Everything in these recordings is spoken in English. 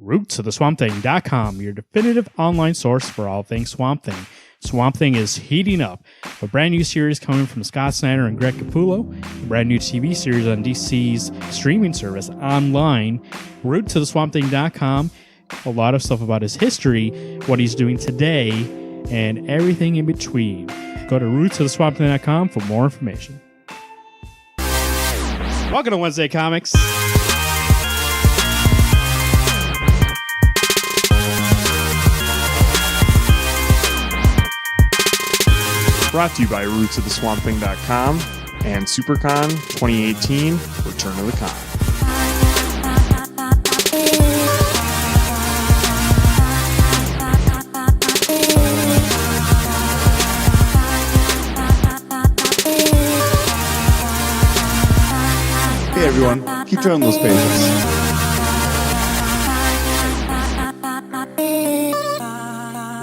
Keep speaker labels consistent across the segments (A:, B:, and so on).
A: RootsOfTheSwampThing.com, your definitive online source for all things Swamp Thing. Swamp Thing is heating up. A brand new series coming from Scott Snyder and Greg Capullo. A brand new TV series on DC's streaming service online. RootsOfTheSwampThing.com. A lot of stuff about his history, what he's doing today, and everything in between. Go to RootsOfTheSwampThing.com for more information. Welcome to Wednesday Comics.
B: Brought to you by RootsOfTheSwampThing.com and SuperCon 2018 Return to the Con.
C: Hey everyone, keep turning those pages.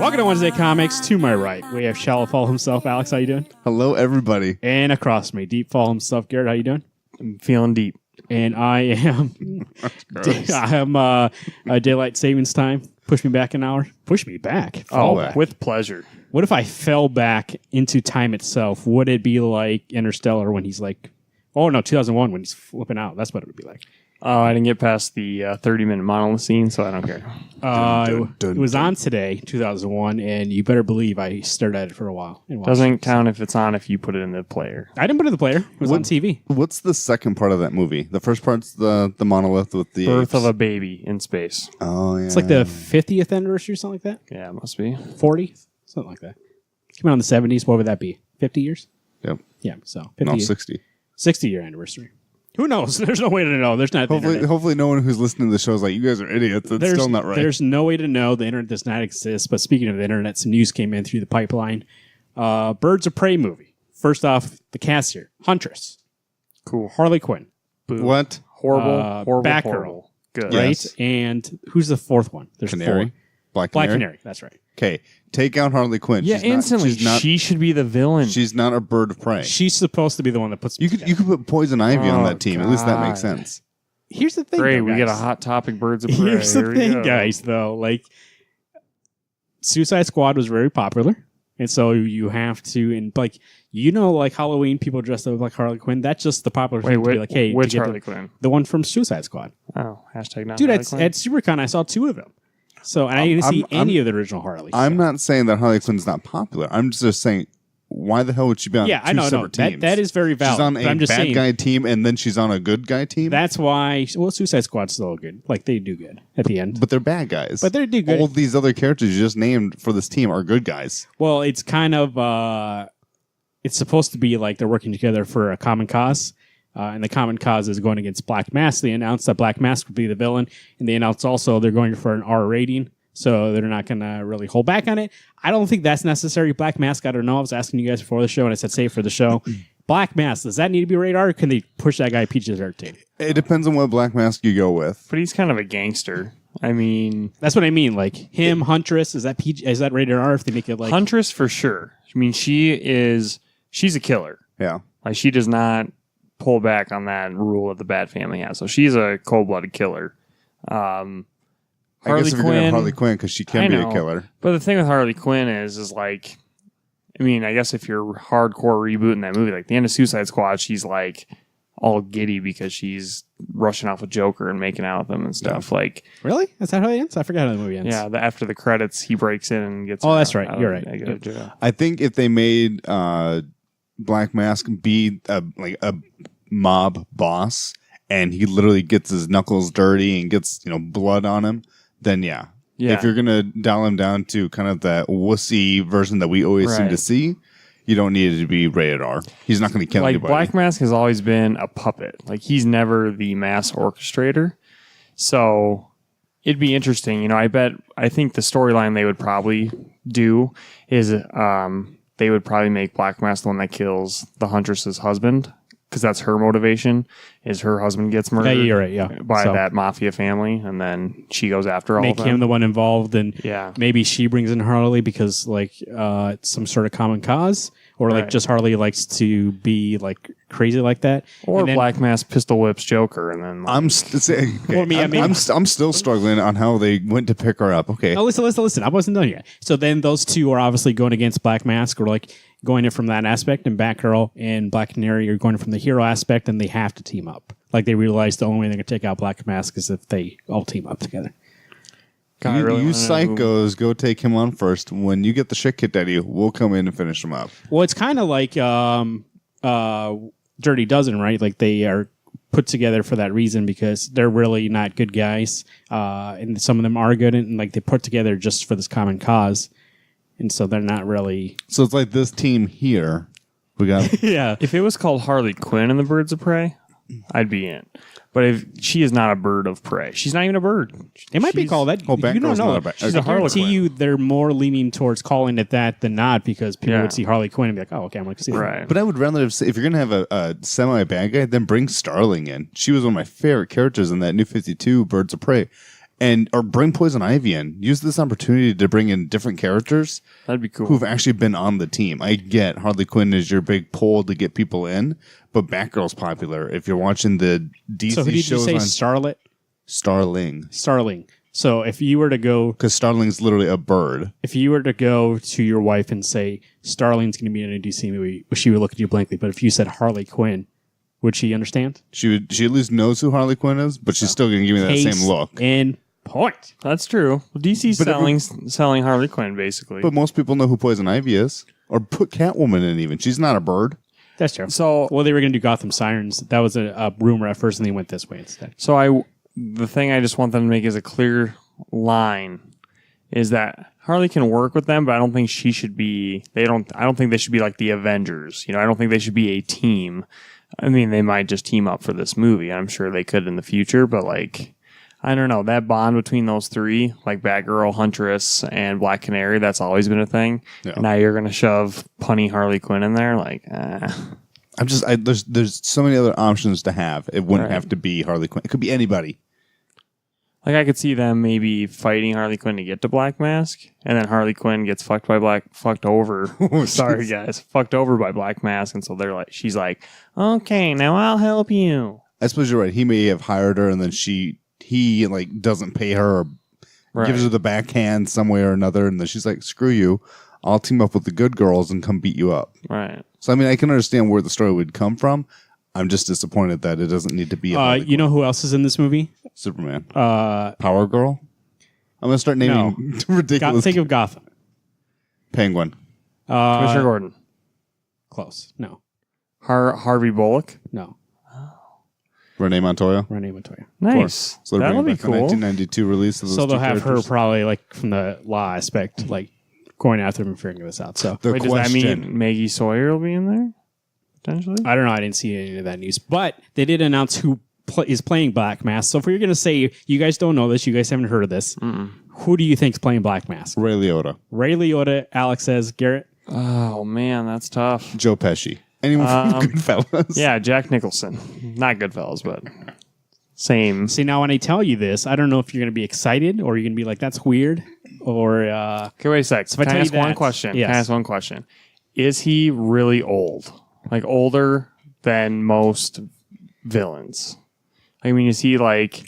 A: Welcome to Wednesday Comics. To my right, we have Shallow Fall himself. Alex, how you doing?
C: Hello everybody.
A: And across me, Deep Fall himself. Garrett, how you doing?
B: I'm feeling deep.
A: And I am... I am Daylight Savings Time. Push me back an hour. Push me back. Fall back.
B: With pleasure.
A: What if I fell back into time itself? Would it be like Interstellar when he's like... Oh, no, 2001 when he's flipping out. That's what it would be like.
B: Oh, I didn't get past the 30-minute monolith scene, so I don't care.
A: It was on today, 2001, and you better believe I stared at it for a while.
B: Doesn't count if it's on if you put it in the player.
A: I didn't put it in the player. It was on TV.
C: What's the second part of that movie? The first part's the monolith with the
B: Birth
C: apes.
B: of a baby in space.
C: Oh, yeah.
A: It's like the 50th anniversary or something like that.
B: Yeah, it must be.
A: 40? Something like that. Came out in the 70s. What would that be? 50 years?
C: Yep.
A: Yeah, so 50
C: No, 60.
A: 60-year anniversary. Who knows? There's no way to know. There's not.
C: Hopefully no one who's listening to the show is like, you guys are idiots. That's still not right.
A: There's no way to know. The internet does not exist. But speaking of the internet, some news came in through the pipeline. Birds of Prey movie. First off, the cast here. Huntress.
B: Cool.
A: Harley Quinn.
B: Boom.
C: What?
B: Horrible.
A: Batgirl.
B: Horrible. Good.
C: Yeah.
A: Right?
C: Yes.
A: And who's the fourth one? There's
C: Canary?
A: four.
C: Black
A: Black
C: Canary?
A: Canary. That's right.
C: Okay, take out Harley Quinn.
B: Yeah, instantly. She should be the villain.
C: She's not a bird of prey.
A: She's supposed to be the one that puts.
C: You could put Poison Ivy on
B: Oh,
C: that team. At least that makes
B: God.
C: sense.
A: Here's the thing.
B: Great,
A: though,
B: we
A: guys.
B: get a hot topic, Birds of Prey.
A: Here's the
B: Here we
A: thing,
B: go.
A: guys. Though, like, Suicide Squad was very popular, and so you have to, and like, like Halloween, people dressed up like Harley Quinn. That's just the popular thing to be like, hey,
B: which
A: to get
B: Harley Quinn?
A: the one from Suicide Squad.
B: Oh, hashtag not
A: Dude,
B: Harley
A: at
B: Quinn.
A: SuperCon, I saw two of them. So, and I didn't see any of the original Harley.
C: I'm not saying that Harley Quinn's not popular. I'm just saying, why the hell would she be on
A: Yeah, I
C: two
A: know. No,
C: separate teams?
A: that is very valid.
C: She's on
A: but
C: a
A: I'm just
C: bad
A: saying,
C: guy team, and then she's on a good guy team.
A: that's why. Well, Suicide Squad's still good. Like, they do good at the end.
C: But they're bad guys.
A: But they do good.
C: All these other characters you just named for this team are good guys.
A: Well, it's kind of it's supposed to be like they're working together for a common cause, and the common cause is going against Black Mask. They announced that Black Mask would be the villain, and they announced also they're going for an R rating, so they're not going to really hold back on it. I don't think that's necessary. Black Mask, I don't know. I was asking you guys before the show, and I said save for the show. Black Mask, does that need to be rated R, or can they push that guy PG-13?
C: It depends on what Black Mask you go with.
B: But he's kind of a gangster. I mean,
A: That's what I mean. Like him, Huntress, is that PG? Is that rated R? If they make it like
B: Huntress for sure. I mean, she's a killer.
C: Yeah.
B: Like, she does not pull back on that rule that the Bat Family has. So she's a cold-blooded killer.
C: I guess if you're going to have Harley Quinn, because she can be a killer.
B: But the thing with Harley Quinn is like, I mean, I guess if you're hardcore rebooting that movie, like the end of Suicide Squad, she's like all giddy because she's rushing off with Joker and making out with him and stuff.
C: Yeah.
B: Like,
A: really? Is that how it ends? I forgot how the movie ends.
B: yeah, after the credits, he breaks in and gets.
A: Oh,
B: her
A: that's
B: out-
A: right.
B: out
A: You're
B: of-
A: right.
B: out of jail.
C: I think if they made Black Mask be a mob boss, and he literally gets his knuckles dirty and gets blood on him, then yeah. If you're gonna dial him down to kind of that wussy version that we always seem to
B: Right.
C: see, you don't need it to be rated R. He's not going to kill
B: Like,
C: anybody.
B: Black Mask has always been a puppet. Like, he's never the mass orchestrator. So it'd be interesting. I think the storyline they would probably do is they would probably make Black Mask the one that kills the Huntress's husband, because that's her motivation, is her husband gets murdered
A: you're right. Yeah,
B: by
A: So
B: that mafia family, and then she goes after all
A: make
B: of
A: him
B: them.
A: the one involved, and
B: Yeah.
A: maybe she brings in Harley because it's some sort of common cause, or like
B: Right.
A: just Harley likes to be like crazy like that.
B: Or
A: And then-
B: Black Mask pistol whips Joker, and then like,
C: I'm saying,
A: Well, I mean-
C: I'm still struggling on how they went to pick her up. Okay,
A: Oh, listen. I wasn't done yet. So then those two are obviously going against Black Mask, or like going in from that aspect, and Batgirl and Black Canary are going from the hero aspect, and they have to team up. Like they realize the only way they can take out Black Mask is if they all team up together.
B: God, I
C: you,
B: really
C: you
B: wanna know who-
C: psychos, go take him on first. When you get the shit kicked out of you, we'll come in and finish him up.
A: Well, it's kind of like Dirty Dozen, right? Like they are put together for that reason because they're really not good guys, and some of them are good, and like they put together just for this common cause, and so they're not really.
C: So it's like this team here. We got
A: Yeah,
B: If it was called Harley Quinn and the Birds of Prey, I'd be in. But if she is not a bird of prey, she's not even a bird.
A: it might be
B: She's-
A: called that.
C: Oh,
A: You don't
C: Batgirl's
A: know.
C: not a bat-
B: She's
C: okay.
B: a Harlequin.
A: To you, they're more leaning towards calling it that than not because people
B: Yeah.
A: would see Harley Quinn and be like, "Oh, okay, I'm going to see that."
B: Right.
C: But I would rather have, if you're gonna have a semi bad guy, then bring Starling in. She was one of my favorite characters in that New 52 Birds of Prey, or bring Poison Ivy in. Use this opportunity to bring in different characters
B: That'd be cool.
C: who've actually been on the team. I get Harley Quinn is your big pull to get people in, but Batgirl's popular. If you're watching the DC
A: So who did you
C: shows
A: say?
C: on
A: Starlet,
C: Starling,
A: Starling. So if you were to go,
C: because Starling's literally a bird.
A: if you were to go to your wife and say Starling's going to be in a DC movie, she would look at you blankly. But if you said Harley Quinn, would she understand?
C: She at least knows who Harley Quinn is, but she's still gonna give me that
A: Case
C: same look.
A: in point.
B: That's true. DC's
C: But
B: selling Harley Quinn basically.
C: But most people know who Poison Ivy is, or put Catwoman in. Even she's not a bird.
A: That's true.
B: so
A: Well, they were going to do Gotham Sirens. That was a rumor at first, and they went this way instead.
B: the thing I just want them to make is a clear line is that Harley can work with them, but I don't think she should be. I don't think they should be like the Avengers. I don't think they should be a team. I mean, they might just team up for this movie. I'm sure they could in the future, but like, I don't know, that bond between those three, like Batgirl, Huntress, and Black Canary, that's always been a thing.
C: Yeah.
B: Now you're gonna shove punny Harley Quinn in there, like,
C: There's so many other options to have. It wouldn't
B: Right.
C: have to be Harley Quinn. It could be anybody.
B: Like I could see them maybe fighting Harley Quinn to get to Black Mask, and then Harley Quinn gets fucked over. Sorry guys, fucked over by Black Mask, and so she's like, okay, now I'll help you.
C: I suppose you're right. He may have hired her, and then he like doesn't pay her, or
B: Right.
C: gives her the backhand some way or another, and then she's like, "Screw you! I'll team up with the good girls and come beat you up."
B: Right.
C: So I mean, I can understand where the story would come from. I'm just disappointed that it doesn't need to be a Harley
A: You know who else is in this movie?
C: Superman,
A: Uh,
C: Power Girl. I'm gonna start naming ridiculous.
A: think of Gotham.
C: Penguin.
B: Commissioner Gordon,
A: Close. No.
B: Harvey Bullock,
A: No.
C: Renee Montoya.
A: Renee Montoya.
B: nice.
C: So they're
B: That'll
C: bringing
B: be
C: back the
B: cool.
C: 1992 release of those
A: So they'll
C: two
A: have her
C: characters.
A: probably like from the law aspect, like going after them and figuring this out. So
C: The
B: Wait, does that mean Maggie Sawyer will be in there potentially?
A: I don't know. I didn't see any of that news, but they did announce who is playing Black Mask. So if you're going to say you guys don't know this, you guys haven't heard of this, who do you think's playing Black Mask?
C: Ray Liotta,
A: Ray Liotta, Alex says, Garrett.
B: Oh man, that's tough.
C: Joe Pesci, anyone from Goodfellas.
B: Yeah, Jack Nicholson, not Goodfellas, but same.
A: See, now when I tell you this, I don't know if you're going to be excited or you're going to be like, "That's weird," or
B: Okay, wait a sec.
A: if I
B: Can I
A: tell you
B: ask one
A: that-
B: question?
A: yes.
B: Can I ask one question? Is he really old? Like older than most villains? I mean, is he like?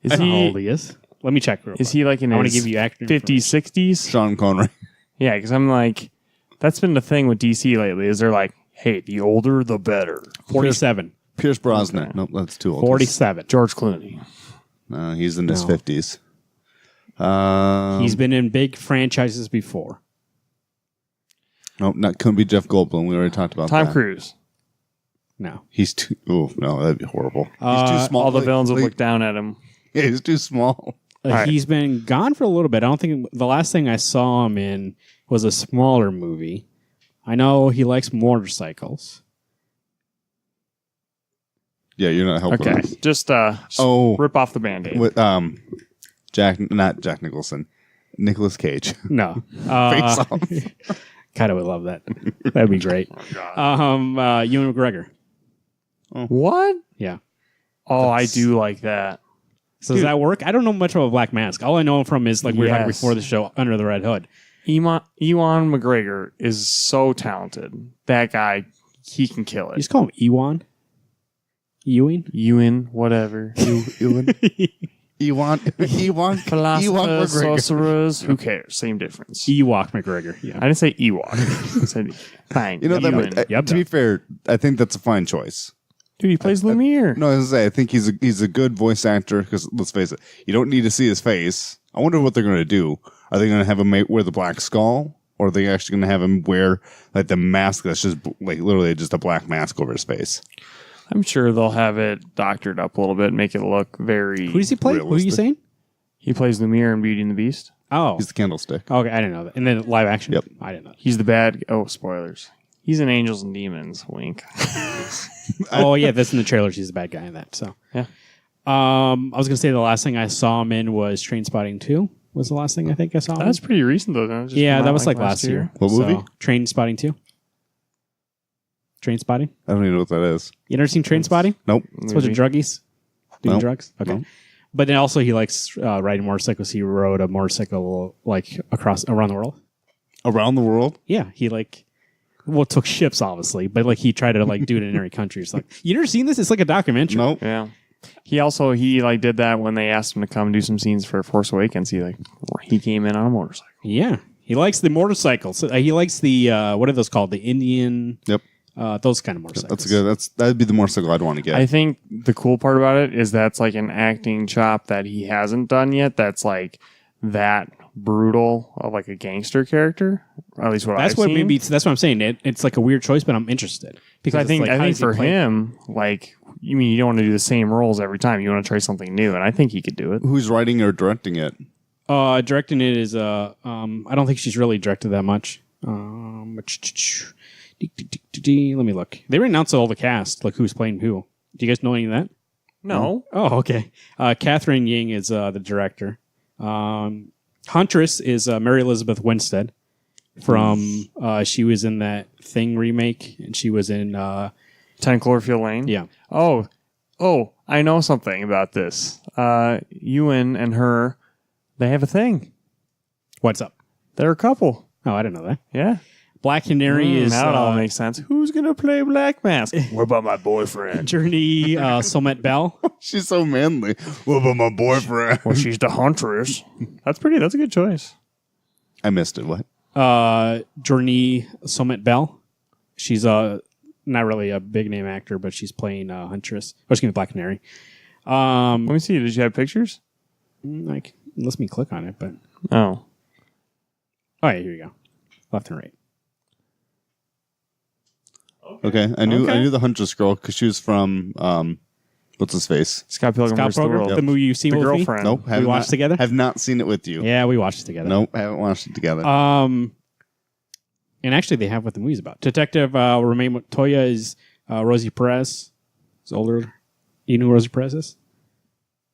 B: Is
A: I don't know how old
B: he?
A: he is. Let me check. Real
B: Is
A: quick.
B: he like in
A: I want to
B: his
A: give you actor
B: 50s, 60s?
C: Sean Connery.
B: Yeah, because I'm like, that's been the thing with DC lately. Is they're like, hey, the older the better.
A: 47.
C: Pierce Brosnan. Nope, that's too old.
A: 47.
B: George Clooney.
C: No, he's in his
A: No.
C: 50s.
A: He's been in big franchises before.
C: Nope, couldn't be Jeff Goldblum. We already talked about
B: Tom
C: that.
B: Cruise.
A: No.
C: He's too. Oh no, that'd be horrible. He's too small.
B: All the
C: Like-
B: villains would
C: like-
B: look down at him.
C: Yeah, he's too small.
B: right.
A: He's been gone for a little bit. I don't think the last thing I saw him in was a smaller movie. I know he likes motorcycles.
C: Yeah, you're not helping.
B: Okay,
C: us.
B: just
C: Oh,
B: rip off the Band-Aid.
C: with not Jack Nicholson, Nicolas Cage.
A: No.
C: Face off.
A: Kind of would love that. That'd be great. Ewan McGregor.
B: What?
A: Yeah.
B: Oh, I do like that.
A: So does that work? I don't know much about Black Mask. All I know him from is like we were talking
B: Yes.
A: before the show, Under the Red Hood.
B: Ewan McGregor is so talented. That guy, he can kill
A: You
B: it.
A: just call him Ewan. Ewing.
B: Ewan, whatever.
C: Ewan McGregor.
B: Philosophers, sorcerers, who cares? Same difference.
A: Ewok McGregor. Yeah.
B: I didn't say Ewok. I said, fine.
C: You know,
B: Ewan.
A: Yep.
C: to be fair, I think that's a fine choice.
B: Dude, he plays Lumiere.
C: No, I was gonna say, I think he's a good voice actor because let's face it, you don't need to see his face. I wonder what they're going to do. Are they going to have him wear the black skull, or are they actually going to have him wear like the mask that's just like literally just a black mask over his face?
B: I'm sure they'll have it doctored up a little bit, make it look very.
A: Who does he play? Who are you
C: Realistic.
A: saying?
B: He plays Lumiere in Beauty and the Beast.
A: Oh.
C: He's the candlestick.
A: Okay, I didn't know that. And then live action?
C: Yep.
A: I didn't know
B: He's the bad. Oh, spoilers. He's in Angels and Demons. Wink.
A: that. Oh, yeah, that's in the trailers. He's the bad guy in that. So,
B: Yeah.
A: I was going to say the last thing I saw him in was Trainspotting 2 was the last thing I think I saw him in.
B: That's pretty recent though. Didn't it just
A: Yeah,
B: come
A: that
B: out,
A: was like last year.
C: What movie?
A: Trainspotting 2. Trainspotting?
C: I don't even know what that is.
A: You never seen Trainspotting?
C: Nope.
A: It's a bunch of druggies doing
C: Nope.
A: drugs. Okay.
C: Nope.
A: But then also he likes riding motorcycles. He rode a motorcycle like around the world.
C: Around the world?
A: Yeah, he took ships obviously, but like he tried to like do it in every country. It's like, you never seen this? It's like a documentary.
C: Nope.
B: Yeah. He did that when they asked him to come do some scenes for Force Awakens. He came in on a motorcycle.
A: Yeah, he likes the motorcycles. He likes the what are those called? The Indian.
C: Yep.
A: Those kind of motorcycles.
C: That's good. That'd be the motorcycle I'd want to get.
B: I think the cool part about it is that's like an acting chop that he hasn't done yet. That's like that brutal of like a gangster character. Or at least what
A: That's
B: I've
A: what
B: seen.
A: maybe. That's what I'm saying. It's like a weird choice, but I'm interested because
B: I think
A: how
B: I think
A: does he
B: for
A: play-
B: him, like you don't want to do the same roles every time. You want to try something new, and I think he could do it.
C: Who's writing or directing it?
A: Directing it is I don't think she's really directed that much. Let me look. They already announced all the cast, like who's playing who. Do you guys know any of that?
B: No,
A: Oh, okay. Catherine Ying is the director. Huntress is Mary Elizabeth Winstead from she was in that Thing remake, and she was in
B: 10 Cloverfield Lane.
A: yeah.
B: Oh, I know something about this. Ewan and her, they have a thing.
A: What's up?
B: They're a couple.
A: Oh, I didn't know that.
B: Yeah.
A: Black Canary is
B: Now it all makes sense. Who's gonna play Black Mask? What about my boyfriend?
A: Journey Somet Bell.
C: She's so manly. What about my boyfriend?
B: Well, she's the huntress. That's a good choice.
C: I missed it. What?
A: Journey Somet Bell. She's not really a big name actor, but she's playing Huntress. Oh, she's going to be Black Canary.
B: Let me see. Did you have pictures?
A: Like, let me click on it, but
B: Oh.
A: oh yeah, here you go. Left and right.
C: Okay, I knew
B: Okay.
C: the Huntress girl because she was from what's his face?
B: Scott Pilgrim
A: Scott
B: vs. the
A: Pilgrim,
B: World.
A: the movie you've seen
B: The
A: with me?
B: girlfriend.
C: Nope,
A: We watched together?
C: Have not seen it with you.
A: Yeah, we watched it together.
C: Nope, haven't watched it together.
A: And actually, they have what the movie's about. Detective Romain Montoya is Rosie Perez. It's older. You know who Rosie Perez is?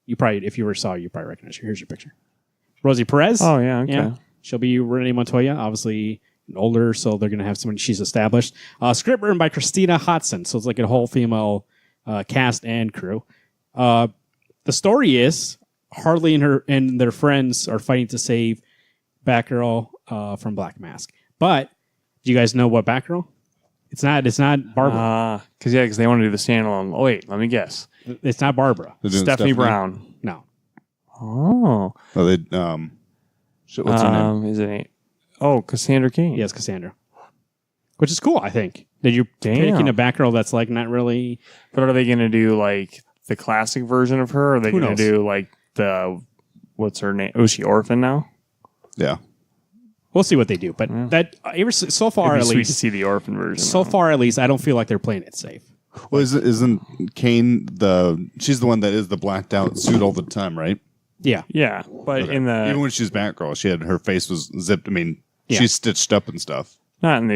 A: You probably, if you ever saw her, you probably recognize her. Here's your picture. Rosie Perez.
B: Oh, yeah, okay.
A: She'll be Renee Montoya, obviously older, so they're going to have somebody she's established. Script written by Christina Hodson, so it's like a whole female cast and crew. The story is Harley and their friends are fighting to save Batgirl from Black Mask. But do you guys know what Batgirl? It's not Barbara.
B: Because they want to do the standalone. Oh, wait, let me guess.
A: It's not Barbara.
C: They're doing
B: Stephanie Brown.
A: No.
B: Oh.
C: Oh, they shit, what's her name?
B: Is it? Oh, Cassandra Cain.
A: Yes, Cassandra. Which is cool, I think. That you're
B: Damn.
A: picking a Batgirl that's like not really.
B: But are they going to do like the classic version of her? Or are they
A: Who
B: going to
A: knows?
B: do like what's her name? Oh, is she orphan now?
C: Yeah,
A: We'll see what they do. But that so far
B: It'd
A: at
B: be sweet to
A: least,
B: see the orphan version.
A: so
B: though.
A: far at least, I don't feel like they're playing it safe.
C: well, isn't Kane she's the one that is the blacked out suit all the time, right?
A: Yeah.
B: Yeah, but
C: Okay.
B: in the
C: even when she's Batgirl, she had her face was zipped. I mean,
A: Yeah.
C: she's stitched up and stuff.
B: not in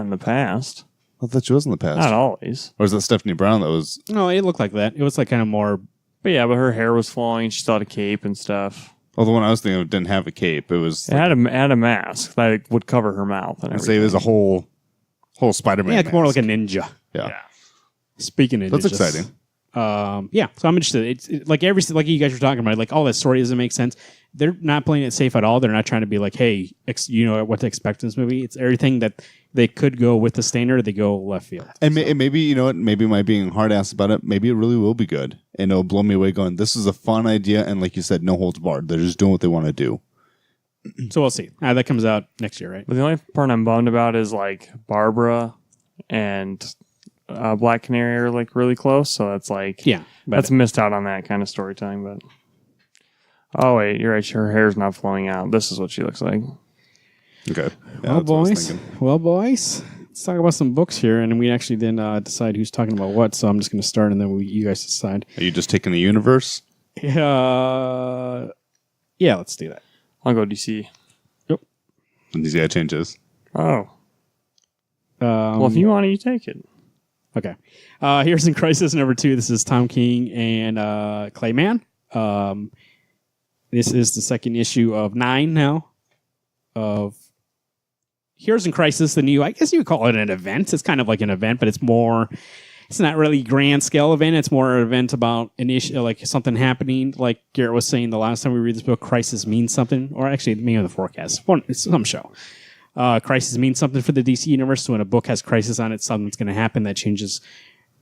B: the past.
C: I thought she was in the past.
B: Not always.
C: Or is that Stephanie Brown that was?
A: No, it looked like that. It was like kind of more.
B: But yeah, but her hair was flowing. She still had a cape and stuff.
C: Oh, the one I was thinking of didn't have a cape. It was.
B: It had a mask that would cover her mouth and
C: I'd say
B: everything.
C: it was a whole Spider-Man.
A: Yeah, it's more like
C: mask.
A: a ninja.
C: Yeah.
B: Yeah.
A: Speaking of
C: That's
A: ninjas,
C: exciting.
A: Yeah, so I'm interested. It's like like you guys were talking about, like all that story doesn't make sense. They're not playing it safe at all. They're not trying to be like, hey, you know what to expect in this movie. It's everything that they could go with the standard. They go left field.
C: And maybe, you know what, maybe my being hard ass about it, maybe it really will be good. And it'll blow me away going, this is a fun idea. And like you said, no holds barred. They're just doing what they want to do.
A: So we'll see. That comes out next year, right?
B: But the only part I'm bummed about is like Barbara and Black Canary are like really close. So that's like,
A: Yeah.
B: that's missed out on that kind of storytelling. But oh wait, you're right. Her hair's not flowing out. This is what she looks like.
C: Okay. Yeah,
A: Well,
C: that's what I was
A: boys.
C: thinking.
A: Well, boys. Let's talk about some books here. And we actually didn't decide who's talking about what. So I'm just going to start and then you guys decide.
C: Are you just taking the universe?
A: Yeah, let's do that.
B: I'll go DC.
C: And these guy changes.
B: Oh. Well, if you want it, you take it.
A: Okay. Here's in Crisis number 2. This is Tom King and Clayman. This is the second issue of 9 now of Heroes in Crisis, the new, I guess you would call it an event. It's kind of like an event, but it's not really grand scale event. It's more an event about an issue, like something happening. Like Garrett was saying the last time we read this book, Crisis means something, or actually maybe in the forecast. It's some show. Crisis means something for the DC universe. So when a book has Crisis on it, something's going to happen that changes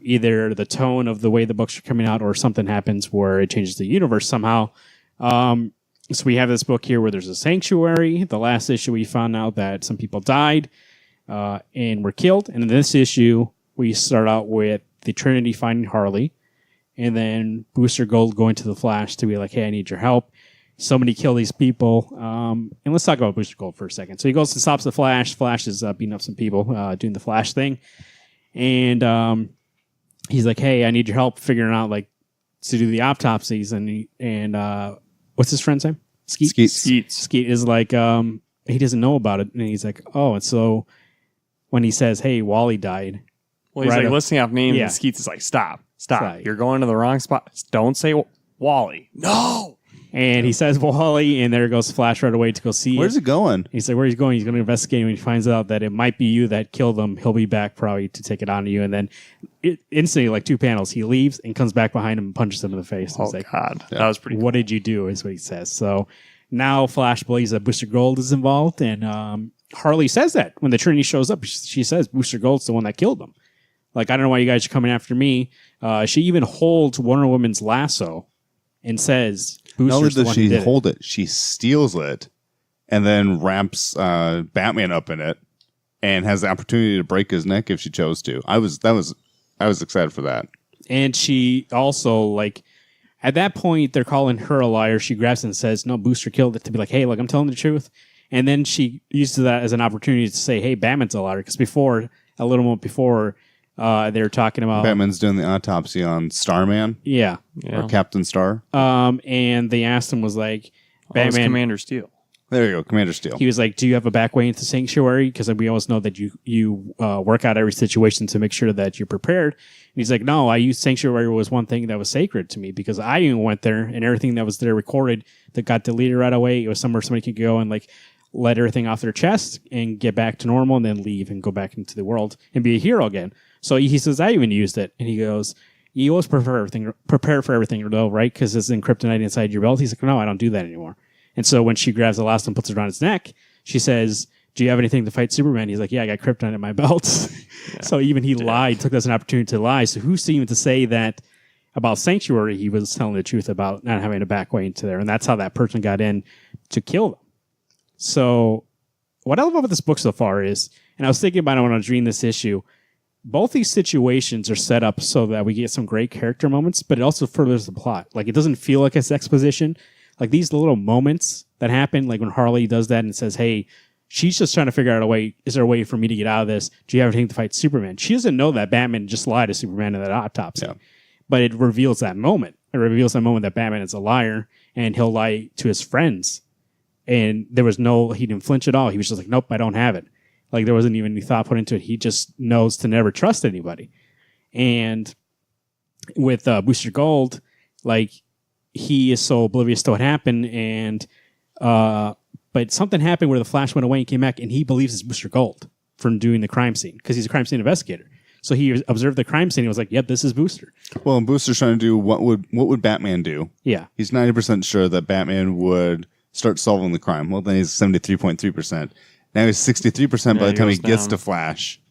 A: either the tone of the way the books are coming out, or something happens where it changes the universe somehow. So we have this book here where there's a sanctuary. The last issue we found out that some people died and were killed. And in this issue, we start out with the Trinity finding Harley, and then Booster Gold going to the Flash to be like, hey, I need your help. Somebody kill these people. And let's talk about Booster Gold for a second. So he goes and stops the Flash. Flash is beating up some people, doing the Flash thing. And he's like, hey, I need your help figuring out like to do the autopsies. And what's his friend's name? Skeet. Skeet is like, he doesn't know about it. And he's like, oh, and so when he says, hey, Wally died.
B: Well, he's like listing off names,
A: Yeah.
B: and Skeets is like, stop.
A: Right.
B: You're going to the wrong spot. Don't say Wally. No.
A: And he says Wally, and there goes Flash right away to go see
C: Where's
A: it.
C: it going?
A: He's like, where he's going? He's going to investigate. When he finds out that it might be you that killed them, he'll be back probably to take it on to you. And then instantly, like 2 panels, he leaves and comes back behind him and punches him in the face.
B: Oh,
A: He's like,
B: God. That was pretty cool.
A: what did you do? Is what he says. So now Flash believes that Booster Gold is involved. And Harley says that when the Trinity shows up, she says Booster Gold's the one that killed them. Like, I don't know why you guys are coming after me. She even holds Wonder Woman's lasso and says,
C: Not only
A: Booster's the
C: does
A: one who
C: she
A: did it.
C: hold it, she steals it and then wraps Batman up in it and has the opportunity to break his neck if she chose to. I was excited for that.
A: And she also, like, at that point, they're calling her a liar. She grabs it and says, no, Booster killed it, to be like, hey, look, I'm telling the truth. And then she uses that as an opportunity to say, hey, Batman's a liar. Because before, a little moment before, they were talking about
C: Batman's doing the autopsy on Starman
A: Yeah.
C: or Captain Star.
A: And they asked him, was like,
B: Batman.
A: Batman.
B: Commander Steel.
C: There you go, Commander Steel.
A: He was like, do you have a back way into Sanctuary? Because we always know that you work out every situation to make sure that you're prepared. And he's like, no, I used Sanctuary was one thing that was sacred to me because I even went there and everything that was there recorded that got deleted right away. It was somewhere somebody could go and like let everything off their chest and get back to normal and then leave and go back into the world and be a hero again. So he says, I even used it. And he goes, you always prepare for everything, though, right? Because it's in kryptonite inside your belt. He's like, no, I don't do that anymore. And so when she grabs the last and puts it around his neck, she says, do you have anything to fight Superman? He's like, yeah, I got kryptonite in my belt. So even he lied, took that as an opportunity to lie. So who's even to say that about Sanctuary, he was telling the truth about not having a back way into there. And that's how that person got in to kill them. So what I love about this book so far is, and I was thinking about it when I was reading this issue, both these situations are set up so that we get some great character moments, but it also furthers the plot. Like, it doesn't feel like it's exposition. Like, these little moments that happen, like when Harley does that and says, hey, she's just trying to figure out a way, is there a way for me to get out of this? Do you have anything to fight Superman? She doesn't know that Batman just lied to Superman in that autopsy.
C: Yeah.
A: But it reveals that moment. It reveals that moment that Batman is a liar and he'll lie to his friends. And he didn't flinch at all. He was just like, nope, I don't have it. Like, there wasn't even any thought put into it. He just knows to never trust anybody. And with Booster Gold, like, he is so oblivious to what happened. And but something happened where the Flash went away and came back, and he believes it's Booster Gold from doing the crime scene because he's a crime scene investigator. So he observed the crime scene and was like, yep, this is Booster.
C: Well, and Booster's trying to do what would Batman do?
A: Yeah.
C: He's 90% sure that Batman would start solving the crime. Well, then he's 73.3%. Now he's 63% by the time he gets
B: down.
C: to Flash,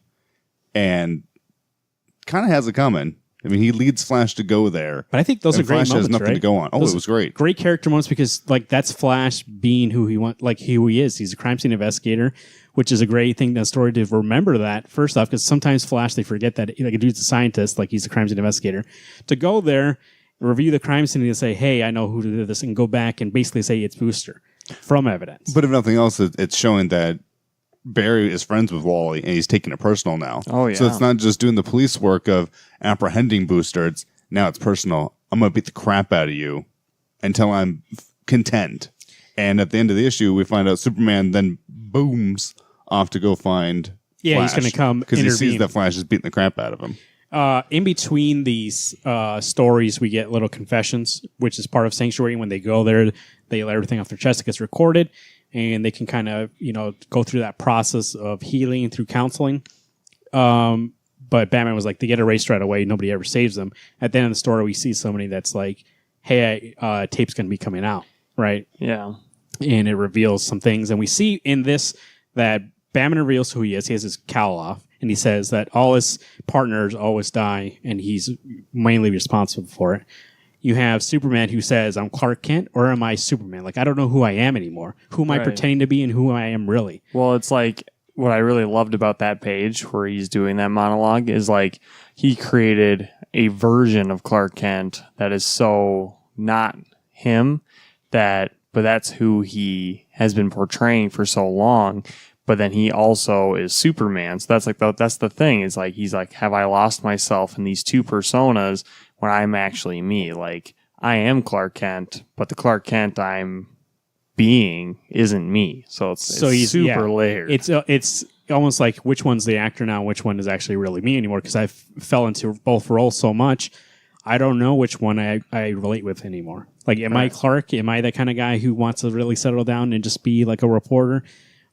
C: and kind of has it coming. I mean, he leads Flash to go there.
A: But I think those
C: and
A: are great
C: Flash
A: moments,
C: has nothing
A: right?
C: to go on. Oh,
A: Those
C: it was great.
A: Great character moments because like that's Flash being who he is. He's a crime scene investigator, which is a great thing in the story to remember that first off, because sometimes Flash, they forget that like a dude's a scientist, like he's a crime scene investigator. To go there, review the crime scene and say, hey, I know who did this, and go back and basically say it's Booster from evidence.
C: But if nothing else, it's showing that Barry is friends with Wally and he's taking it personal now.
B: Oh, yeah.
C: So it's not just doing the police work of apprehending Booster. Now it's personal. I'm going to beat the crap out of you until I'm content. And at the end of the issue, we find out Superman then booms off to go find
A: Yeah,
C: Flash,
A: he's going to come
C: because he
A: intervene.
C: sees that Flash is beating the crap out of him.
A: In between these stories, we get little confessions, which is part of Sanctuary. When they go there, they let everything off their chest. It gets recorded, and they can kind of, go through that process of healing through counseling. But Batman was like, they get erased right away. Nobody ever saves them. At the end of the story, we see somebody that's like, hey, tape's going to be coming out, right?
B: Yeah.
A: And it reveals some things. And we see in this that Batman reveals who he is. He has his cowl off. And he says that all his partners always die, and he's mainly responsible for it. You have Superman who says, I'm Clark Kent, or am I Superman? Like, I don't know who I am anymore. Who am I
B: Right.
A: pretending to be and who I am really?
B: Well, it's like what I really loved about that page where he's doing that monologue is like he created a version of Clark Kent that is so not him but that's who he has been portraying for so long. But then he also is Superman. So that's the thing. Is like he's like, have I lost myself in these two personas when I'm actually me? Like I am Clark Kent, but the Clark Kent I'm being isn't me. So it's
A: he's
B: super layered.
A: It's almost like which one's the actor now, which one is actually really me anymore. Because I fell into both roles so much, I don't know which one I relate with anymore. Like, am I Clark? Am I that kind of guy who wants to really settle down and just be like a reporter?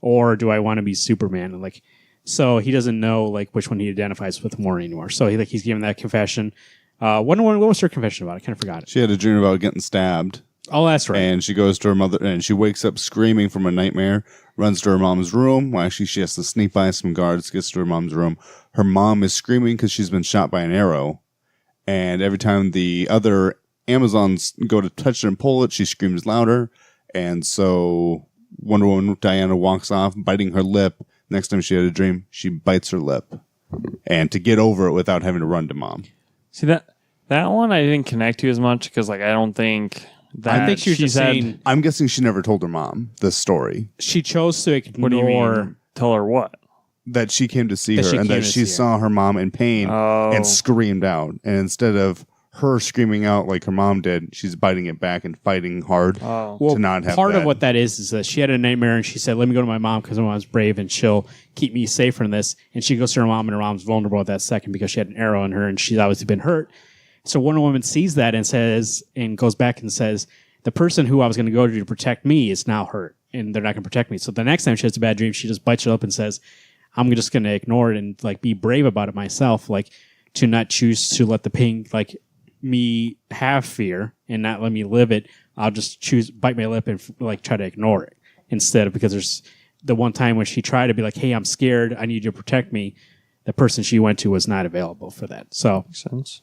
A: Or do I want to be Superman? And like, so he doesn't know like which one he identifies with more anymore. So he's giving that confession. What was her confession about? I kind of forgot it.
C: She had a dream about getting stabbed.
A: Oh, that's right.
C: And she goes to her mother, and she wakes up screaming from a nightmare, runs to her mom's room. Well, actually, she has to sneak by some guards, gets to her mom's room. Her mom is screaming because she's been shot by an arrow. And every time the other Amazons go to touch it and pull it, she screams louder. And so Wonder Woman Diana walks off, biting her lip. Next time she had a dream, she bites her lip. And to get over it without having to run to mom.
B: See that one I didn't connect to as much because like I don't think that
A: I think she was just saying
C: I'm guessing she never told her mom this story.
A: she chose to ignore.
B: What do you mean? Tell her what?
C: That she came to see
A: That
C: her
A: she
C: and
A: came
C: that
A: to
C: she
A: see her.
C: saw her mom in pain
B: Oh.
C: and screamed out. And instead of her screaming out like her mom did, she's biting it back and fighting hard
B: Oh.
A: Well,
C: to not have
A: part
C: that.
A: of what that is that she had a nightmare and she said, let me go to my mom because my mom's brave and she'll keep me safe from this. And she goes to her mom and her mom's vulnerable at that second because she had an arrow in her and she's obviously been hurt. So Wonder Woman sees that and says, and goes back and says, the person who I was going to go to protect me is now hurt and they're not going to protect me. So the next time she has a bad dream, she just bites it up and says, I'm just going to ignore it and like be brave about it myself, like to not choose to let the pain, like me have fear and not let me live it. I'll just bite my lip and like try to ignore it instead of, because there's the one time when she tried to be like, hey, I'm scared. I need you to protect me. The person she went to was not available for that. So
B: Makes sense.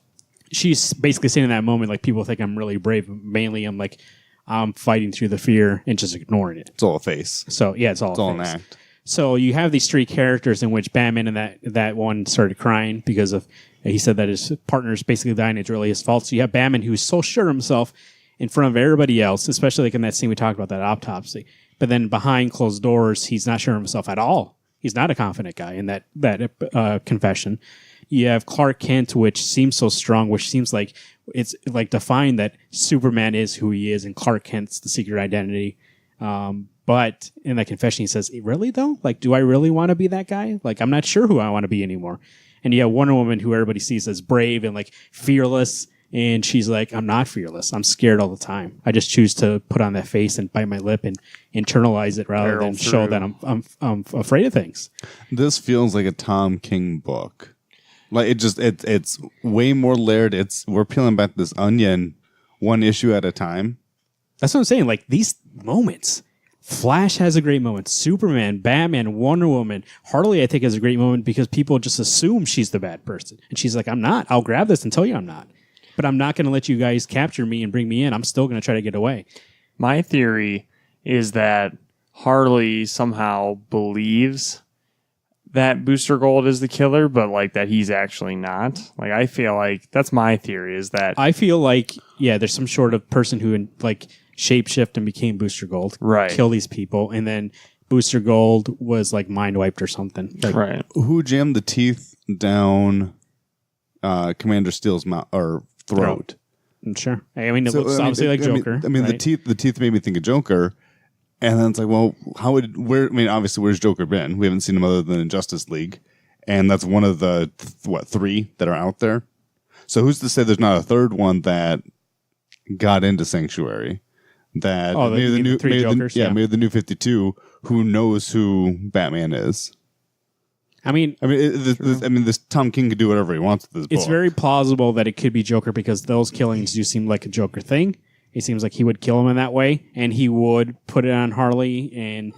A: she's basically saying in that moment, like people think I'm really brave. Mainly I'm like, I'm fighting through the fear and just ignoring it.
C: It's all a face.
A: So yeah, it's all
C: It's all an act.
A: So you have these three characters in which Batman and that one started crying because of he said that his partner's basically dying. It's really his fault. So you have Batman who's so sure of himself in front of everybody else, especially like in that scene we talked about, that autopsy. But then behind closed doors, he's not sure of himself at all. He's not a confident guy in that confession. You have Clark Kent, which seems so strong, which seems like it's like defined that Superman is who he is and Clark Kent's the secret identity. But in that confession, he says, really though? Like, do I really want to be that guy? Like, I'm not sure who I want to be anymore. And you have Wonder Woman, who everybody sees as brave and like fearless. And she's like, I'm not fearless. I'm scared all the time. I just choose to put on that face and bite my lip and internalize it rather than show that I'm afraid of things.
C: This feels like a Tom King book. Like it's way more layered. We're peeling back this onion one issue at a time.
A: That's what I'm saying. Like these moments, Flash has a great moment. Superman, Batman, Wonder Woman, Harley, I think, has a great moment because people just assume she's the bad person, and she's like, "I'm not. I'll grab this and tell you I'm not, but I'm not going to let you guys capture me and bring me in. I'm still going to try to get away."
B: My theory is that Harley somehow believes that Booster Gold is the killer, but like that he's actually not. Like I feel like that's my theory is that
A: I feel like there's some sort of person who like shapeshift and became Booster Gold,
B: Right.
A: kill these people, and then Booster Gold was like mind wiped or something. Like,
B: right.
C: Who jammed the teeth down Commander Steele's mouth or throat?
A: Sure. I mean, it
C: So,
A: looks obviously like Joker.
C: I mean,
A: right?
C: the teeth made me think of Joker, and then it's like, well, obviously, where's Joker been? We haven't seen him other than in Justice League, and that's one of the three that are out there. So who's to say there's not a third one that got into Sanctuary? That maybe the new
A: three Jokers,
C: maybe the new 52 who knows who Batman is.
A: I mean,
C: This Tom King could do whatever he wants with this book.
A: it's very plausible that it could be Joker because those killings do seem like a Joker thing. It seems like he would kill him in that way, and he would put it on Harley, and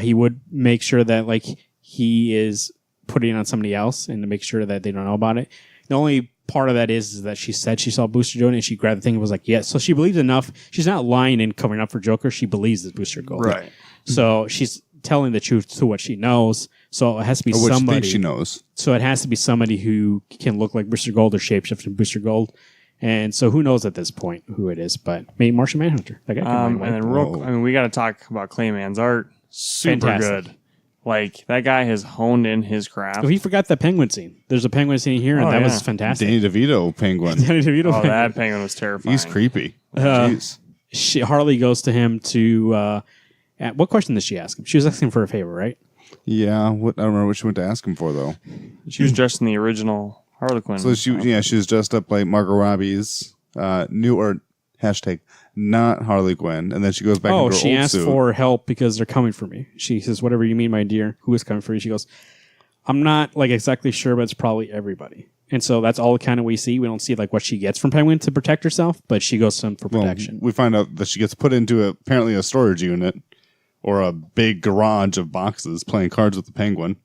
A: he would make sure that like he is putting it on somebody else, and to make sure that they don't know about it. The only part of that is that she said she saw Booster Gold, and she grabbed the thing and was like, "Yes." So she believes enough. She's not lying and covering up for Joker. She believes it's Booster Gold,
B: Right.
A: So she's telling the truth to what she knows. So it has to be
C: or what
A: somebody.
C: she thinks she knows.
A: So it has to be somebody who can look like Booster Gold or shapeshift in Booster Gold. And so who knows at this point who it is, but maybe Martian Manhunter. That guy can
B: And then we got to talk about Clayman's art. Super
A: Fantastic.
B: good. Like that guy has honed in his craft.
A: Oh, he forgot the penguin scene. There's a penguin scene here, and
B: Oh,
A: that
B: yeah.
A: was fantastic.
C: Danny DeVito penguin.
A: Danny DeVito
B: Oh,
A: penguin.
B: that penguin was terrifying.
C: He's creepy. Jeez.
A: Harley goes to him to. What question did she ask him? She was asking for a favor, right?
C: Yeah, I don't remember what she went to ask him for though.
B: She was dressed in the original Harlequin.
C: So she was dressed up like Margot Robbie's new or hashtag not Harley Quinn, and then she goes back.
A: Oh,
C: into her
A: she
C: old
A: asked
C: suit.
A: for help because they're coming for me. She says, "Whatever you mean, my dear. Who is coming for you?" She goes, "I'm not like exactly sure, but it's probably everybody." And so that's all kind of we see. We don't see like what she gets from Penguin to protect herself, but she goes to him for protection.
C: We find out that she gets put into apparently a storage unit or a big garage of boxes playing cards with the Penguin.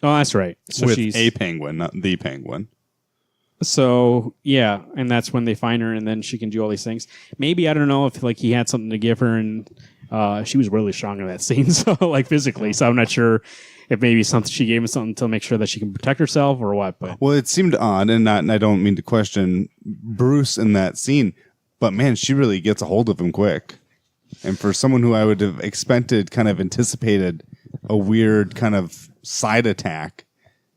A: Oh, that's right. So
C: with
A: she's
C: a penguin, not the Penguin.
A: So yeah, and that's when they find her, and then she can do all these things. Maybe I don't know if like he had something to give her, and she was really strong in that scene, so like physically. So I'm not sure if maybe something she gave him something to make sure that she can protect herself or what. But
C: Well, it seemed odd, and I don't mean to question Bruce in that scene, but man, she really gets a hold of him quick. And for someone who I would have kind of anticipated a weird kind of side attack,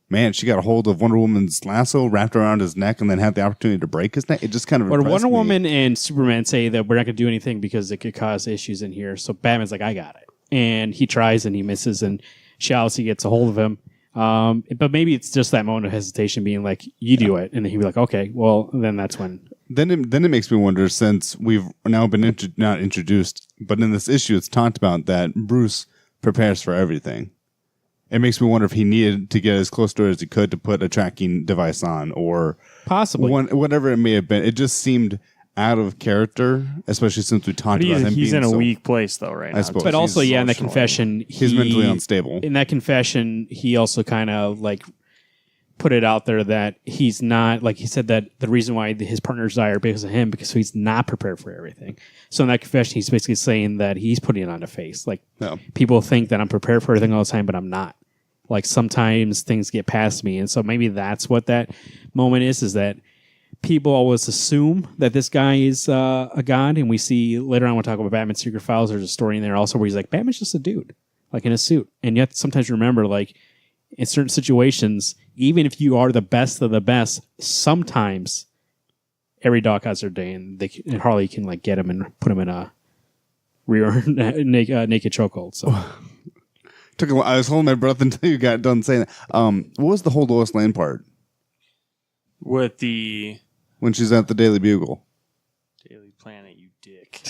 C: man, she got a hold of Wonder Woman's lasso, wrapped around his neck, and then had the opportunity to break his neck. It just kind of
A: But
C: impressed
A: Wonder
C: me.
A: Woman and Superman say that we're not going to do anything because it could cause issues in here. So Batman's like, I got it. And he tries and he misses, and she obviously gets a hold of him. But maybe it's just that moment of hesitation being like, you do it. And then he'd be like, okay, well, then that's when.
C: Then it makes me wonder, since we've now been not introduced, but in this issue it's talked about that Bruce prepares for everything. It makes me wonder if he needed to get as close to her as he could to put a tracking device on, or
A: Possibly.
C: whatever it may have been. It just seemed out of character, especially since we talked
B: But
C: about him
B: he's
C: being
B: in a
C: so
B: weak place though right now.
C: suppose.
A: But
C: he's
A: also, yeah, in that
B: emotionally-
A: confession,
C: He's mentally unstable.
A: In that confession, he also kind of like put it out there that he's not, like he said that the reason why his partners die are because of him, because he's not prepared for everything. So in that confession, he's basically saying that he's putting it on a face. Like
C: Yeah.
A: people think that I'm prepared for everything all the time, but I'm not. Like sometimes things get past me. And so maybe that's what that moment is that people always assume that this guy is a god. And we see later on, we'll talk about Batman Secret Files. There's a story in there also where he's like, Batman's just a dude, like in a suit. And yet sometimes remember, like in certain situations, even if you are the best of the best, sometimes every dog has their day, and Harley can like get him and put him in a rear naked chokehold. So
C: Took a while. I was holding my breath until you got done saying that. What was the whole Lois Lane part
B: with the
C: when she's at the Daily Bugle?
B: Daily Planet, you dick.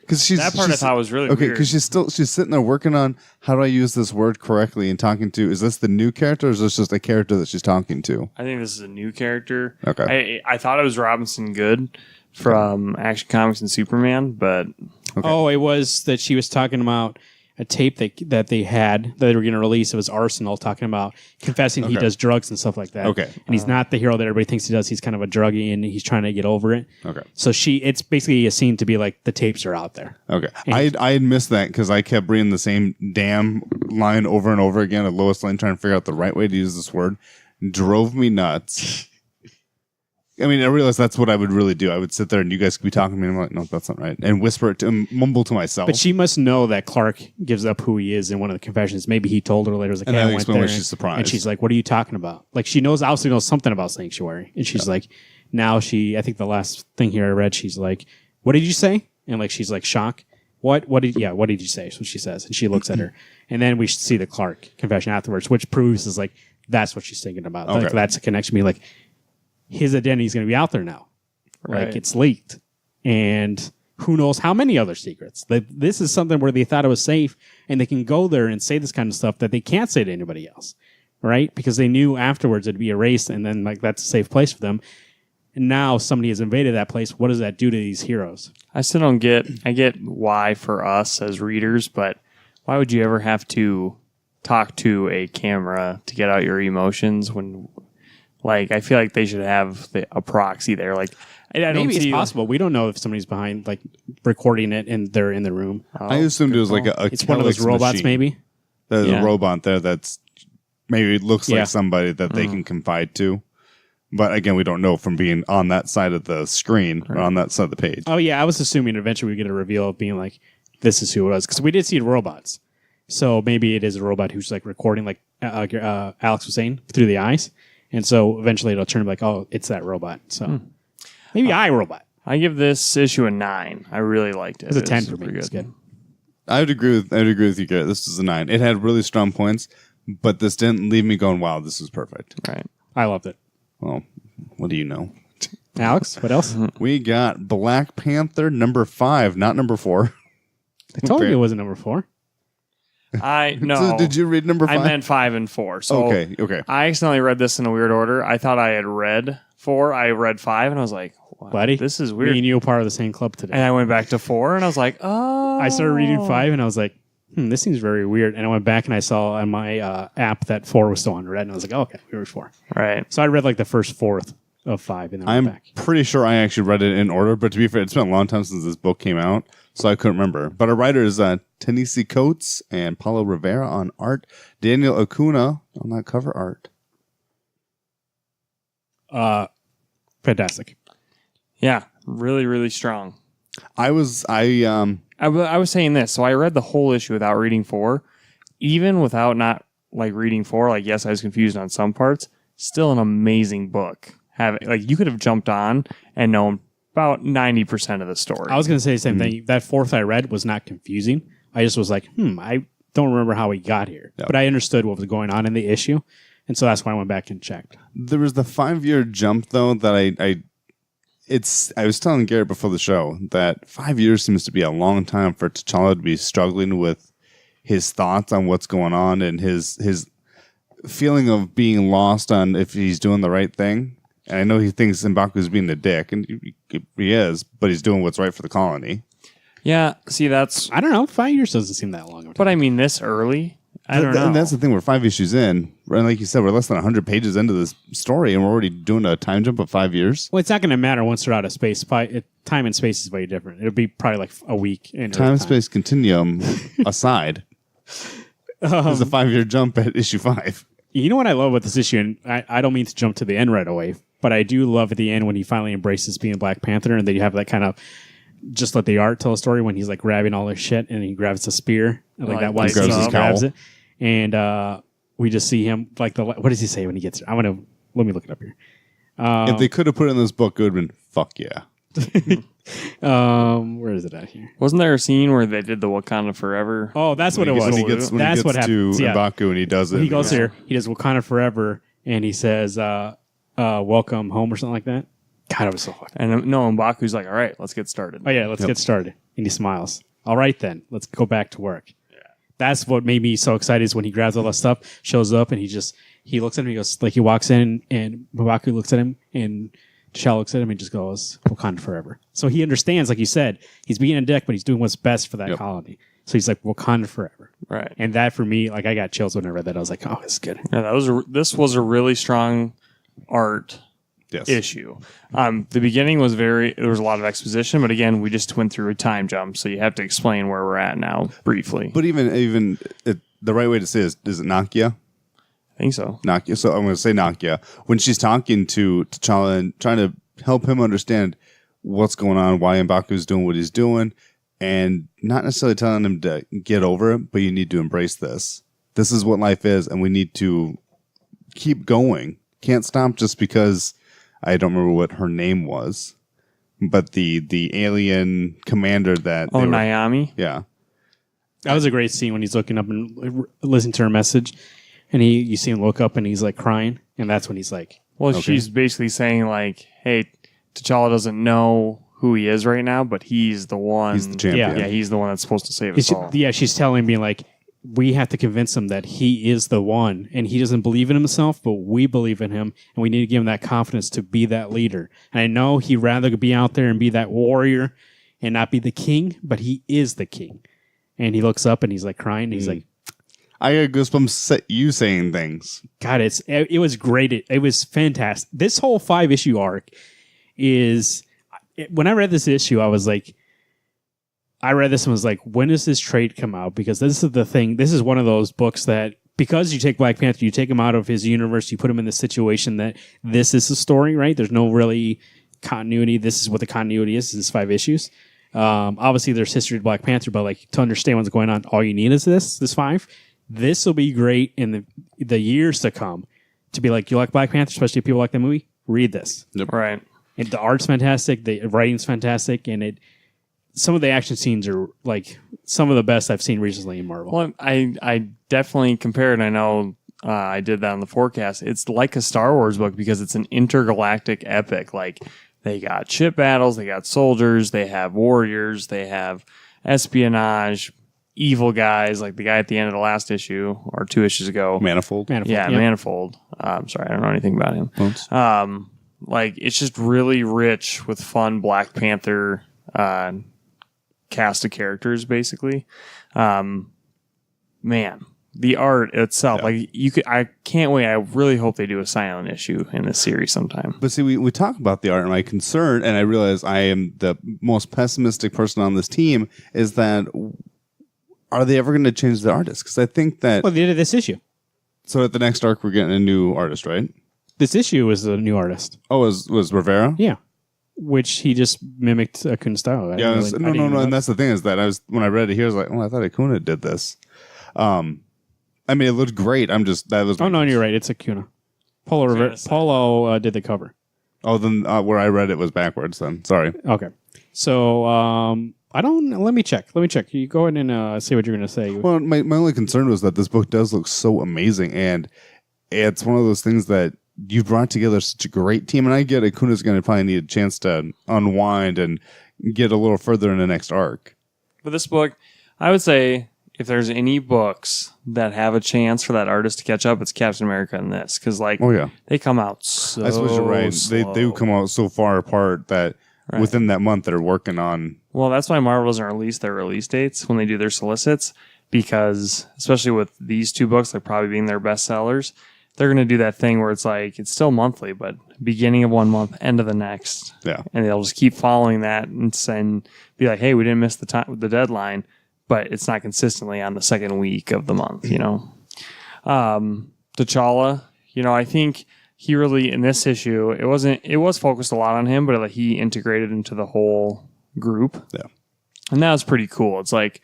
C: Because she's
B: That part I
C: she's-
B: thought was really
C: okay.
B: weird.
C: Because she's sitting there working on how do I use this word correctly and talking to. Is this the new character or is this just a character that she's talking to?
B: I think this is a new character.
C: Okay.
B: I thought it was Robinson Good from Action Comics and Superman, but
A: Oh, it was that she was talking about a tape that they had that they were going to release. It was Arsenal talking about confessing he
C: Okay.
A: does drugs and stuff like that.
C: Okay.
A: And he's not the hero that everybody thinks he does. He's kind of a druggie and he's trying to get over it.
C: Okay.
A: So it's basically a scene to be like the tapes are out there.
C: Okay. I had missed that because I kept reading the same damn line over and over again at Lois Lane trying to figure out the right way to use this word. Drove me nuts. I mean, I realized that's what I would really do. I would sit there and you guys could be talking to me and I'm like, no, that's not right. And whisper it to mumble to myself.
A: But she must know that Clark gives up who he is in one of the confessions. Maybe he told her later. It was like,
C: And
A: hey,
C: that
A: I went
C: explains
A: there.
C: why she's surprised.
A: And she's like, what are you talking about? Like, she obviously knows something about sanctuary. And she's like, now I think the last thing here I read, she's like, what did you say? And like, she's like, shock. What did you say? Is what she says. And she looks at her. And then we see the Clark confession afterwards, which proves is like, that's what she's thinking about.
C: Okay.
A: Like, that's a connection. Be like, his identity is going to be out there now.
B: Right.
A: Like, it's leaked. And who knows how many other secrets. This is something where they thought it was safe and they can go there and say this kind of stuff that they can't say to anybody else. Right? Because they knew afterwards it'd be erased and then like that's a safe place for them. And now somebody has invaded that place. What does that do to these heroes?
B: I still don't get. I get why for us as readers, but why would you ever have to talk to a camera to get out your emotions when, like, I feel like they should have a proxy there. Like, I don't
A: Maybe it's
B: see
A: possible. We don't know if somebody's behind like recording it and they're in the room.
C: I assumed it was like a
A: It's one of those
C: Kellex
A: robots,
C: machine.
A: maybe.
C: There's
B: Yeah.
C: a robot there that's maybe looks
A: Yeah.
C: like somebody that they can confide to. But again, we don't know from being on that side of the screen or on that side of the page.
A: Oh yeah, I was assuming eventually we get a reveal of being like, this is who it was, because we did see robots. So maybe it is a robot who's like recording, like Alex was saying, through the eyes, and so eventually it'll turn like, oh, it's that robot. So maybe iRobot.
B: I give this issue a 9. I really liked it.
A: It's a 10
B: was
A: for me.
B: pretty
A: It's good.
C: I would agree with you, Garrett. This is a 9. It had really strong points, but this didn't leave me going, wow, this is perfect.
B: Right.
A: I loved it.
C: Well, what do you know?
A: Alex, what else?
C: We got Black Panther number 5, not number 4.
A: I told you it wasn't number 4.
B: No.
C: So did you read number 5?
B: I meant 5 and 4. So
C: Okay.
B: I accidentally read this in a weird order. I thought I had read 4. I read 5, and I was like, wow,
A: Buddy,
B: this is
A: Me
B: weird.
A: and you are part of the same club today.
B: And I went back to 4, and I was like, oh.
A: I started reading 5, and I was like, this seems very weird. And I went back and I saw on my app that 4 was still unread, and I was like, oh, okay, we were 4.
B: Right.
A: So I read like the first fourth of 5, and then went
C: I'm
A: back.
C: pretty sure I actually read it in order, but to be fair, it's been a long time since this book came out, so I couldn't remember. But our writer is Ta-Nehisi Coates and Paulo Rivera on art, Daniel Acuna on that cover art.
A: Fantastic.
B: Yeah. Really, really strong.
C: I was
B: saying this. So I read the whole issue without reading 4. Even without not like reading 4, like, yes, I was confused on some parts. Still an amazing book. You could have jumped on and known about 90% of the story.
A: I was going to say the same thing. That fourth I read was not confusing. I just was like, I don't remember how he got here.
C: Yep.
A: But I understood what was going on in the issue. And so that's why I went back and checked.
C: There was the 5-year jump though that I was telling Garrett before the show that 5 years seems to be a long time for T'Challa to be struggling with his thoughts on what's going on and his feeling of being lost on if he's doing the right thing. And I know he thinks M'Baku's being a dick, and he is, but he's doing what's right for the colony.
B: yeah. See, that's.
A: I don't know. 5 years doesn't seem that long of a time.
B: But I mean, this early. I don't know.
C: And that's the thing. We're 5 issues in, and like you said, we're less than 100 pages into this story, and we're already doing a time jump of 5 years.
A: Well, it's not going to matter once they're out of space. Time and space is very different. It'll be probably like a week. In
C: Time
A: Earth
C: space continuum aside, there's a 5-year jump at issue 5.
A: You know what I love about this issue, and I don't mean to jump to the end right away, but I do love at the end when he finally embraces being Black Panther, and then you have that kind of just let the art tell a story when he's like grabbing all this shit, and he grabs a spear, and like that white
C: grabs
A: stuff,
C: his
A: grabs
C: cowl.
A: it, and we just see him like what does he say when he gets there? Let me look it up here.
C: If they could have put it in this book, it would have been fuck yeah.
A: Where is it at here?
B: Wasn't there a scene where they did the Wakanda Forever?
A: Oh, that's what it was.
C: When he gets
A: That's what
C: to
A: happens. Yeah.
C: M'Baku and he does it.
A: He goes here. He does Wakanda Forever, and he says, "Welcome home" or something like that. God, it was so fucking.
B: And no, M'Baku's like, all right, let's get started.
A: Oh yeah, let's get started. And he smiles. All right, then, let's go back to work. That's what made me so excited is when he grabs all that stuff, shows up, and he looks at him, he goes, like he walks in, and M'Baku looks at him, and T'Challa looks at him and just goes, Wakanda forever. So he understands, like you said, he's being a dick, but he's doing what's best for that colony. So he's like, Wakanda forever.
B: Right.
A: And that for me, like I got chills when I read that. I was like, oh, it's good.
B: Yeah, this was a really strong art issue. The beginning was there was a lot of exposition, but again, we just went through a time jump, so you have to explain where we're at now briefly.
C: But even the right way to say it is it Nakia?
B: I think so.
C: Nakia. So I'm going to say Nakia. When she's talking to T'Challa and trying to help him understand what's going on, why M'Baku's doing what he's doing, and not necessarily telling him to get over it, but you need to embrace this. This is what life is, and we need to keep going. Can't stop just because I don't remember what her name was, but the alien commander that
B: Naomi.
C: Yeah.
A: That was a great scene when he's looking up and listening to her message, and you see him look up and he's like crying, and that's when he's like,
B: well, she's basically saying like, hey, T'Challa doesn't know who he is right now, but he's the one.
C: He's the champion.
B: Yeah, he's the one that's supposed to save us all.
A: Yeah, she's telling me like, we have to convince him that he is the one, and he doesn't believe in himself, but we believe in him, and we need to give him that confidence to be that leader. And I know he'd rather be out there and be that warrior and not be the king, but he is the king. And he looks up and he's like crying. And he's like,
C: I got goosebumps you saying things.
A: God, it was great. It was fantastic. This whole 5-issue arc is, when I read this issue, I was like, I read this and was like, when does this trade come out? Because this is the thing. This is one of those books that, because you take Black Panther, you take him out of his universe, you put him in the situation that this is a story, right? There's no really continuity. This is what the continuity is. This is 5 issues. Obviously, there's history of Black Panther, but like to understand what's going on, all you need is this 5. This will be great in the years to come to be like, you like Black Panther, especially if people like the movie, read this.
C: Yep.
B: Right.
A: And the art's fantastic, the writing's fantastic, and some of the action scenes are like some of the best I've seen recently in Marvel.
B: Well, I definitely compared. I know I did that on the forecast. It's like a Star Wars book because it's an intergalactic epic. Like they got ship battles, they got soldiers, they have warriors, they have espionage, evil guys like the guy at the end of the last issue or 2 issues ago.
C: Manifold.
B: Yeah, Manifold. Sorry, I don't know anything about him. Like it's just really rich with fun Black Panther cast of characters, basically. Man, the art itself, like I can't wait. I really hope they do a silent issue in this series sometime.
C: But see, we talk about the art, and my concern, and I realize I am the most pessimistic person on this team, is that are they ever going to change the artist? Because I think that
A: Well, they did this issue.
C: so at the next arc we're getting a new artist, right?
A: This issue was a new artist.
C: Oh, was Rivera?
A: Yeah. Which he just mimicked Akun's style.
C: Yeah, no, and that's the thing is that when I read it here, I was like, oh, I thought Acuna did this. I mean, it looked great.
A: Oh no, you're right. It's Acuna. Polo did the cover.
C: Oh, then where I read it was backwards. Then sorry.
A: Okay, so I don't. Let me check. You go ahead and say what you're going to say.
C: Well, my only concern was that this book does look so amazing, and it's one of those things that you brought together such a great team, and I get Acuna's going to probably need a chance to unwind and get a little further in the next arc.
B: But this book, I would say, if there's any books that have a chance for that artist to catch up, it's Captain America and this, because they come out so.
C: I suppose you're right.
B: Slow.
C: They do come out so far apart that within that month they're working on.
B: Well, that's why Marvel doesn't release their release dates when they do their solicits, because especially with these 2 books, like probably being their best sellers, they're going to do that thing where it's like, it's still monthly, but beginning of one month, end of the next.
C: Yeah.
B: And they'll just keep following that and be like, hey, we didn't miss the deadline, but it's not consistently on the second week of the month, you know? T'Challa, I think he really, in this issue, it was focused a lot on him, but he integrated into the whole group.
C: Yeah.
B: And that was pretty cool. It's like,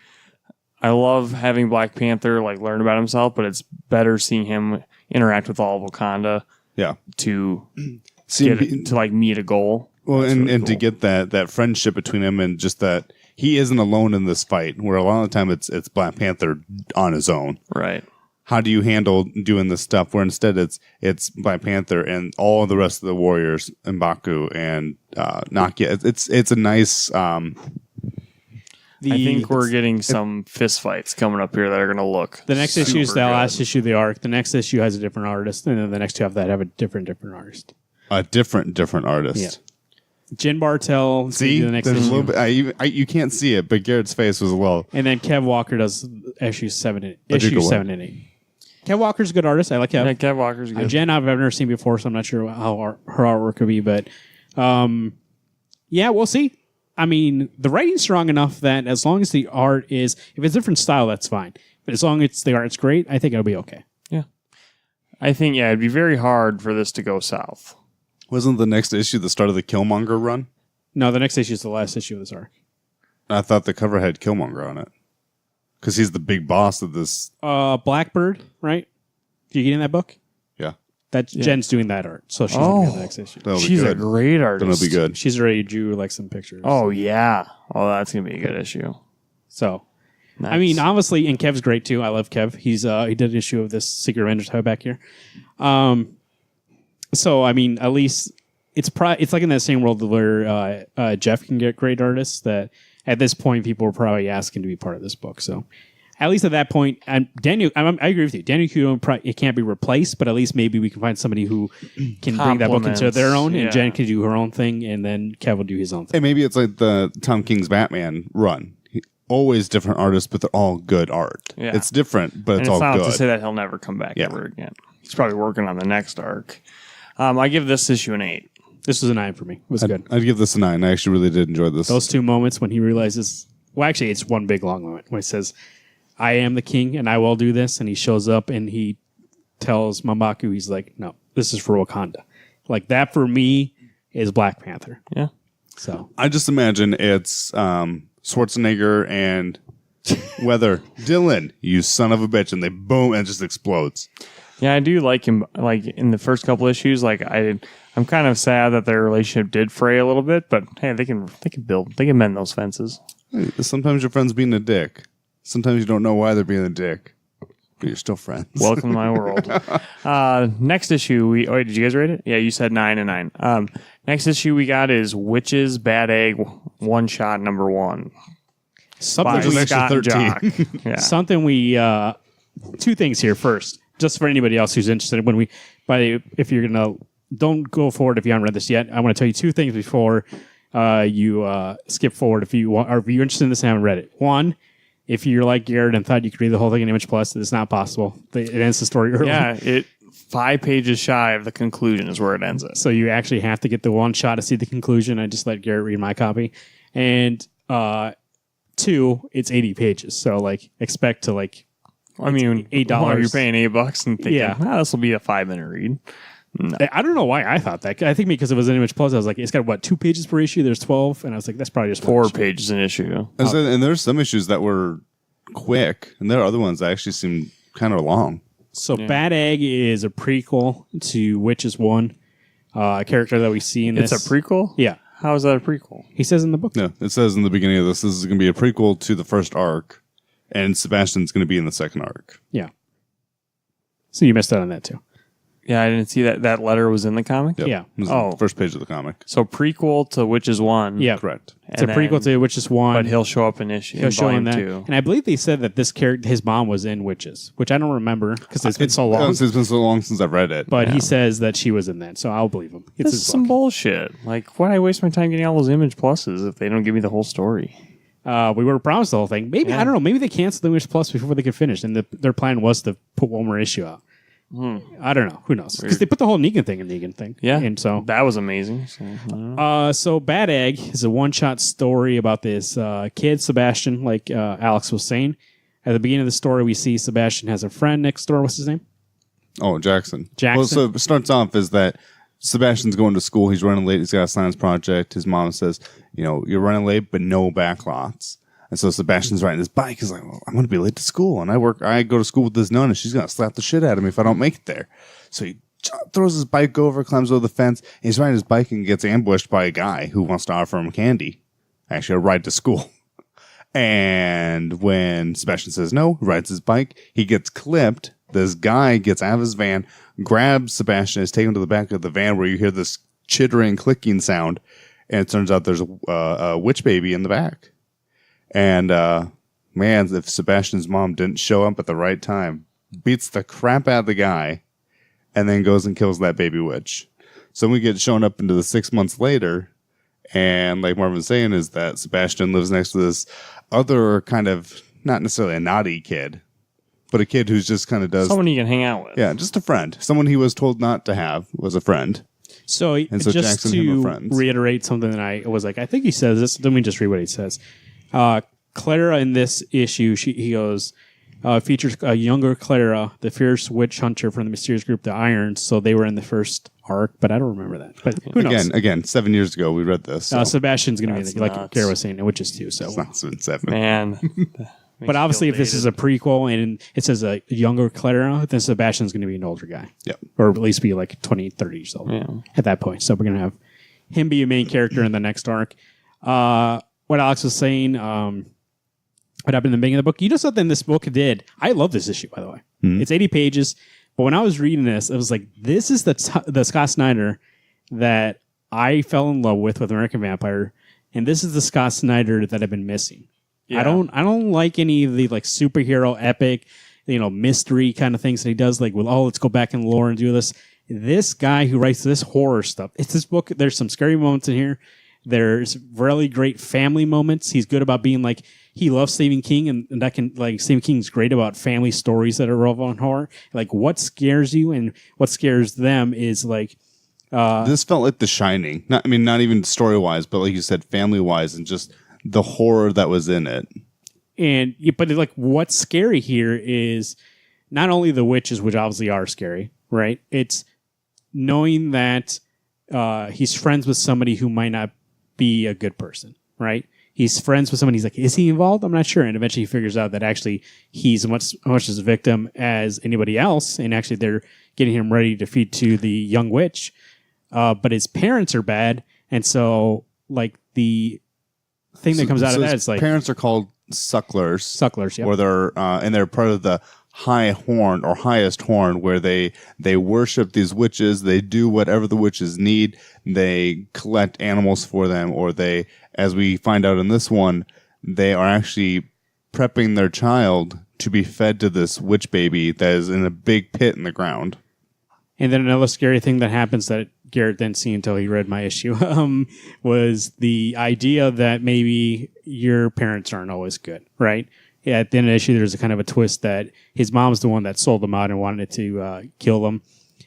B: I love having Black Panther learn about himself, but it's better seeing him interact with all of Wakanda.
C: Yeah.
B: To meet a goal.
C: Well,
B: That's
C: and
B: really cool.
C: to get that friendship between him, and just that he isn't alone in this fight, where a lot of the time it's Black Panther on his own.
B: Right.
C: How do you handle doing this stuff where instead it's Black Panther and all the rest of the warriors, M'Baku and Nakia. It's a nice
B: I think we're getting some fist fights coming up here that are going to look.
A: The next issue is the
B: super
A: last
B: good.
A: issue of the arc. The next issue has a different artist, and then the next two after that have a different artist.
C: A different artist.
A: Yeah. Jen Bartel.
C: See,
A: the next
C: there's a
A: issue.
C: little bit. You can't see it, but Garrett's face was well.
A: And then Kev Walker does issues 7 and
C: Good
A: 7 and 8. Kev Walker's a good artist. I like Kev.
B: Yeah, Kev Walker's good.
A: Jen, I've never seen before, so I'm not sure how her artwork could be, but yeah, we'll see. I mean, the writing's strong enough that as long as the art is, if it's a different style, that's fine. But as long as the art's great, I think it'll be okay.
B: I think, it'd be very hard for this to go south.
C: Wasn't the next issue the start of the Killmonger run?
A: No, the next issue is the last issue of this arc.
C: I thought the cover had Killmonger on it because he's the big boss of this.
A: Blackbird, right? Did you get in that book?
C: Yeah,
A: Jen's doing that art, so she's gonna be on the next issue.
C: that'll be
B: She's a
C: good.
B: great
C: Then
B: artist.
C: it'll be good.
A: She's already drew like some pictures.
B: Oh, yeah. Oh, that's going to be a good issue.
A: So
B: Nice.
A: I mean, obviously, and Kev's great too. I love Kev. He did an issue of this Secret Avengers tie back here. So I mean, at least it's like in that same world where Jeff can get great artists. That at this point, people are probably asking to be part of this book. So at least at that point, and Daniel, I agree with you. Daniel Kudo, it can't be replaced, but at least maybe we can find somebody who can bring that book into their own, and
B: Yeah.
A: Jen can do her own thing, and then Kev will do his own thing.
C: Hey, maybe it's like the Tom King's Batman run. Always different artists, but they're all good art.
B: Yeah.
C: It's different, but
B: And
C: it's
B: it's
C: all
B: not
C: good.
B: to say that he'll never come back
C: Yeah.
B: ever again. He's probably working on the next arc. I give this issue an 8.
A: This was a 9 for me. It was good.
C: I'd give this a 9. I actually really did enjoy this.
A: Those two moments when he realizes, well, actually, it's one big long moment when he says, "I am the king and I will do this," and he shows up and he tells Mambaku, he's like, "No, this is for Wakanda." Like that for me is Black Panther.
B: Yeah.
A: So
C: I just imagine it's Schwarzenegger and Weather. Dylan, you son of a bitch, and they boom and it just explodes.
B: Yeah, I do like him. Like in the first couple issues, I'm kind of sad that their relationship did fray a little bit, but hey, they can mend those fences.
C: Hey, sometimes your friend's being a dick. Sometimes you don't know why they're being a dick, but you're still friends.
B: Welcome to my world. Next issue, did you guys rate it? Yeah, you said 9 and 9. Next issue we got is Witches Bad Egg one shot number 1.
A: something
C: Which was
A: we,
C: actually
B: Scott and
C: 13.
B: Jock. Yeah.
A: something we two things here first, just for anybody else who's interested. If you're gonna don't go forward if you haven't read this yet. I want to tell you two things before you skip forward if you want, or if you're interested in this and haven't read it. One, if you're like Garrett and thought you could read the whole thing in Image Plus, it's not possible. It ends the story early.
B: Yeah, 5 pages shy of the conclusion is where it ends at.
A: So you actually have to get the one shot to see the conclusion. I just let Garrett read my copy. And two, it's 80 pages. So like expect to like
B: I mean,
A: $8.
B: You're paying $8 and thinking,
A: Yeah.
B: this will be a 5-minute read.
A: I don't know why I thought that. I think because it was an Image Plus, I was like, it's got 2 pages per issue. There's 12, and I was like, that's probably just
B: 4
A: one issue.
B: pages an issue.
C: And there's some issues that were quick, and there are other ones that actually seem kind of long.
A: So Bad Egg is a prequel to Witches 1, a character that we see in
B: It's
A: this.
B: a prequel?
A: Yeah,
B: How is that a prequel?
A: he says in the book.
C: No, it says in the beginning of this is going to be a prequel to the first arc, and Sebastian's going to be in the second arc.
A: Yeah. So you missed out on that too.
B: Yeah, I didn't see that letter was in the comic.
C: Yep.
A: Yeah.
C: It was
B: Oh.
C: the first page of the comic.
B: So prequel to Witches 1.
A: Yeah,
C: Correct.
A: It's a prequel to Witches 1.
B: But he'll show up in
A: He'll show in
B: volume
A: that.
B: 2.
A: And I believe they said that this character, his mom was in Witches, which I don't remember because it's been so long.
C: It's been so long since I've read it.
A: But he says that she was in that, so I'll believe him. It's
B: This
A: his
B: is some
A: book.
B: bullshit. Like, why'd I waste my time getting all those Image Pluses if they don't give me the whole story?
A: We were promised the whole thing. Maybe
B: Yeah.
A: I don't know. Maybe they canceled the Image Plus before they could finish, and their plan was to put one more issue out. I don't know. Who knows? Because they put the whole Negan thing.
B: Yeah.
A: and so
B: That was amazing. So, I don't know.
A: so Bad Egg is a one-shot story about this kid Sebastian, like Alex was saying. At the beginning of the story, we see Sebastian has a friend next door. What's his name?
C: Oh, Jackson.
A: Jackson.
C: Well, so it starts off is that Sebastian's going to school. He's running late. He's got a science project. His mom says, you're running late, but no backlots. And so Sebastian's riding his bike. He's like, well, I'm going to be late to school. And I go to school with this nun, and she's going to slap the shit out of me if I don't make it there. So he throws his bike over, climbs over the fence. And he's riding his bike and gets ambushed by a guy who wants to offer him candy. Actually, a ride to school. And when Sebastian says no, he rides his bike. He gets clipped. This guy gets out of his van, grabs Sebastian, is taken to the back of the van where you hear this chittering, clicking sound. And it turns out there's a witch baby in the back. And man, if Sebastian's mom didn't show up at the right time, beats the crap out of the guy, and then goes and kills that baby witch. So we get shown up into the 6 months later, and like Marvin's saying, is that Sebastian lives next to this other kind of, not necessarily a naughty kid, but a kid who's just kind of does...
B: Someone you can hang out with.
C: Yeah, just a friend. Someone he was told not to have was a friend.
A: So,
C: And so
A: just
C: Jackson and him are
A: to
C: friends.
A: reiterate something that I was like, I think he says this. Let me just read what he says. Clara in this issue, he goes, features a younger Clara, the fierce witch hunter from the mysterious group, the Irons. So they were in the first arc, but I don't remember that. But who knows?
C: Again, 7 years ago we read this. So
A: Sebastian's going to be
B: That's
A: like
B: nuts.
A: Kara was saying, and witches too. So,
C: it's not been 7.
B: Man.
A: but obviously, if this is a prequel and it says a younger Clara, then Sebastian's going to be an older guy.
C: Yep.
A: Or at least be like 20, 30 years old at that point. So we're going to have him be a main character in the next arc. What Alex was saying, what happened in the beginning of the book, you know something this book did? I love this issue, by the way. It's 80 pages. But when I was reading this, I was like, this is the Scott Snyder that I fell in love with American Vampire. And this is the Scott Snyder that I've been missing.
B: Yeah.
A: I don't like any of the like superhero epic, mystery kind of things that he does. Like, well, let's go back in lore and do this. This guy who writes this horror stuff. It's this book. There's some scary moments in here. There's really great family moments. He's good about being like, he loves Stephen King, and that can, like, Stephen King's great about family stories that are relevant horror. Like, what scares you and what scares them is like,
C: This felt like The Shining. Not even story wise, but like you said, family wise, and just the horror that was in it.
A: But like, what's scary here is not only the witches, which obviously are scary, right? It's knowing that he's friends with somebody who might not be a good person, right? He's friends with someone. He's like, is he involved? I'm not sure. And eventually he figures out that actually he's much as a victim as anybody else. And actually they're getting him ready to feed to the young witch. But his parents are bad. And so like the thing that comes out of that is like
C: parents are called sucklers.
A: Sucklers, yeah.
C: Or they're part of the high horn or highest horn, where they worship these witches. They do whatever the witches need. They collect animals for them, or they, as we find out in this one, they are actually prepping their child to be fed to this witch baby that is in a big pit in the ground.
A: And then another scary thing that happens that Garrett didn't see until he read my issue was the idea that maybe your parents aren't always good, right? Yeah, at the end of the issue, there's a kind of a twist that his mom's the one that sold him out and wanted to kill him.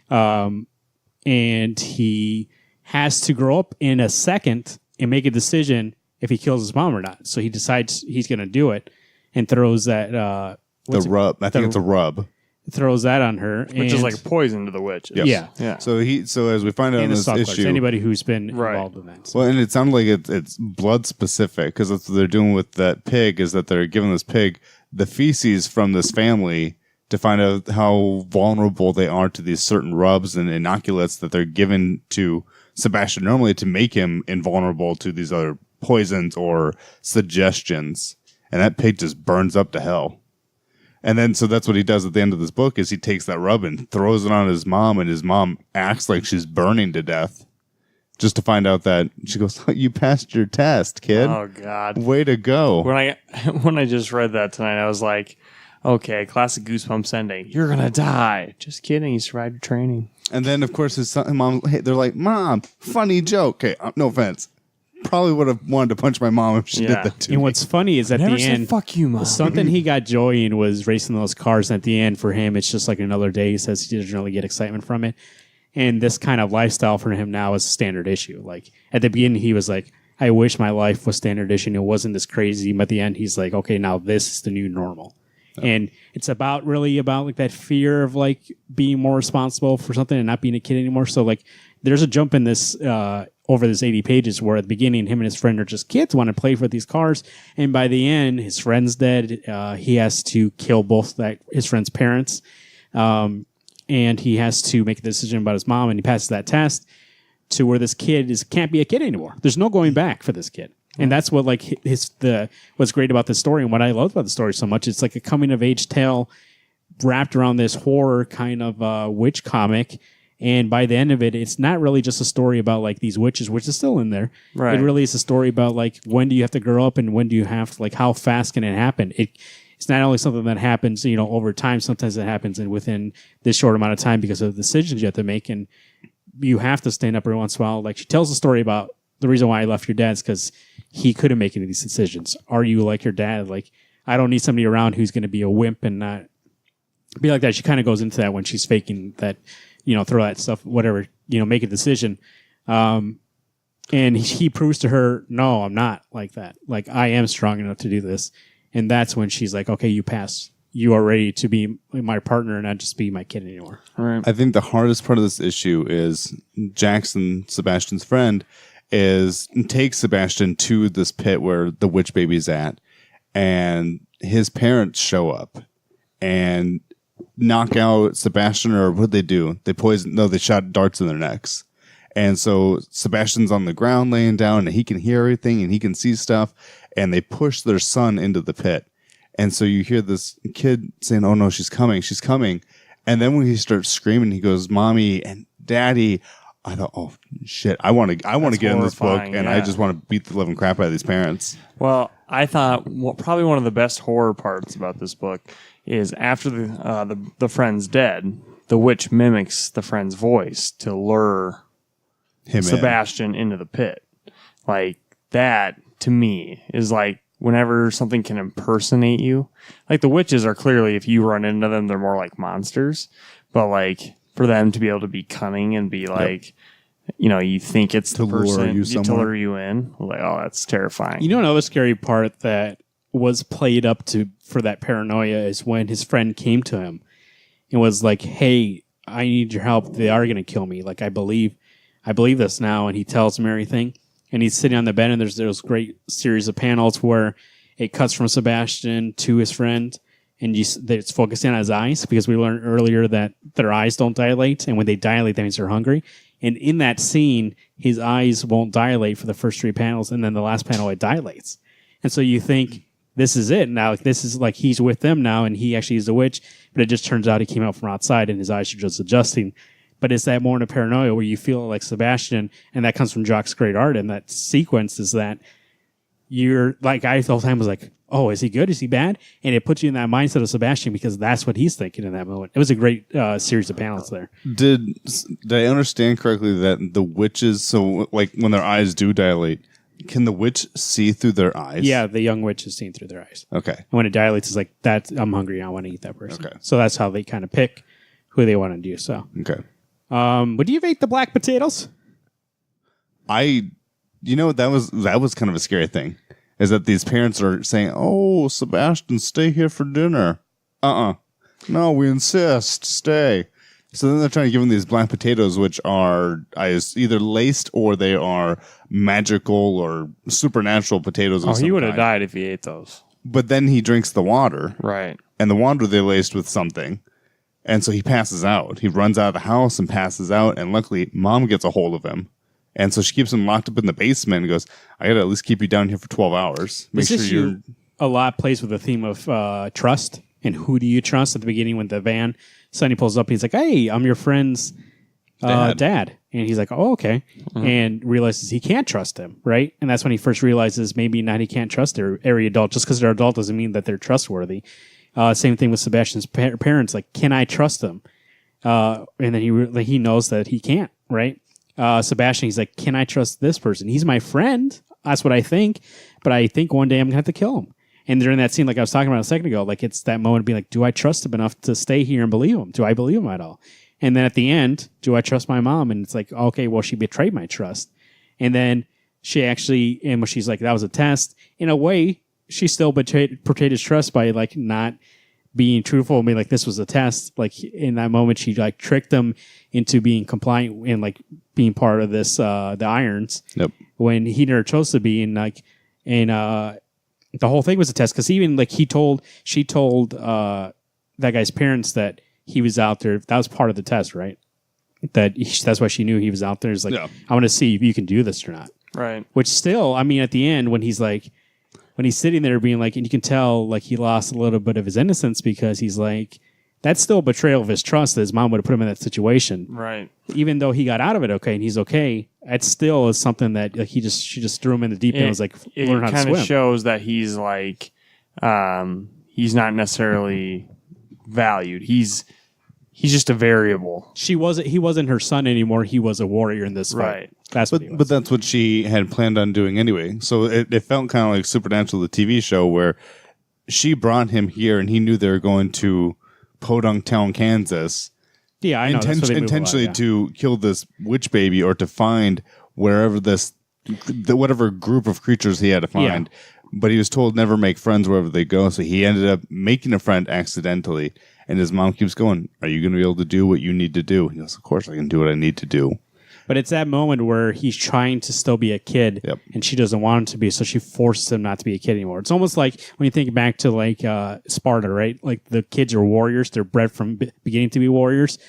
A: And he has to grow up in a second and make a decision if he kills his mom or not. So he decides he's going to do it and throws that...
C: rub. I think it's a rub.
A: Throws that on her.
B: Which is like poison to the witches.
A: Yep.
B: Yeah.
C: So as we find out in
A: the
C: this
A: sucklers,
C: issue,
A: anybody who's been involved in that.
C: well, and it sounded like it's blood specific, because that's what they're doing with that pig, is that they're giving this pig the feces from this family to find out how vulnerable they are to these certain rubs and inoculates that they're given to Sebastian normally to make him invulnerable to these other poisons or suggestions. And that pig just burns up to hell. And then, so that's what he does at the end of this book, is he takes that rub and throws it on his mom, and his mom acts like she's burning to death, just to find out that she goes, "You passed your test, kid.
B: Oh God.
C: Way to go."
B: When I just read that tonight, I was like, okay, classic Goosebumps ending. You're gonna die. Just kidding. You survived your training.
C: And then, of course, his son and mom, they're like, "Mom, funny joke." Okay, no offense. Probably would have wanted to punch my mom if she did that to me.
A: And what's funny is at
B: Never
A: the
B: said
A: end,
B: fuck you, Mom.
A: something he got joy in was racing those cars. And at the end, for him, it's just like another day. He says he doesn't really get excitement from it. And this kind of lifestyle for him now is a standard issue. Like at the beginning, he was like, I wish my life was standard issue and it wasn't this crazy. But at the end, he's like, okay, now this is the new normal. Oh. And it's really about like that fear of like being more responsible for something and not being a kid anymore. So like there's a jump in this over this 80 pages where at the beginning him and his friend are just kids, want to play with these cars, and by the end his friend's dead. He has to kill both his friend's parents, and he has to make a decision about his mom, and he passes that test to where this kid can't be a kid anymore. There's no going back for this kid. And that's what like what's great about this story, and what I love about the story so much. It's like a coming of age tale wrapped around this horror kind of witch comic. And by the end of it, it's not really just a story about like these witches, which is still in there.
B: Right.
A: It really is a story about like when do you have to grow up and when do you have to, like how fast can it happen? It's not only something that happens, over time. Sometimes it happens within this short amount of time because of the decisions you have to make, and you have to stand up every once in a while. Like she tells a story about the reason why I left your dad's because he couldn't make any of these decisions. Are you like your dad? Like I don't need somebody around who's going to be a wimp and not be like that. She kind of goes into that when she's faking that. Throw that stuff, whatever, make a decision. And he proves to her, no, I'm not like that. Like, I am strong enough to do this. And that's when she's like, okay, you pass. You are ready to be my partner and not just be my kid anymore.
B: Right.
C: I think the hardest part of this issue is Jackson, Sebastian's friend, takes Sebastian to this pit where the witch baby's at. And his parents show up. And knock out Sebastian, or what'd they do? They shot darts in their necks. And so Sebastian's on the ground laying down and he can hear everything and he can see stuff. And they push their son into the pit. And so you hear this kid saying, oh no, she's coming. And then when he starts screaming, he goes, Mommy and Daddy. I thought, oh shit, I want to get in this book and I just want to beat the living crap out of these parents.
B: Well, I thought probably one of the best horror parts about this book is after the friend's dead, the witch mimics the friend's voice to lure Sebastian into the pit. Like that to me is like whenever something can impersonate you. Like the witches are clearly, if you run into them, they're more like monsters. But like for them to be able to be cunning and be like, you think it's the person to lure you in. Like, oh, that's terrifying.
A: Another scary part that was played up for that paranoia is when his friend came to him and was like, hey, I need your help. They are going to kill me. Like, I believe this now. And he tells him everything. And he's sitting on the bed and there's those great series of panels where it cuts from Sebastian to his friend. And it's focusing on his eyes because we learned earlier that their eyes don't dilate. And when they dilate, that means they're hungry. And in that scene, his eyes won't dilate for the first 3 panels. And then the last panel, it dilates. And so you think, this is it. Now, this is like he's with them now and he actually is a witch. But it just turns out he came out from outside and his eyes are just adjusting. But it's that moment of paranoia where you feel like Sebastian, and that comes from Jock's great art. And that sequence is that you're like, I the whole time was like, oh, is he good? Is he bad? And it puts you in that mindset of Sebastian because that's what he's thinking in that moment. It was a great series of panels there.
C: Did I understand correctly that the witches, so like when their eyes do dilate, can the witch see through their eyes?
A: Yeah, the young witch is seen through their eyes.
C: Okay.
A: And when it dilates, it's like, I'm hungry. I want to eat that person.
C: Okay.
A: So that's how they kind of pick who they want to do. So,
C: okay.
A: Would you have ate the black potatoes?
C: that was kind of a scary thing. Is that these parents are saying, oh, Sebastian, stay here for dinner. No, we insist. Stay. So then they're trying to give him these black potatoes, which are either laced or they are magical or supernatural potatoes.
B: Oh, he would have died if he ate those.
C: But then he drinks the water.
B: Right.
C: And the water they laced with something. And so he passes out. He runs out of the house and passes out. And luckily, Mom gets a hold of him. And so she keeps him locked up in the basement and goes, I got to at least keep you down here for 12 hours. Make
A: this
C: sure
A: issue
C: you're...
A: a lot plays with the theme of trust and who do you trust. At the beginning when the van, Sonny pulls up, he's like, hey, I'm your friend's dad. And he's like, oh, okay. Mm-hmm. And realizes he can't trust him, right? And that's when he first realizes maybe not he can't trust their area adult. Just because they're adult doesn't mean that they're trustworthy. Same thing with Sebastian's parents. Like, can I trust them? And then he knows that he can't, right? Sebastian, he's like, can I trust this person? He's my friend. That's what I think. But I think one day I'm going to have to kill him. And during that scene, like I was talking about a second ago, like it's that moment of being like, do I trust him enough to stay here and believe him? Do I believe him at all? And then at the end, do I trust my mom? And it's like, okay, well, she betrayed my trust. And then she actually, and when she's like, that was a test. In a way, she still betrayed his trust by like not being truthful and being like, this was a test. Like in that moment, she like tricked him into being compliant and like being part of this, the Irons.
C: Yep.
A: When he never chose to be, and like, and the whole thing was a test because even like she told that guy's parents that he was out there. That was part of the test, right? That's why she knew he was out there. It's like, yeah. I want to see if you can do this or not.
B: Right.
A: Which still, I mean, at the end when he's sitting there being like, and you can tell like he lost a little bit of his innocence because he's like, that's still a betrayal of his trust that his mom would have put him in that situation.
B: Right.
A: Even though he got out of it okay and he's okay, it still is something that like, she just threw him in the deep end and was like, learn how to
B: kind of
A: swim.
B: shows that he's like, he's not necessarily valued. He's just a variable.
A: He wasn't her son anymore. He was a warrior in this fight.
B: Right.
A: That's what he was.
C: But that's what she had planned on doing anyway. So it felt kind of like Supernatural, the TV show, where she brought him here and he knew they were going to Podunk Town, Kansas,
A: yeah, I know. That's what they move a lot,
C: intentionally
A: yeah.
C: to kill this witch baby or to find wherever whatever group of creatures he had to find.
A: Yeah.
C: But he was told never make friends wherever they go. So he ended up making a friend accidentally. And his mom keeps going, are you going to be able to do what you need to do? He goes, of course I can do what I need to do.
A: But it's that moment where he's trying to still be a kid,
C: Yep.
A: and she doesn't want him to be, so she forces him not to be a kid anymore. It's almost like when you think back to like Sparta, right? Like the kids are warriors; they're bred from beginning to be warriors.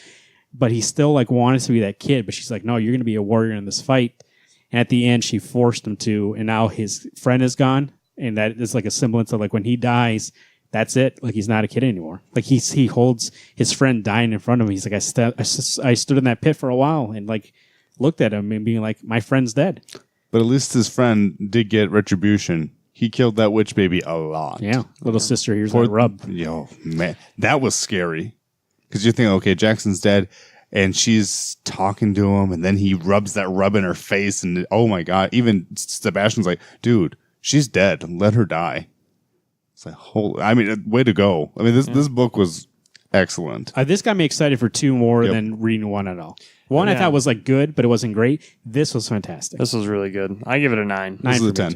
A: But he still like wanted to be that kid, but she's like, "No, you're going to be a warrior in this fight." And at the end, she forced him to, and now his friend is gone, and that is like a semblance of like when he dies. That's it. Like he's not a kid anymore. Like he holds his friend dying in front of him. He's like, I stood in that pit for a while and like looked at him and being like, my friend's dead.
C: But at least his friend did get retribution. He killed that witch baby a lot.
A: Yeah, little sister, here's that rub.
C: Yo, man, that was scary. Because you think, okay, Jackson's dead, and she's talking to him, and then he rubs that rub in her face, and oh my God, even Sebastian's like, dude, she's dead. Let her die. It's like, way to go. I mean, this book was excellent.
A: This got me excited for two more
C: Yep.
A: than reading one at all. One I
B: Yeah.
A: thought was like good, but it wasn't great. This was fantastic.
B: This was really good. I give it a 9.
A: Nine
C: This is
A: for
C: a 10.
A: me,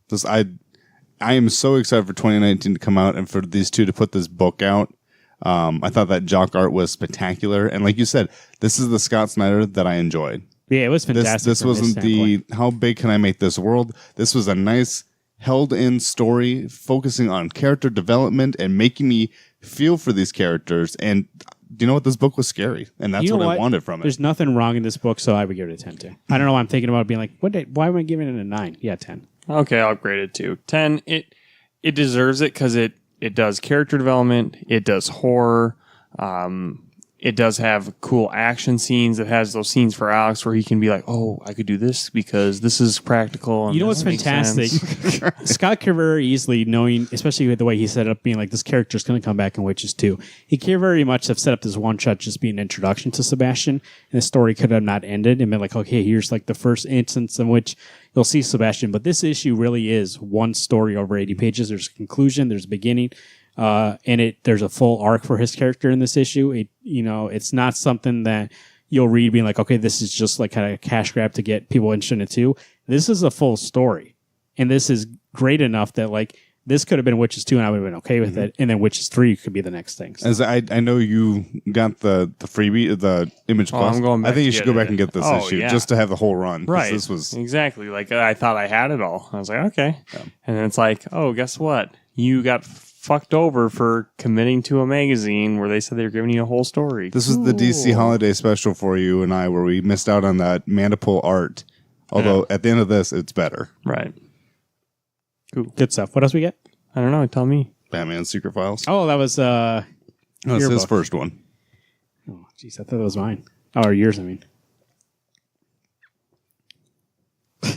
A: too.
C: I am so excited for 2019 to come out and for these two to put this book out. I thought that jock art was spectacular, and like you said, this is the Scott Snyder that I enjoyed.
A: Yeah, it was fantastic.
C: This
A: from his
C: wasn't
A: standpoint.
C: how big can I make this world. This was a nice held in story focusing on character development and making me feel for these characters. And you know what? This book was scary, and that's
A: You know
C: what I
A: what?
C: wanted from it.
A: There's nothing wrong in this book, so I would give it a 10 too. I don't know why I'm thinking about being like, why am I giving it a 9? Yeah, 10.
B: Okay, I'll grade it to 10. It deserves it because it does character development. It does horror. It does have cool action scenes. It has those scenes for Alex where he can be like, "Oh, I could do this because this is practical." And
A: You know what's
B: this makes
A: fantastic?
B: sense."
A: Scott could very easily, knowing, especially with the way he set it up, being like, this character's going to come back in Witches 2. He could very much have set up this one shot just being an introduction to Sebastian, and the story could have not ended and been like, okay, here's like the first instance in which you'll see Sebastian. But this issue really is one story over 80 pages. There's a conclusion, there's a beginning. And there's a full arc for his character in this issue. It's not something that you'll read being like, okay, this is just like kind of a cash grab to get people interested in it too. This is a full story, and this is great enough that like this could have been Witches 2 and I would have been okay with it, and then Witches 3 could be the next thing. So.
C: As I know you got the freebie, the Image Plus.
B: I'm going back
C: I think you
B: to
C: should
B: get
C: go back
B: it.
C: and get this
B: Oh,
C: issue
B: yeah.
C: just to have the whole run. 'cause
B: Right.
C: This was
B: exactly like I thought I had it all. I was like, okay. And then it's like, oh, guess what? You got fucked over for committing to a magazine where they said they were giving you a whole story.
C: This was the DC holiday special for you and I, where we missed out on that Mandiple art. Although at the end of this, it's better.
B: Right.
A: Good stuff. What else we get?
B: I don't know. Tell me.
C: Batman Secret Files.
A: Oh, that was
C: That's
A: your
C: his
A: book.
C: first one.
A: Oh, jeez, I thought that was mine. Oh, or yours, I mean.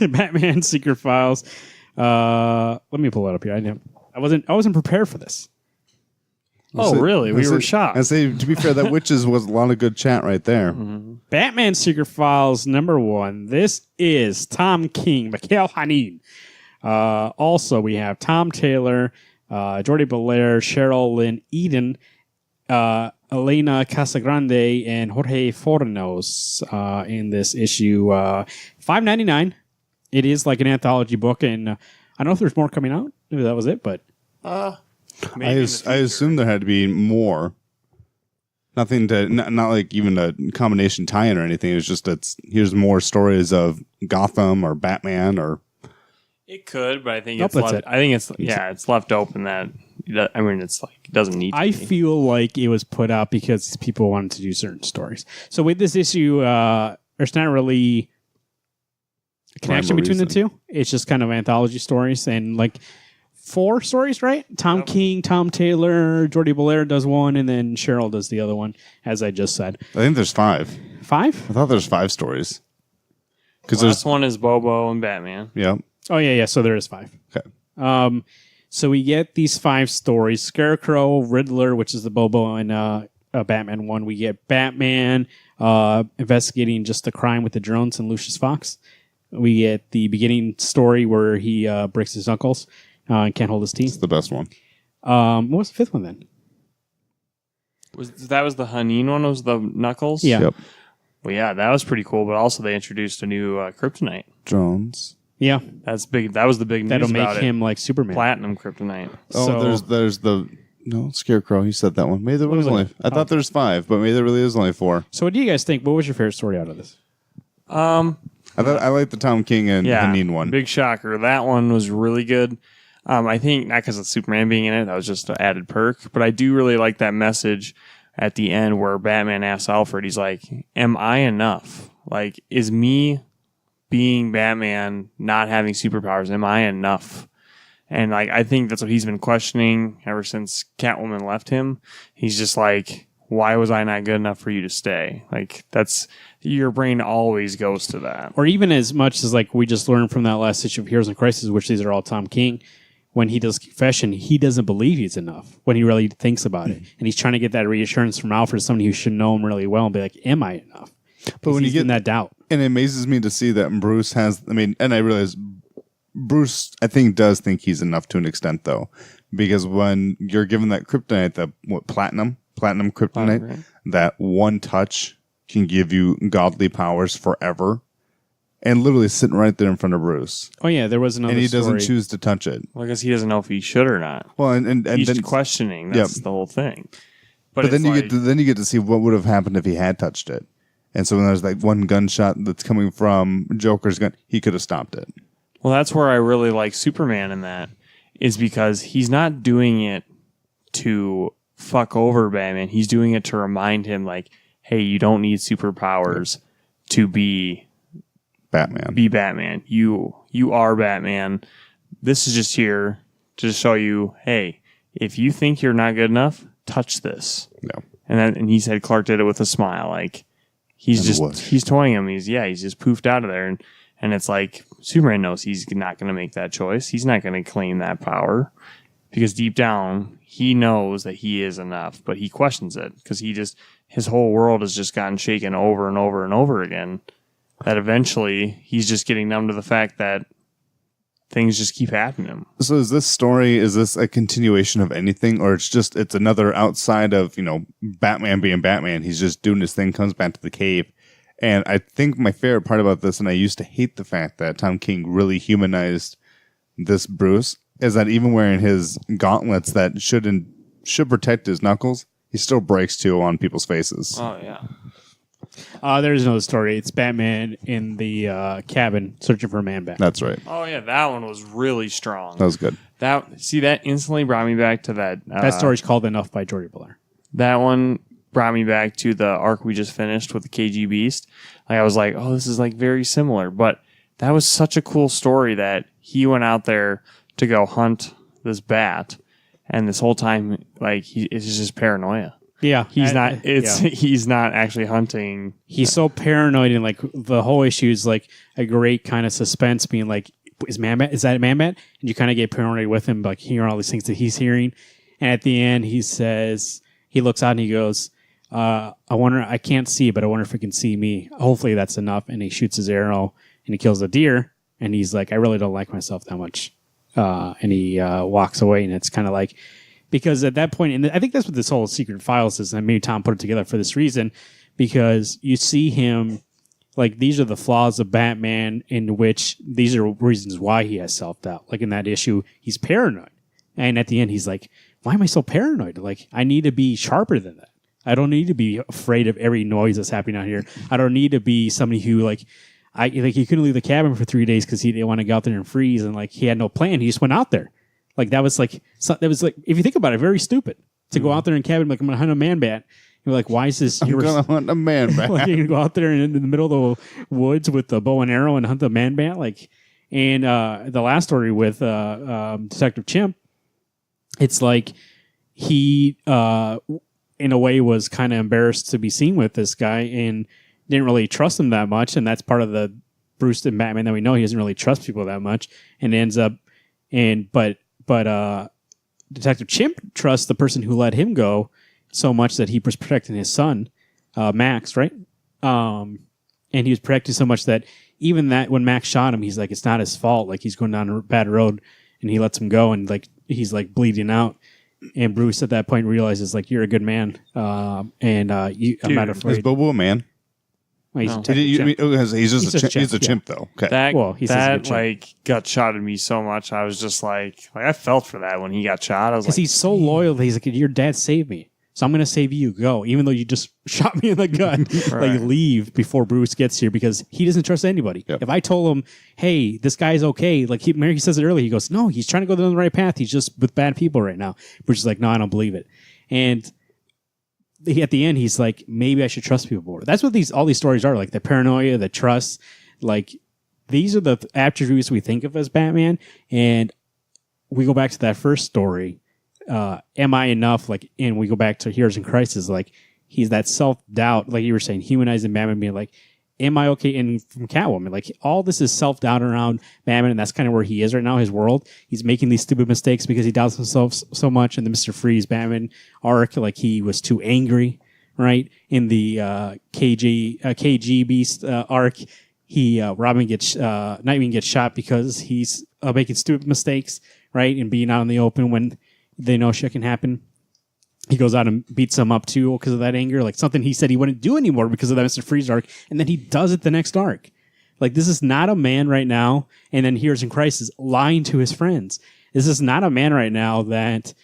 A: Batman Secret Files. Let me pull it up here. I wasn't prepared for this.
B: Oh, really? We were shocked.
C: I say, to be fair, that Witches was a lot of good chat right there.
A: Batman Secret Files #1. This is Tom King, Mikhail Hanin. Also, we have Tom Taylor, Jordi Belair, Cheryl Lynn Eden, Elena Casagrande, and Jorge Fornos in this issue. $5.99. It is like an anthology book, and I don't know if there's more coming out. Maybe that was it, but
C: I assume there had to be more. Nothing to, not like even a combination tie-in or anything. It was just here's more stories of Gotham or Batman or.
B: It could, but I think
A: Nope,
B: it's
A: that's
B: left.
A: it.
B: I think it's left open that. I mean, it's like it doesn't need. To
A: I
B: be.
A: feel like it was put out because people wanted to do certain stories. So with this issue, there's not really a connection
C: Rhyme or
A: between the
C: reason.
A: two. It's just kind of anthology stories, and like 4 stories, right? Tom King, Tom Taylor, Jordi Belair does one, and then Cheryl does the other one, as I just said.
C: I think there's 5.
A: 5?
C: I thought there's 5 stories. Because
B: Last one is Bobo and Batman.
C: yeah.
A: Oh, yeah. So there is 5.
C: Okay.
A: So we get these 5 stories. Scarecrow, Riddler, which is the Bobo and Batman one. We get Batman investigating just the crime with the drones and Lucius Fox. We get the beginning story where he breaks his knuckles and can't hold his teeth.
C: It's the best one.
A: What was the 5th one then?
B: That was the Hanin one? Was the Knuckles?
A: Yeah.
C: Yep.
B: Well, yeah, that was pretty cool. But also, they introduced a new Kryptonite.
C: Jones.
A: Yeah.
B: That's big. That was the big news
A: That'll make
B: about
A: him like Superman.
B: Platinum Kryptonite.
C: Oh,
A: So-
C: there's the Scarecrow. He said that one. Maybe there was
A: was it?
C: only. I thought there's 5, but maybe there really is only 4.
A: So what do you guys think? What was your favorite story out of this?
C: I like the Tom King and
B: Yeah,
C: Hanin one.
B: big shocker. That one was really good. I think not because of Superman being in it. That was just an added perk. But I do really like that message at the end where Batman asks Alfred. He's like, "Am I enough? Like, is me being Batman not having superpowers? Am I enough?" And like, I think that's what he's been questioning ever since Catwoman left him. He's just like, why was I not good enough for you to stay? Like, that's your brain always goes to that.
A: Or even as much as like we just learned from that last issue of Heroes in Crisis, which these are all Tom King. When he does confession, he doesn't believe he's enough when he really thinks about it. And he's trying to get that reassurance from Alfred, somebody who should know him really well, and be like, am I enough?
C: But when you
A: he's
C: get
A: in that doubt.
C: And it amazes me to see that Bruce has, and I realize Bruce, I think, does think he's enough to an extent, though. Because when you're given that kryptonite, platinum kryptonite,
B: right?
C: that one touch can give you godly powers forever. And literally sitting right there in front of Bruce.
A: Oh, yeah, there was another
C: And he doesn't
A: story.
C: choose to touch it.
B: Well, I guess he doesn't know if he should or not.
C: Well, and
B: He's
C: then,
B: questioning. That's the whole thing.
C: but then
B: it's
C: you
B: like,
C: get to see what would have happened if he had touched it. And so when there's like one gunshot that's coming from Joker's gun, he could have stopped it.
B: well, that's where I really like Superman in that, is because he's not doing it to fuck over Batman. He's doing it to remind him, like, hey, you don't need superpowers to be Batman. You are Batman. This is just here to show you, hey, if you think you're not good enough, touch this.
C: No.
B: And he said Clark did it with a smile. Like, he's
C: what?
B: he's toying him. He's just poofed out of there. And it's like Superman knows he's not going to make that choice. He's not going to claim that power because deep down he knows that he is enough, but he questions it because his whole world has just gotten shaken over and over and over again. That eventually he's just getting numb to the fact that things just keep happening to him.
C: So is this a continuation of anything, or it's another outside of, Batman being Batman? He's just doing his thing, comes back to the cave. And I think my favorite part about this, and I used to hate the fact that Tom King really humanized this Bruce, is that even wearing his gauntlets that should protect his knuckles, he still breaks two on people's faces.
B: Oh, yeah.
A: There's another story. It's Batman in the cabin searching for a Man-Bat.
C: That's right.
B: Oh, yeah. That one was really strong.
C: That was good.
B: That instantly brought me back to that.
A: That story's called Enough by Jordi Belair.
B: That one brought me back to the arc we just finished with the KG Beast. Like, I was like, oh, this is like very similar. But that was such a cool story that he went out there to go hunt this bat, and this whole time, like, it's just paranoia.
A: Yeah,
B: He's not actually hunting.
A: He's so paranoid, and like the whole issue is like a great kind of suspense, being like, is that a Man-Bat? And you kind of get paranoid with him, like hearing all these things that he's hearing. And at the end, he looks out and he goes, I can't see, but I wonder if it can see me. Hopefully that's enough. And he shoots his arrow and he kills a deer. And he's like, I really don't like myself that much. And he walks away, and it's kind of like, because at that point, and I think that's what this whole Secret Files is, and maybe Tom put it together for this reason, because you see him, like, these are the flaws of Batman, in which these are reasons why he has self-doubt. Like in that issue, he's paranoid. And at the end, he's like, why am I so paranoid? Like, I need to be sharper than that. I don't need to be afraid of every noise that's happening out here. I don't need to be somebody who, he couldn't leave the cabin for 3 days because he didn't want to go out there and freeze, and like he had no plan. He just went out there. Like that was like, if you think about it, very stupid to go out there in cabin, like, I'm going to hunt a Man-Bat. You're like, why is this?
C: I'm going to hunt a Man-Bat.
A: Like, you're going to go out there in the middle of the woods with the bow and arrow and hunt the Man-Bat? Like, And the last story with Detective Chimp, it's like he, in a way, was kind of embarrassed to be seen with this guy and didn't really trust him that much. And that's part of the Bruce and Batman that we know. He doesn't really trust people that much, and ends up but Detective Chimp trusts the person who let him go so much that he was protecting his son, Max, right? And he was protecting so much that even that when Max shot him, he's like, it's not his fault. Like he's going down a bad road, and he lets him go, and like he's like bleeding out. And Bruce at that point realizes like, you're a good man, I'm not
C: Is
A: afraid.
C: Bobo a man?
A: Well, he's
B: No.
C: He's a chimp, though. Okay.
B: That
A: he says
B: that
A: he's a chimp.
B: like got shot at me so much. I was just like I felt for that when he got shot. I was
A: Because
B: like,
A: he's so loyal that he's like, your dad saved me, so I'm going to save you. Go. Even though you just shot me in the gut.
B: Right.
A: Like, leave before Bruce gets here because he doesn't trust anybody.
C: Yep.
A: If I told him, hey, this guy's okay, like Mary says it earlier, he goes, no, he's trying to go down the right path. He's just with bad people right now. Bruce is like, no, I don't believe it. And at the end, he's like, maybe I should trust people more. That's what all these stories are, like the paranoia, the trust. Like, these are the attributes we think of as Batman. And we go back to that first story. Am I enough? Like, and we go back to Heroes in Crisis. Like, he's that self-doubt, like you were saying, humanizing Batman, being like, am I okay? And from Catwoman, like, all this is self-doubt around Batman, and that's kind of where he is right now, his world. He's making these stupid mistakes because he doubts himself so much. In the Mr. Freeze Batman arc, like, he was too angry, right? In the KG Beast arc, Nightwing gets shot because he's making stupid mistakes, right? And being out in the open when they know shit can happen. He goes out and beats him up too because of that anger. Like something he said he wouldn't do anymore because of that Mr. Freeze arc. And then he does it the next arc. Like, this is not a man right now. And then Heroes in Crisis lying to his friends. This is not a man right now that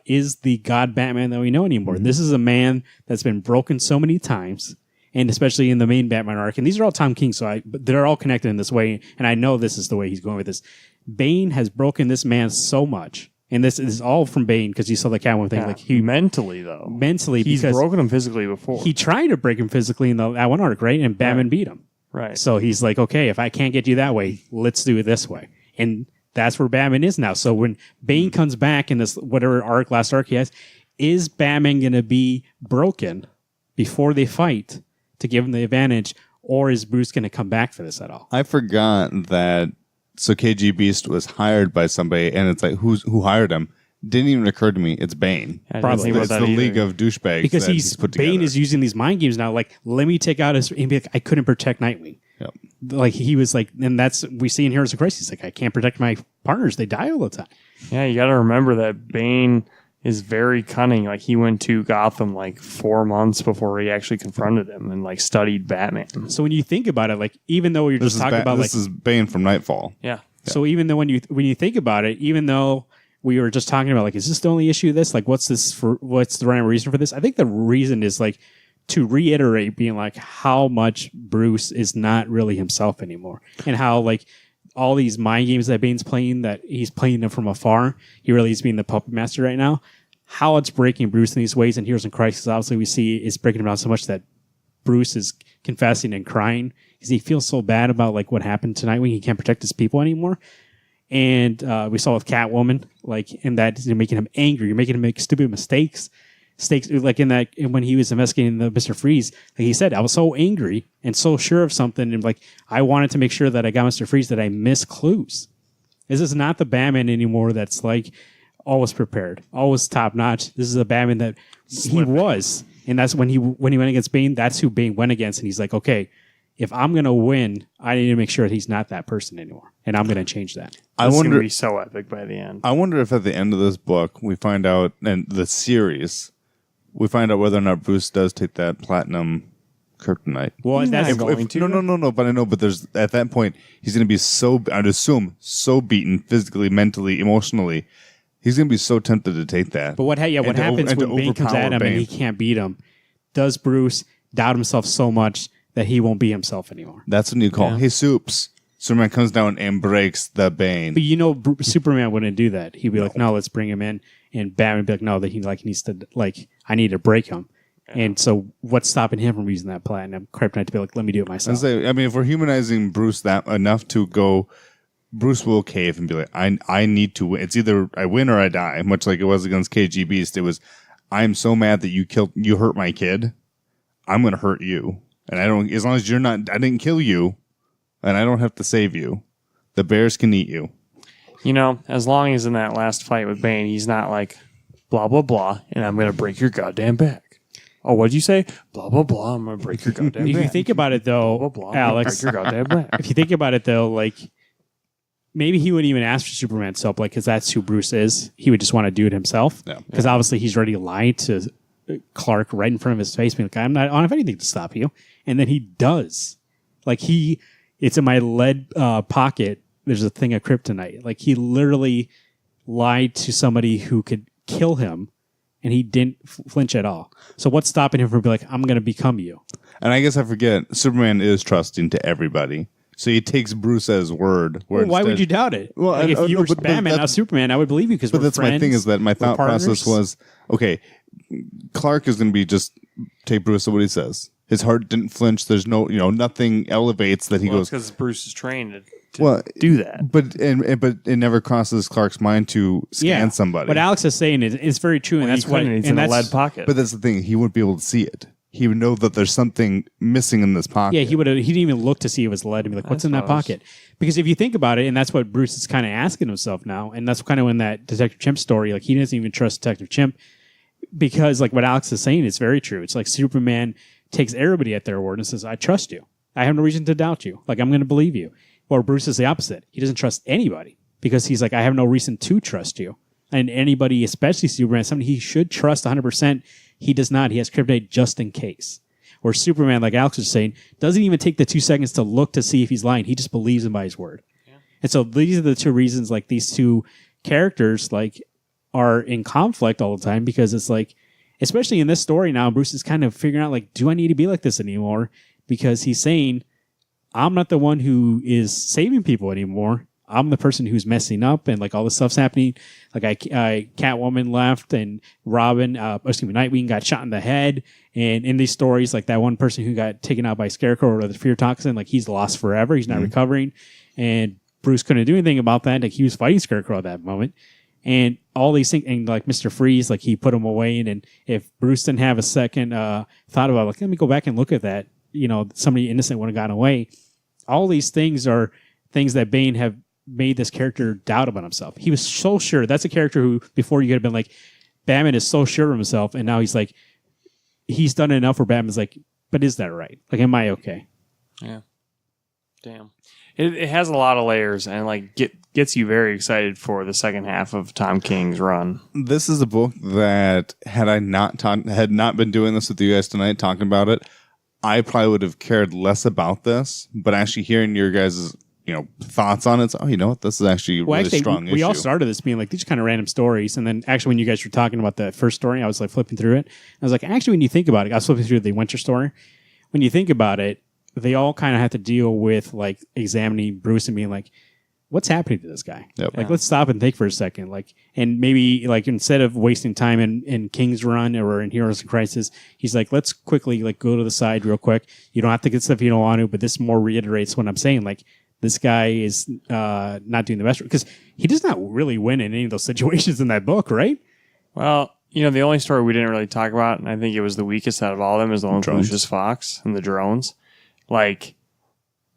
A: is the God Batman that we know anymore. This is a man that's been broken so many times. And especially in the main Batman arc. And these are all Tom King, but they're all connected in this way. And I know this is the way he's going with this. Bane has broken this man so much. And this is all from Bane because you saw the Catwoman thing.
B: yeah,
A: Like, he
B: mentally though, he's
A: because
B: broken him physically before.
A: he tried to break him physically in that one arc, right? And Batman beat him.
B: right.
A: So he's like, okay, if I can't get you that way, let's do it this way. And that's where Batman is now. So when Bane comes back in this whatever last arc he has, is Batman going to be broken before they fight to give him the advantage, or is Bruce going to come back for this at all?
C: I forgot that. So KG Beast was hired by somebody, and it's like, who hired him? Didn't even occur to me. It's Bane.
B: I didn't
A: Probably.
B: think about
C: It's
B: that
C: the
B: either.
C: League of Douchebags
A: Because
C: that he's put together.
A: Bane is using these mind games now. Like, let me take out his. And be like, I couldn't protect Nightwing.
C: Yep.
A: Like, he was like, and that's we see in Heroes of Crisis. Like, I can't protect my partners; they die all the time.
B: Yeah, you got to remember that Bane is very cunning. Like, he went to Gotham like 4 months before he actually confronted him and like studied Batman.
A: So when you think about it, like, even though you're
C: This
A: just
C: is
A: talking about like,
C: this is Bane from Nightfall.
B: Yeah.
A: so even though when you think about it, even though we were just talking about like, is this the only issue of this? Like, what's the right reason for this? I think the reason is like to reiterate being like how much Bruce is not really himself anymore, and how like all these mind games that Bane's playing, that he's playing them from afar. He really is being the puppet master right now. How it's breaking Bruce in these ways, and Heroes in Crisis, obviously we see is breaking him down so much that Bruce is confessing and crying because he feels so bad about like what happened tonight when he can't protect his people anymore. And we saw with Catwoman, like, in that you're making him angry, you're making him make stupid mistakes, like in that when he was investigating the Mr. Freeze, like he said, I was so angry and so sure of something, and like I wanted to make sure that I got Mr. Freeze, that I missed clues. This is not the Batman anymore that's like always prepared, always top notch. This is a Batman that he was, and that's when he went against Bane. That's who Bane went against, and he's like, okay, if I'm gonna win, I need to make sure that he's not that person anymore, and I'm gonna change that.
C: I
B: It's
C: wonder.
B: gonna be so epic by the end.
C: I wonder if at the end of this book we find out, and the series, we find out whether or not Bruce does take that platinum kryptonite.
A: Well,
B: He's
A: that's
B: not going to.
C: No. But I know. But there's at that point he's going to be so. I'd assume so beaten physically, mentally, emotionally. He's going to be so tempted to take that.
A: But what
C: And to
A: happens
C: and to
A: when Bane comes at
C: overpower
A: him and
C: Bane.
A: he can't beat him? Does Bruce doubt himself so much that he won't be himself anymore?
C: That's when you call,
B: Yeah.
C: hey, Soups. Superman comes down and breaks the Bane.
A: But you know, Superman wouldn't do that. He'd be like, "No, let's bring him in," and Batman would be like, "No, that he like needs to like I need to break him." And so, what's stopping him from using that platinum kryptonite to be like, "Let me do it myself"?
C: I mean, if we're humanizing Bruce that enough to go Bruce will cave and be like, I need to win. It's either I win or I die, much like it was against KG Beast. It was, I'm so mad that you hurt my kid. I'm going to hurt you. And I don't, as long as I didn't kill you and I don't have to save you, the bears can eat you.
B: You know, as long as in that last fight with Bane, he's not like, blah, blah, blah, and I'm going to break your goddamn back. Oh, what'd you say? Blah, blah, blah, I'm going to break your goddamn
A: If
B: back.
A: you think about it, though,
B: Blah, blah, blah,
A: Alex,
B: break your goddamn back.
A: if you think about it, though, like, maybe he wouldn't even ask for Superman's help, like, because that's who Bruce is. He would just want to do it himself.
C: Yeah.
A: Because obviously he's already lied to Clark right in front of his face, being like, I don't have anything to stop you. And then he does. Like, it's in my lead pocket. There's a thing of kryptonite. Like, he literally lied to somebody who could kill him, and he didn't flinch at all. So what's stopping him from being like, I'm going to become you?
C: And I guess I forget, Superman is trusting to everybody. So he takes Bruce at his word.
A: Well, why would you doubt it?
C: Well,
A: like, if you were Batman, not Superman, I would believe you because
C: But
A: we're
C: that's
A: friends,
C: my thing is that my
A: we're
C: thought
A: partners.
C: process was, okay, Clark is going to be just take Bruce at what he says. His heart didn't flinch. There's no, nothing elevates that he goes.
B: Because Bruce is trained to
C: Well,
B: do that.
C: But it never crosses Clark's mind to scan somebody.
A: What Alex is saying is very true, and
B: Well,
A: that's
B: he
A: why.
B: couldn't. It's
A: and
B: in a
A: that's,
B: lead pocket.
C: But that's the thing. He wouldn't be able to see it. He would know that there's something missing in this pocket.
A: Yeah, he didn't even look to see it was lead and be like, what's in that
B: suppose.
A: pocket? Because if you think about it, and that's what Bruce is kind of asking himself now, and that's kind of when that Detective Chimp story, like he doesn't even trust Detective Chimp because like what Alex is saying is very true. It's like Superman takes everybody at their word and says, I trust you. I have no reason to doubt you. Like, I'm going to believe you. Or Bruce is the opposite. He doesn't trust anybody because he's like, I have no reason to trust you. And anybody, especially Superman, somebody he should trust 100%, he does not. He has kryptonite just in case. Or Superman, like Alex was saying, doesn't even take the 2 seconds to look to see if he's lying. He just believes him by his word. Yeah. And so these are the two reasons, like, these two characters, like, are in conflict all the time because it's like, especially in this story now, Bruce is kind of figuring out, like, do I need to be like this anymore? Because he's saying, I'm not the one who is saving people anymore. I'm the person who's messing up and like all this stuff's happening. Like Catwoman left and Nightwing got shot in the head. And in these stories, like that one person who got taken out by Scarecrow or the fear toxin, like he's lost forever. He's not recovering. And Bruce couldn't do anything about that. Like he was fighting Scarecrow at that moment. And all these things, and like Mr. Freeze, like he put him away. And if Bruce didn't have a second thought about, like, let me go back and look at that, somebody innocent would have gotten away. All these things are things that Bane have made this character doubt about himself. He was so sure. That's a character who before you could have been like, Batman is so sure of himself. And now he's like, he's done enough where Batman's like, but is that right? Like, am I okay?
B: Yeah. Damn. It has a lot of layers and like gets you very excited for the second half of Tom King's run.
C: This is a book that had I not been doing this with you guys tonight, talking about it, I probably would have cared less about this. But actually hearing your guys' thoughts on it, it's, oh, you know what, this is actually a really strong issue.
A: We all started this being like these kind of random stories, and then actually when you guys were talking about the first story, I was like flipping through it. I was like, actually, when you think about it, I was flipping through the Winter story. When you think about it, they all kind of have to deal with like examining Bruce and being like, what's happening to this guy?
C: Yep.
A: Like, let's stop and think for a second. Like, and maybe like instead of wasting time in King's Run or in Heroes in Crisis, he's like, let's quickly like go to the side real quick. You don't have to get stuff you don't want to, but this more reiterates what I'm saying. Like, this guy is not doing the best because he does not really win in any of those situations in that book, right?
B: Well, the only story we didn't really talk about, and I think it was the weakest out of all of them, is the one with Lucius Fox and the drones. Like,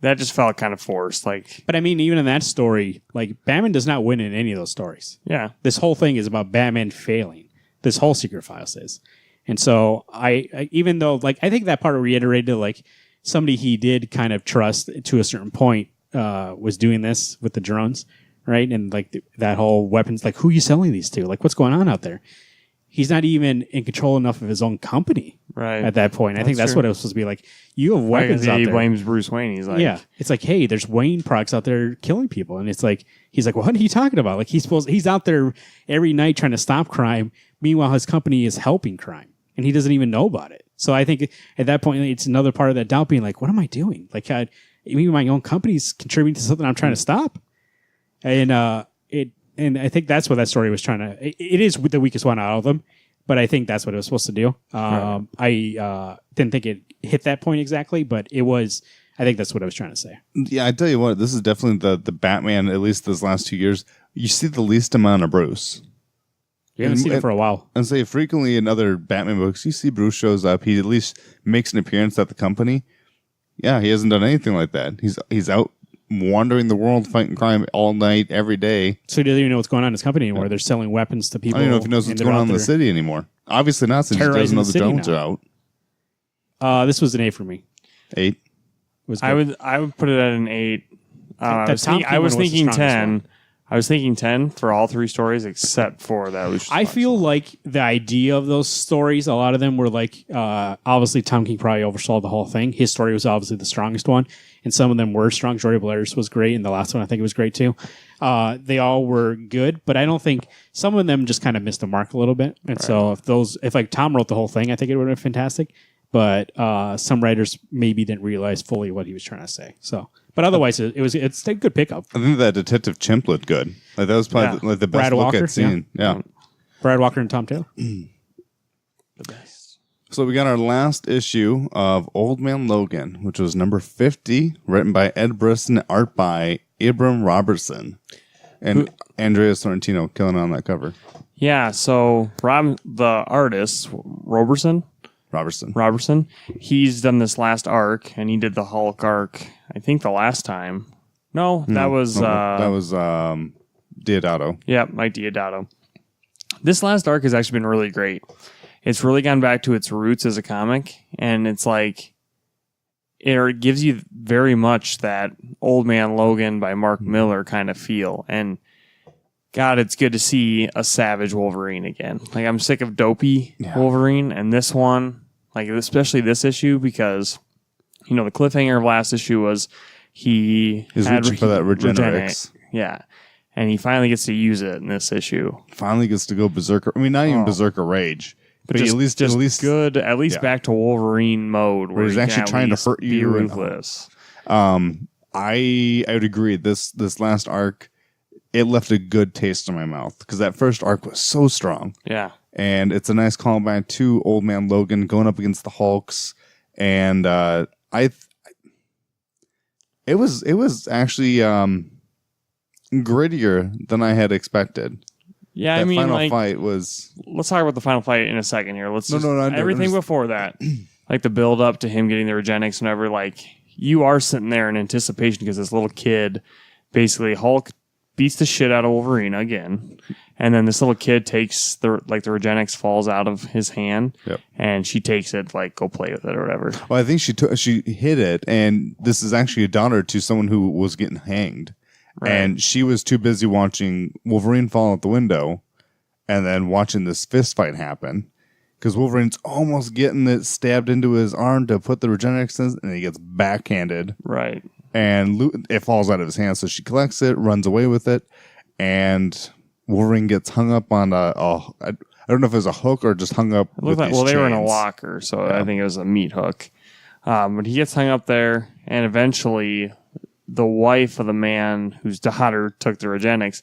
B: that just felt kind of forced. Like,
A: but I mean, even in that story, like Batman does not win in any of those stories.
B: yeah,
A: This whole thing is about Batman failing. This whole Secret Files is. And so I even though like I think that part reiterated like somebody he did kind of trust to a certain point was doing this with the drones, right? And like that whole weapons, like who are you selling these to? Like what's going on out there? He's not even in control enough of his own company
B: right.
A: at that point. I think that's
B: true.
A: what it was supposed to be like. You have weapons out
B: He
A: there.
B: blames Bruce Wayne. He's like,
A: Yeah, it's like, hey, there's Wayne products out there killing people, and it's like he's like, what are you talking about? Like he's out there every night trying to stop crime. Meanwhile, his company is helping crime, and he doesn't even know about it. So I think at that point, it's another part of that doubt, being like, what am I doing? Like, even my own company's contributing to something I'm trying to stop, and and I think that's what that story was trying to. It is the weakest one out of them. But I think that's what it was supposed to do. I didn't think it hit that point exactly, but it was I think that's what I was trying to say.
C: Yeah, I tell you what, this is definitely the Batman, at least this last 2 years, you see the least amount of Bruce.
A: You haven't seen it for a while.
C: And say frequently in other Batman books, you see Bruce shows up, he at least makes an appearance at the company. Yeah, he hasn't done anything like that. He's out wandering the world fighting crime all night, every day.
A: So he doesn't even know what's going on in his company anymore. They're selling weapons to people.
C: I don't even know if he knows what's going on in the city anymore. Obviously not, since he doesn't know the drones are out.
A: This was an 8 for me.
C: 8?
A: It was
B: I
A: good.
B: would put it at an 8. I was
A: Tom King
B: I was
A: one was the
B: thinking
A: strongest
B: 10.
A: one.
B: I was thinking 10 for all 3 stories except for that Lucius
A: I
B: Fox.
A: feel like the idea of those stories, a lot of them were like, obviously Tom King probably oversaw the whole thing. His story was obviously the strongest one, and some of them were strong. Jordy Blair's was great, and the last one I think it was great too. They all were good, but I don't think some of them just kind of missed the mark a little bit. And so if like Tom wrote the whole thing, I think it would have been fantastic. But some writers maybe didn't realize fully what he was trying to say. So, but otherwise, it's a good pickup.
C: I think that Detective Chimp looked good. Like that was probably the best
A: Brad
C: look
A: Walker,
C: I'd seen. Yeah.
A: Brad Walker and Tom Taylor.
B: the best.
C: So we got our last issue of Old Man Logan, which was number 50, written by Ed Brisson, art by Abram Robertson, and Andrea Sorrentino killing on that cover.
B: Yeah, so Rob, the artist, Robertson, he's done this last arc, and he did the Hulk arc, I think the last time. No, that was
C: Diodato.
B: Yeah, Mike Diodato. This last arc has actually been really great. It's really gone back to its roots as a comic, and it's like it gives you very much that Old Man Logan by Mark Miller kind of feel. And God, it's good to see a savage Wolverine again. Like, I'm sick of dopey Wolverine, and this one, like especially this issue, because you know the cliffhanger of last issue was he's
C: reaching for that Regenerix.
B: Yeah. And he finally gets to use it in this issue.
C: Finally gets to go berserker. I mean, not even berserker rage, but
B: just,
C: at least
B: good. At least back to Wolverine mode,
C: where he's actually trying to hurt you.
B: Be ruthless.
C: I would agree. This last arc, it left a good taste in my mouth because that first arc was so strong.
B: Yeah,
C: and it's a nice callback to Old Man Logan going up against the Hulks, and it was actually grittier than I had expected.
B: Yeah,
C: that
B: I mean,
C: final fight was.
B: Let's talk about the final fight in a second here.
C: No,
B: everything before that, like the build up to him getting the Regenix and whatever. Like, you are sitting there in anticipation because this little kid, basically Hulk beats the shit out of Wolverine again, and then this little kid takes the Regenix falls out of his hand, and she takes it like go play with it or whatever.
C: Well, I think she hid it, and this is actually a daughter to someone who was getting hanged. Right. And she was too busy watching Wolverine fall out the window and then watching this fist fight happen. Because Wolverine's almost getting it stabbed into his arm to put the Regenix in, and he gets backhanded.
B: Right.
C: And it falls out of his hand. So she collects it, runs away with it, and Wolverine gets hung up on I don't know if it was a hook or just hung up with these
B: they were in a
C: chains.
B: locker, so I think it was a meat hook. But he gets hung up there, and eventually the wife of the man whose daughter took the Regenix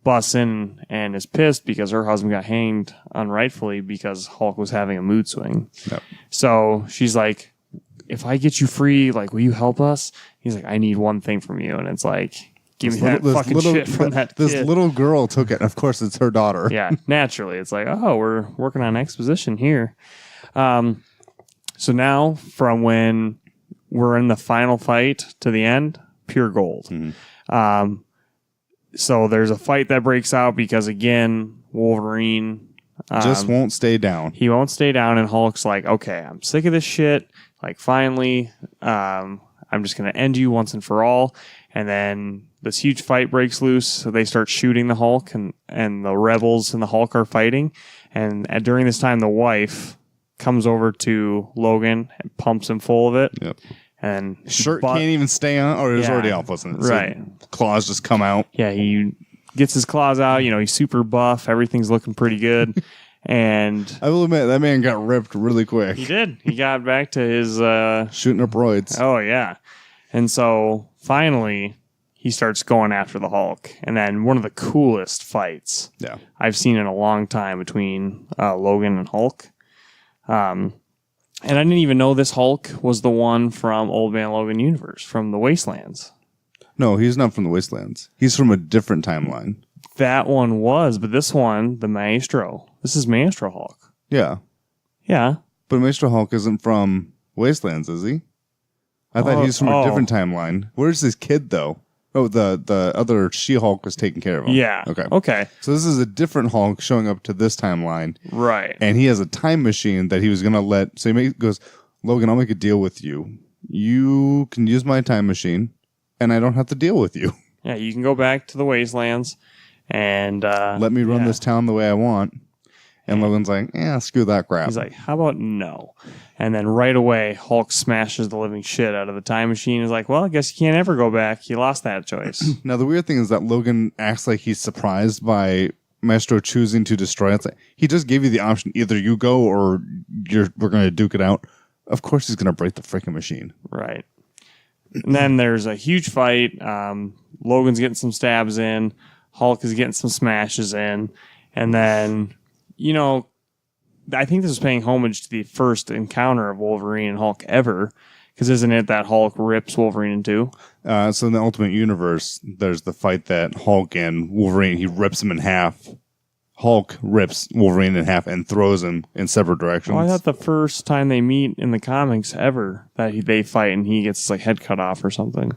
B: busts in and is pissed because her husband got hanged unrightfully because Hulk was having a mood swing.
C: Yep.
B: So she's like, if I get you free, like, will you help us? He's like, I need one thing from you. And it's like, give me that fucking shit from that
C: This
B: kid.
C: little girl took it. Of course, it's her daughter.
B: Yeah, naturally. It's like, oh, we're working on exposition here. So now, from when we're in the final fight to the end, pure gold.
C: Mm-hmm.
B: So there's a fight that breaks out because, again, Wolverine
C: just won't stay down.
B: He won't stay down, and Hulk's like, okay, I'm sick of this shit. Like, finally, I'm just going to end you once and for all. And then this huge fight breaks loose, so they start shooting the Hulk, and the rebels and the Hulk are fighting. And during this time, the wife comes over to Logan and pumps him full of it.
C: Yep.
B: And
C: Shirt can't even stay on, or it was already off, wasn't it? So
B: right.
C: Claws just come out.
B: Yeah, he gets his claws out. You know, he's super buff. Everything's looking pretty good. And
C: I will admit, that man got ripped really quick.
B: he did. He got back to his...
C: shooting up roids.
B: Oh, yeah. And so, finally, he starts going after the Hulk. And then one of the coolest fights I've seen in a long time between Logan and Hulk. And I didn't even know this Hulk was the one from Old Man Logan universe, from the Wastelands.
C: No, he's not from the Wastelands. He's from a different timeline.
B: That one was, but this one, the Maestro. This is Maestro Hulk.
C: Yeah.
B: Yeah.
C: But Maestro Hulk isn't from Wastelands, is he? I thought he's from a different timeline. Where's his kid, though? Oh, the other She-Hulk was taking care of him.
B: Yeah.
C: Okay.
B: Okay.
C: So this is a different Hulk showing up to this timeline.
B: Right.
C: And he has a time machine that he was going to let... So goes, Logan, I'll make a deal with you. You can use my time machine, and I don't have to deal with you.
B: Yeah, you can go back to the Wastelands and...
C: Let me run this town the way I want. And Logan's like, screw that crap.
B: He's like, how about no? And then right away, Hulk smashes the living shit out of the time machine. He's like, well, I guess you can't ever go back. You lost that choice.
C: Now, the weird thing is that Logan acts like he's surprised by Maestro choosing to destroy it. He just gave you the option. Either you go or we're going to duke it out. Of course he's going to break the freaking machine.
B: Right. And then there's a huge fight. Logan's getting some stabs in. Hulk is getting some smashes in. And then... I think this is paying homage to the first encounter of Wolverine and Hulk ever, because isn't it that Hulk rips Wolverine in two?
C: So in the Ultimate Universe, there's the fight that Hulk and Wolverine, he rips him in half. Hulk rips Wolverine in half and throws him in separate directions.
B: Well, I thought the first time they meet in the comics ever that they fight and he gets his head cut off or something.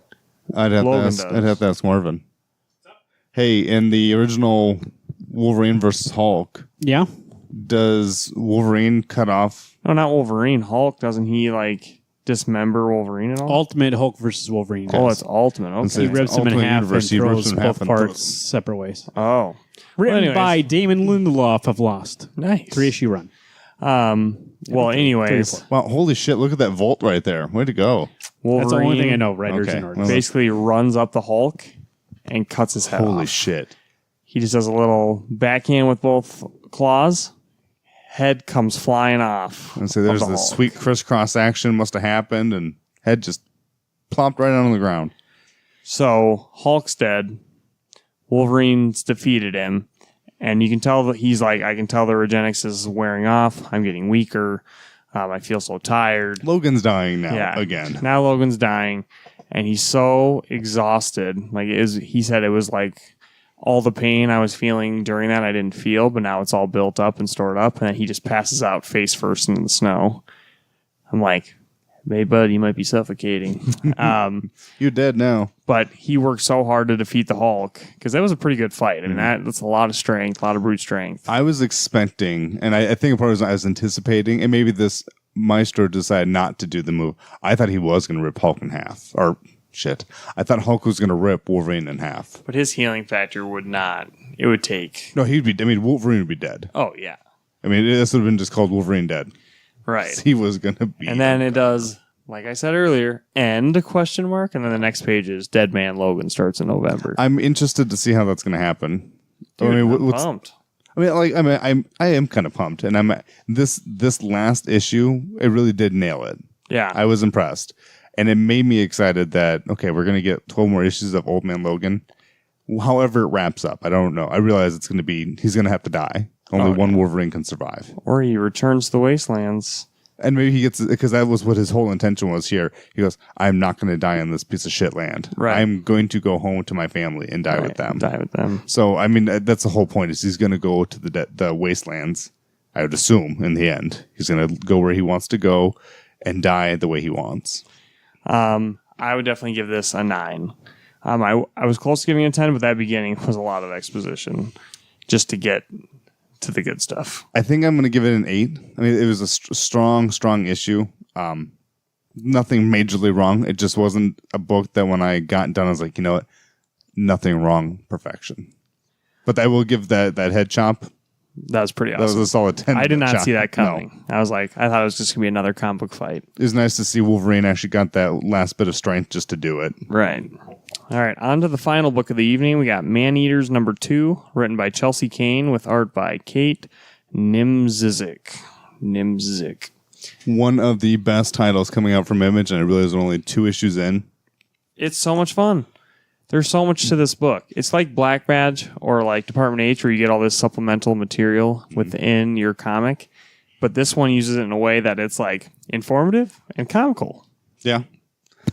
C: I'd have to ask Marvin. Hey, in the original Wolverine versus Hulk,
A: Yeah.
C: does Wolverine cut off?
B: No, not Wolverine. Hulk, doesn't he dismember Wolverine and all?
A: Ultimate Hulk versus Wolverine.
B: Oh, it's Ultimate. Okay.
A: He rips him in
C: Ultimate
A: half
C: Universe,
A: and
C: he rips
A: throws
C: him in half
A: both
C: and
A: parts
C: throws-
A: separate ways.
B: Oh.
A: Written
B: anyways.
A: by Damon Lindelof of Lost.
B: Nice.
A: 3-issue run.
B: Well, anyways,
C: Wow, holy shit, look at that Volt right there. Way to go.
B: Wolverine
A: That's the only thing I know, writers
C: Okay,
A: and artists.
C: well,
B: basically runs up the Hulk and cuts his head
C: Holy
B: off.
C: shit.
B: He just does a little backhand with both claws. Head comes flying off.
C: And so there's
B: of the
C: this
B: Hulk.
C: sweet crisscross action must have happened, and head just plopped right on the ground.
B: So Hulk's dead. Wolverine's defeated him. And you can tell that he's like, I can tell the Regenix is wearing off. I'm getting weaker. I feel so tired.
C: Logan's dying now
B: Yeah.
C: again.
B: Now Logan's dying. And he's so exhausted. He said it was like all the pain I was feeling during that I didn't feel, but now it's all built up and stored up. And then he just passes out face first in the snow. I'm like, hey, bud, you might be suffocating.
C: You're dead now.
B: But he worked so hard to defeat the Hulk because that was a pretty good fight. I mean, that's a lot of strength, a lot of brute strength.
C: I was expecting, and I think part of it was I was anticipating, and maybe this Maestro decided not to do the move. I thought he was going to rip Hulk in half. Or, shit. I thought Hulk was going to rip Wolverine in half.
B: But his healing factor would not. It would take.
C: No, Wolverine would be dead.
B: Oh, yeah.
C: I mean, this would have been just called Wolverine Dead.
B: Right.
C: He was going to be.
B: And then it does, like I said earlier, end question mark. And then the next page is Dead Man Logan starts in November.
C: I'm interested to see how that's going to happen.
B: Dude,
C: I mean,
B: I'm
C: what's,
B: pumped.
C: I am kind of pumped, and this last issue, it really did nail it.
B: Yeah.
C: I was impressed, and it made me excited that okay, we're gonna get 12 more issues of Old Man Logan. However, it wraps up, I don't know. I realize he's gonna have to die. Only one Wolverine can survive,
B: or he returns to the Wastelands.
C: and maybe he gets because that was what his whole intention was here. He goes, "I'm not gonna die in this piece of shit land.
B: Right.
C: I'm going to go home to my family and die with them."
B: Die with them.
C: So, I mean, that's the whole point is he's going to go to the wastelands, I would assume, in the end. He's going to go where he wants to go and die the way he wants.
B: I would definitely give this a 9. I was close to giving it a 10, but that beginning was a lot of exposition just to get to the good stuff.
C: I think I'm going to give it an 8. I mean, it was a strong issue. Nothing majorly wrong. It just wasn't a book that when I got done, I was like, you know what? Nothing wrong. Perfection. But I will give that head chop.
B: That was pretty
C: That was
B: awesome.
C: a solid 10.
B: I did not
C: chop.
B: see that coming.
C: No.
B: I thought it was just going to be another comic book fight.
C: It was nice to see Wolverine actually got that last bit of strength just to do it.
B: Right. All right, on to the final book of the evening. We got Man-Eaters #2, written by Chelsea Kane with art by Kate Nimzizik.
C: One of the best titles coming out from Image, and I realize we're only 2 issues in.
B: It's so much fun. There's so much to this book. It's like Black Badge or like Department H, where you get all this supplemental material within your comic. but this one uses it in a way that it's like informative and comical.
C: Yeah.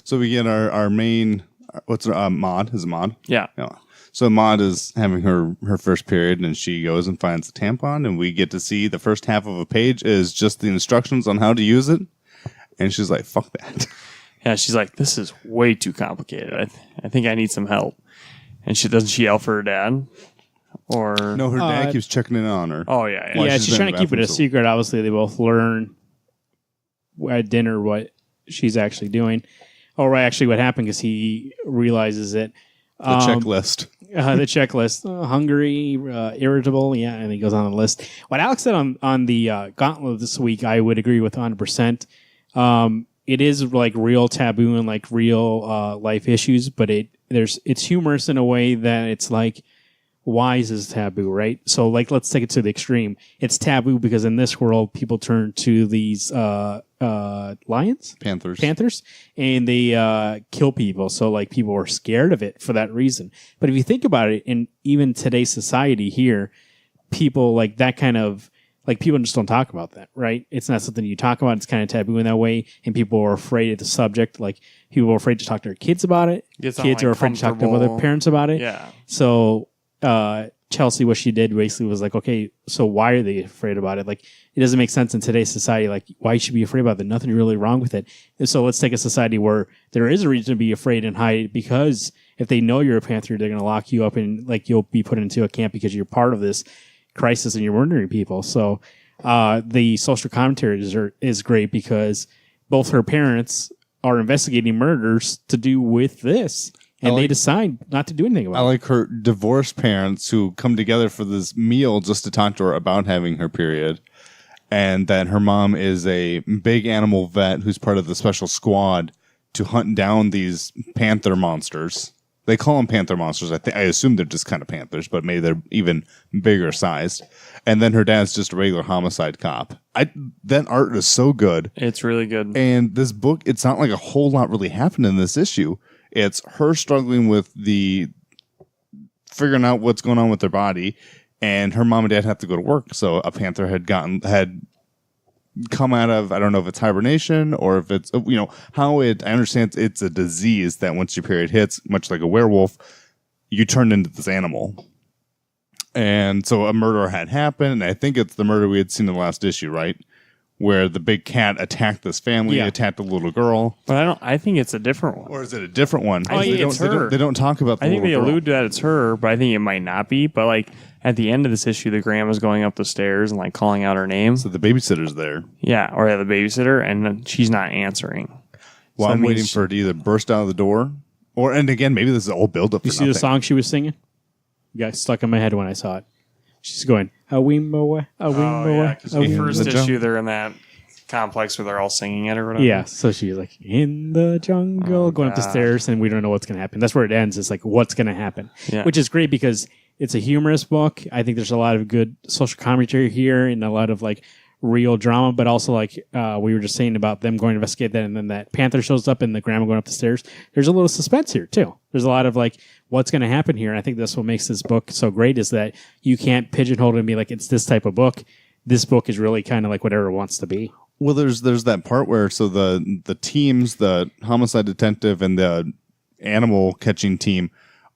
C: So we get our main, what's Maud? Is it Maud?
B: Yeah.
C: Yeah. So Maud is having her first period, and she goes and finds the tampon, and we get to see the first half of a page is just the instructions on how to use it. And she's like, fuck that.
B: Yeah, she's like, this is way too complicated. I think I need some help. And doesn't she yell for her dad? Or
C: No, her dad keeps checking in on her.
B: Oh yeah, yeah.
C: Well,
A: Yeah,
C: she's
A: she's
C: been
A: trying
C: in
A: to
C: the
A: keep it a
C: bathroom, so-
A: secret. Obviously, they both learn at dinner what she's actually doing. Or actually what happened because he realizes it.
C: The checklist.
A: The checklist. Hungry, irritable. Yeah, and he goes on the list. What Alex said on the gauntlet this week, I would agree with 100%. It is like real taboo and like real life issues, but it's humorous in a way that it's like, why is this taboo, right? So like, let's take it to the extreme. It's taboo because in this world, people turn to these lions, panthers, and they kill people. So like, people are scared of it for that reason. But if you think about it, in even today's society here, people like that kind of like people just don't talk about that, right? It's not something you talk about. It's kind of taboo in that way, and people are afraid of the subject. Like people are afraid to talk to their kids about it.
B: It's not,
A: Kids
B: like,
A: are afraid to talk to
B: comfortable.
A: other parents about it.
B: Yeah.
A: So Chelsea, what she did basically was like, okay, so why are they afraid about it? Like, it doesn't make sense in today's society. Like, why you should be afraid about it? Nothing really wrong with it. And so let's take a society where there is a reason to be afraid and hide, because if they know you're a panther, they're going to lock you up and like you'll be put into a camp because you're part of this crisis and you're murdering people. So the social commentary is great because both her parents are investigating murders to do with this. And they decide not to do anything about
C: I
A: it.
C: like her divorced parents who come together for this meal just to talk to her about having her period. And that her mom is a big animal vet who's part of the special squad to hunt down these panther monsters. They call them panther monsters. I assume they're just kind of panthers, but maybe they're even bigger sized. And then her dad's just a regular homicide cop. That art is so good.
B: It's really good.
C: And this book, it's not like a whole lot really happened in this issue. It's her struggling with figuring out what's going on with their body, and her mom and dad have to go to work. So a panther had come out of, I don't know if it's hibernation or if it's, I understand it's a disease that once your period hits, much like a werewolf, you turn into this animal. And so a murder had happened, and I think it's the murder we had seen in the last issue, right? Where the big cat attacked this family, attacked a little girl.
B: But I think it's a different one.
C: Or is it a different one?
B: I think it's her.
C: They don't talk about the
B: I think they
C: little girl.
B: allude to that it's her, but I think it might not be. But like at the end of this issue, the grandma's going up the stairs and like calling out her name.
C: So the babysitter's there.
B: Yeah, or the babysitter, and then she's not answering.
C: Well,
B: So
C: I'm
B: that
C: waiting
B: means
C: for her to either burst out of the door, and again, maybe this is all build up for
A: You see the song she was singing? It got stuck in my head when I saw it. She's going, a wing moa, a wing moa,
B: because
A: a
B: the
A: wing
B: first
C: the
B: issue they're in that complex where they're all singing it or whatever.
A: Yeah, so she's like, in the jungle, going up the
B: God.
A: stairs, and we don't know what's going to happen. That's where it ends. It's like, what's going to happen?
B: Yeah.
A: Which is great because it's a humorous book. I think there's a lot of good social commentary here and a lot of like real drama, but also like we were just saying about them going to investigate that, and then that panther shows up and the grandma going up the stairs. There's a little suspense here too. There's a lot of like, what's going to happen here? And I think that's what makes this book so great is that you can't pigeonhole it and be like, it's this type of book. This book is really kind of like whatever it wants to be.
C: Well, there's that part where so the teams, the homicide detective and the animal catching team,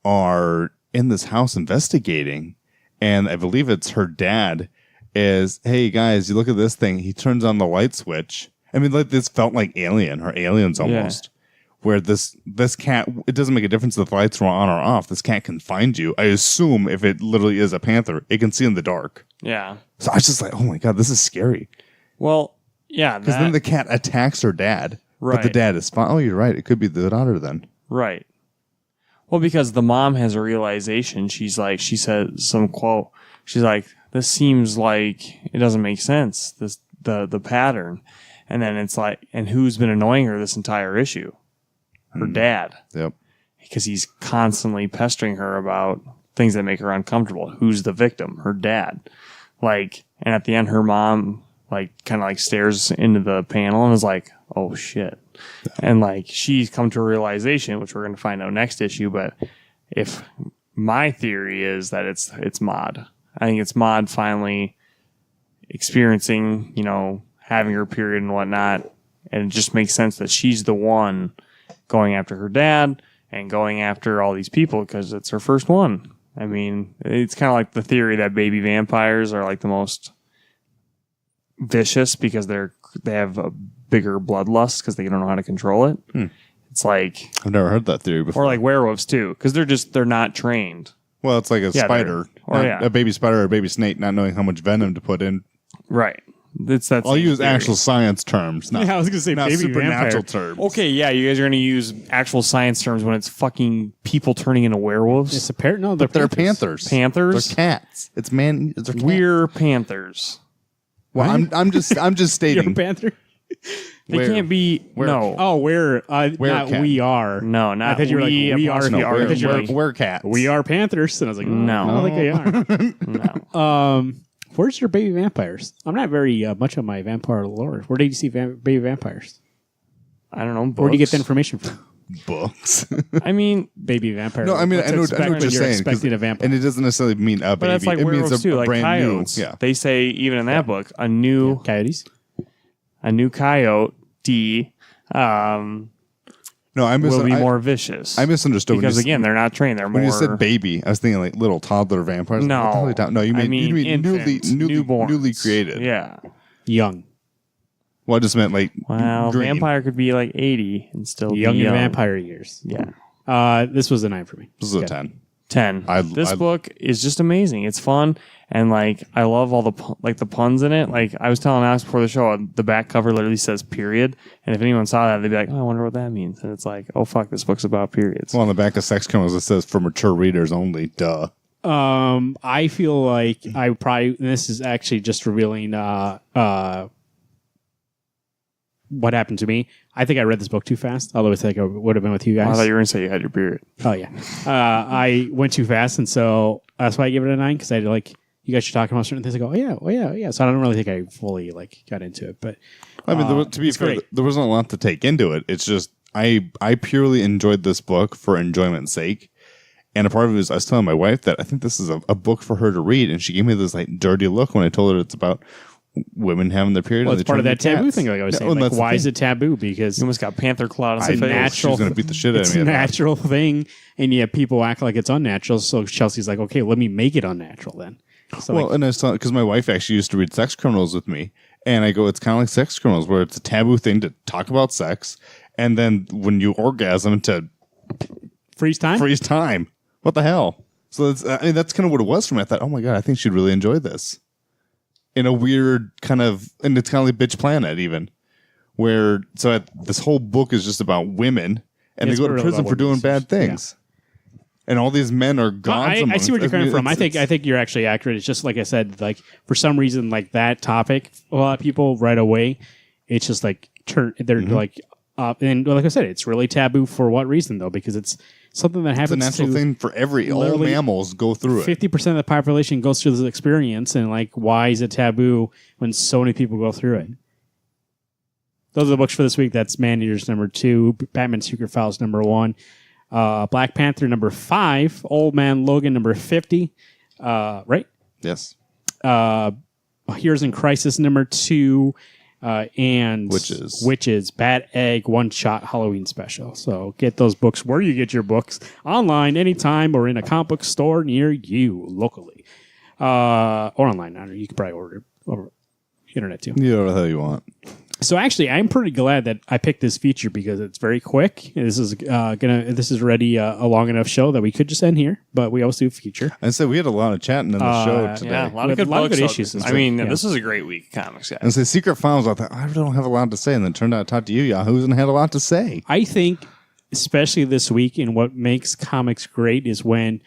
C: are in this house investigating, and I believe it's her dad is, hey guys, you look at this thing. He turns on the light switch. I mean, like this felt like Alien or Aliens almost, where this cat, it doesn't make a difference if the lights are on or off. This cat can find you. I assume if it literally is a panther, it can see in the dark.
B: Yeah.
C: So I was just like, oh my god, this is scary.
B: Well, yeah.
C: Because then the cat attacks her dad. But the
B: Right.
C: dad is fine. Oh, you're right. It could be the daughter then.
B: Right. Well, because the mom has a realization. She's like, she said some quote. She's like, this seems like it doesn't make sense. The pattern. And then it's like, and who's been annoying her this entire issue? Her dad.
C: Yep.
B: Because he's constantly pestering her about things that make her uncomfortable. Who's the victim? Her dad. Like, and at the end, her mom, like, kind of like stares into the panel and is like, oh shit. And like, she's come to a realization, which we're going to find out next issue. But if my theory is that it's Maud, I think it's Maud finally experiencing, having her period and whatnot. And it just makes sense that she's the one going after her dad and going after all these people because it's her first one. I mean, it's kind of like the theory that baby vampires are like the most vicious because they have a bigger bloodlust because they don't know how to control it. It's like
C: I've never heard that theory before.
B: or like werewolves too because they're not trained.
C: Well, it's like a spider, a baby spider or a baby snake, not knowing how much venom to put in.
B: Right. It's that.
C: I'll use actual science terms, not,
A: Yeah, I was gonna say
C: not
A: baby
C: supernatural
A: vampire.
C: terms.
B: Okay, yeah, you guys are going to use actual science terms when it's fucking people turning into werewolves.
A: It's a pair. No, they're
C: They're
A: panthers.
B: Panthers.
C: They're cats. It's man. They're cats.
B: We're panthers.
C: Well, I'm just
A: You're a
C: stating.
A: panther.
B: They
C: Where?
B: can't be. No.
A: Oh, we're not
C: cat.
A: we are.
B: No, not
A: I thought you were like,
B: we.
A: we are.
B: apostrophe
A: No,
B: are.
A: I thought you were like,
C: we're cats.
A: We are panthers, and I was like,
B: No.
A: I don't think they are.
B: No.
A: Where's your baby vampires? I'm not very much on my vampire lore. Where did you see baby vampires?
B: I don't know.
A: Where do you get the
B: books.
A: information from?
C: books.
B: I mean,
A: Baby vampire.
C: No, I mean
A: What
C: I
A: to
C: know
A: expect
C: what
A: when
C: you're saying. 'Cause-
A: expecting a vampire.
C: and it doesn't necessarily mean a
B: but
C: baby.
B: that's like
C: it means
B: werewolves too,
C: a
B: like
C: brand
B: coyotes.
C: new. Yeah.
B: They say even in that book, a new coyote
C: No,
B: will be more vicious.
C: I misunderstood
B: because
C: when you,
B: again, they're not trained. They're
C: when
B: more.
C: you said baby. I was thinking like little toddler vampires.
B: No.
C: What the hell are you talking- no, you mean, you mean
B: infant, newborns.
C: newly created.
B: Yeah.
A: Young.
C: Well, I just meant like
B: Wow,
C: green.
B: vampire could be like 80 and still
A: Young
B: be
A: in
B: young.
A: vampire years.
B: Yeah.
A: This was a 9 for me.
C: This is a
A: Good.
C: 10.
B: 10. This
C: I-
B: book is just amazing. It's fun. And like, I love all the puns in it. Like I was telling Alex before the show, the back cover literally says period. And if anyone saw that, they'd be like, oh, I wonder what that means. And it's like, oh, fuck, this book's about periods.
C: Well, on the back of sex criminals, it says for mature readers only. Duh.
A: I feel like I probably, and this is actually just revealing what happened to me. I think I read this book too fast, although I think I would have been with you
B: I
A: guys.
B: thought you were going to say you had your period.
A: Oh, yeah. I went too fast, and so that's why I gave it a 9, because I like, you guys are talking about certain things. I go, oh, yeah. So I don't really think I fully like got into it, but
C: I mean, to be fair,
A: great.
C: there wasn't a lot to take into it. It's just I purely enjoyed this book for enjoyment's sake. And a part of it is I was telling my wife that I think this is a book for her to read, and she gave me this like dirty look when I told her it's about women having their period.
A: well,
C: and
A: it's
C: they
A: part of
C: turn
A: that
C: into
A: taboo
C: cats.
A: thing, like I was
C: Yeah,
A: saying.
C: well,
A: Like,
C: that's the
A: why is
C: thing.
A: it taboo? Because
B: You almost got panther clawed on
C: I
B: the
C: know
B: face.
A: natural-
C: she's going to beat the shit out
A: it's
C: of me.
A: a
C: at that.
A: natural thing, and yet people act like it's unnatural. So Chelsea's like, okay, let me make it unnatural then. So
C: Well,
A: like,
C: and I was because my wife actually used to read sex criminals with me, and I go, it's kind of like sex criminals, where it's a taboo thing to talk about sex, and then when you orgasm to
A: freeze time.
C: freeze time. What the hell? So that's kind of what it was for me. I thought, oh my god, I think she'd really enjoy this. In a weird kind of, and it's kind of like Bitch Planet even, where this whole book is just about women, and
A: It's
C: they go to
A: really
C: prison
A: about
C: for doing
A: women.
C: bad things, and all these men are gods.
A: I
C: amongst
A: see what you're
C: us.
A: coming from. I
C: it's-
A: think you're actually accurate. It's just like I said, like for some reason, like that topic, a lot of people right away, it's just like they're
C: Mm-hmm.
A: like, and like I said, it's really taboo for what reason though? Because it's something that
C: it's a
A: happens
C: natural
A: to
C: thing for all
A: literally
C: mammals go through it.
A: 50% of the population goes through this experience, and like, why is it taboo when so many people go through it? Those are the books for this week. That's Man Eaters number 2, Batman Secret Files number 1, Black Panther number 5, Old Man Logan number 50, right?
C: Yes,
A: Heroes in Crisis number 2, and Witches, Bad Egg One Shot Halloween Special. So get those books where you get your books, online, anytime, or in a comic book store near you locally, or online. I don't know, you can probably order it over internet too.
C: you know what the hell you want.
A: So actually, I'm pretty glad that I picked this feature because it's very quick. This is already a long enough show that we could just end here, but we always do a feature.
C: I said we had a lot of chatting in the show today.
B: Yeah, a lot
A: We
B: of
A: had
B: good
A: a lot of
B: books.
A: good
B: out
A: issues
B: there.
A: this
B: I mean,
A: week.
B: this was a great week of comics, guys.
C: And say Secret Files, I thought I don't have a lot to say, and then turned out I talked to you, Yahoos, and had a lot to say.
A: I think, especially this week, and what makes comics great is when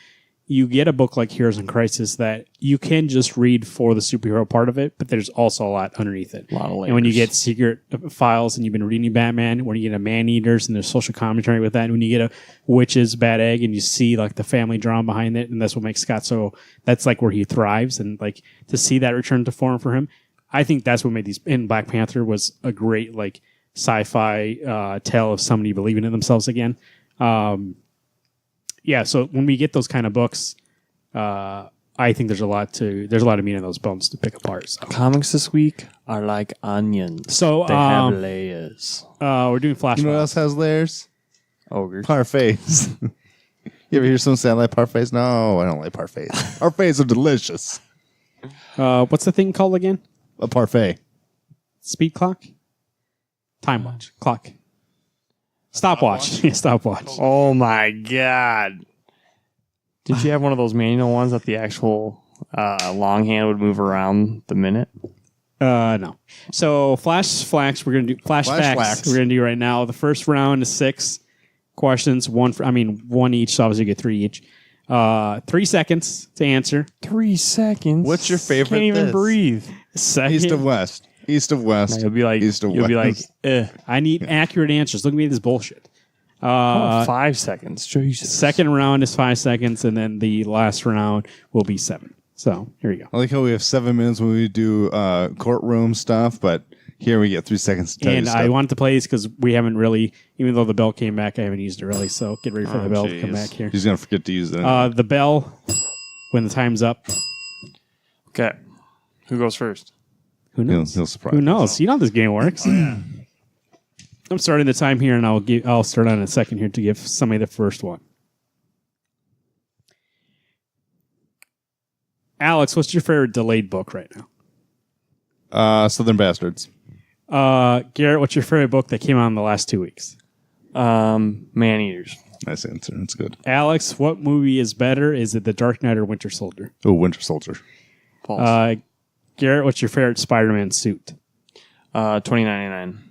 A: you get a book like Heroes in Crisis that you can just read for the superhero part of it, but there's also a lot underneath it.
B: A lot of
A: And when you
B: layers.
A: get Secret Files and you've been reading Batman, when you get a Man Eaters and there's social commentary with that, and when you get a Witches, Bad Egg, and you see like the family drama behind it, and that's what makes Scott so, that's like where he thrives, and like to see that return to form for him, I think that's what made these, and Black Panther was a great like sci-fi tale of somebody believing in themselves again. Yeah, so when we get those kind of books, I I think there's a lot of meat in those bones to pick apart. So,
B: Comics this week are like onions.
A: so
B: They have layers.
A: we're doing flash.
C: You know what
A: mobs.
C: else has layers?
B: Ogres.
C: Parfaits. You ever hear someone say I like parfaits? No, I don't like parfaits. Parfaits are delicious.
A: What's the thing called again?
C: A parfait.
A: Speed clock? Time watch. Clock. Stopwatch. Yeah, stopwatch.
B: Oh my god! Did you have one of those manual ones that the actual long hand would move around the minute?
A: No. So flash facts we're gonna do
C: flax.
A: we're gonna do right now. The first round is 6 questions, one each, so obviously you get 3 each. 3 seconds to answer.
B: 3 seconds.
C: What's your favorite
B: Can't even
C: this?
B: breathe.
A: Second,
C: East of west. East of west.
B: You'll be like,
C: East of
B: you'll be like,
C: west.
A: I need accurate answers. Look at me at this bullshit.
B: 5 seconds. Jesus.
A: Second round is 5 seconds, and then the last round will be 7. So here you go.
C: I like how we have 7 minutes when we do courtroom stuff, but here we get 3 seconds to tell you
A: And
C: stuff.
A: I wanted to play this because we haven't really, even though the bell came back, I haven't used it really. So get ready for the bell to come
B: jeez.
A: back here.
C: He's going to forget to use it.
A: The bell, when the time's up,
B: Okay. Who goes first?
A: who
C: he'll
A: knows?
C: surprise
A: Who knows? You know how this game works. I'm starting the time here, and I'll start on a second here to give somebody the first one. Alex, what's your favorite delayed book right now?
C: Southern Bastards.
A: Garrett, what's your favorite book that came out in the last 2 weeks?
B: Man-eaters.
C: Nice answer. That's good.
A: Alex, what movie is better? Is it The Dark Knight or Winter Soldier?
C: Oh, Winter Soldier.
B: False.
A: Garrett, what's your favorite Spider-Man suit?
B: 2099.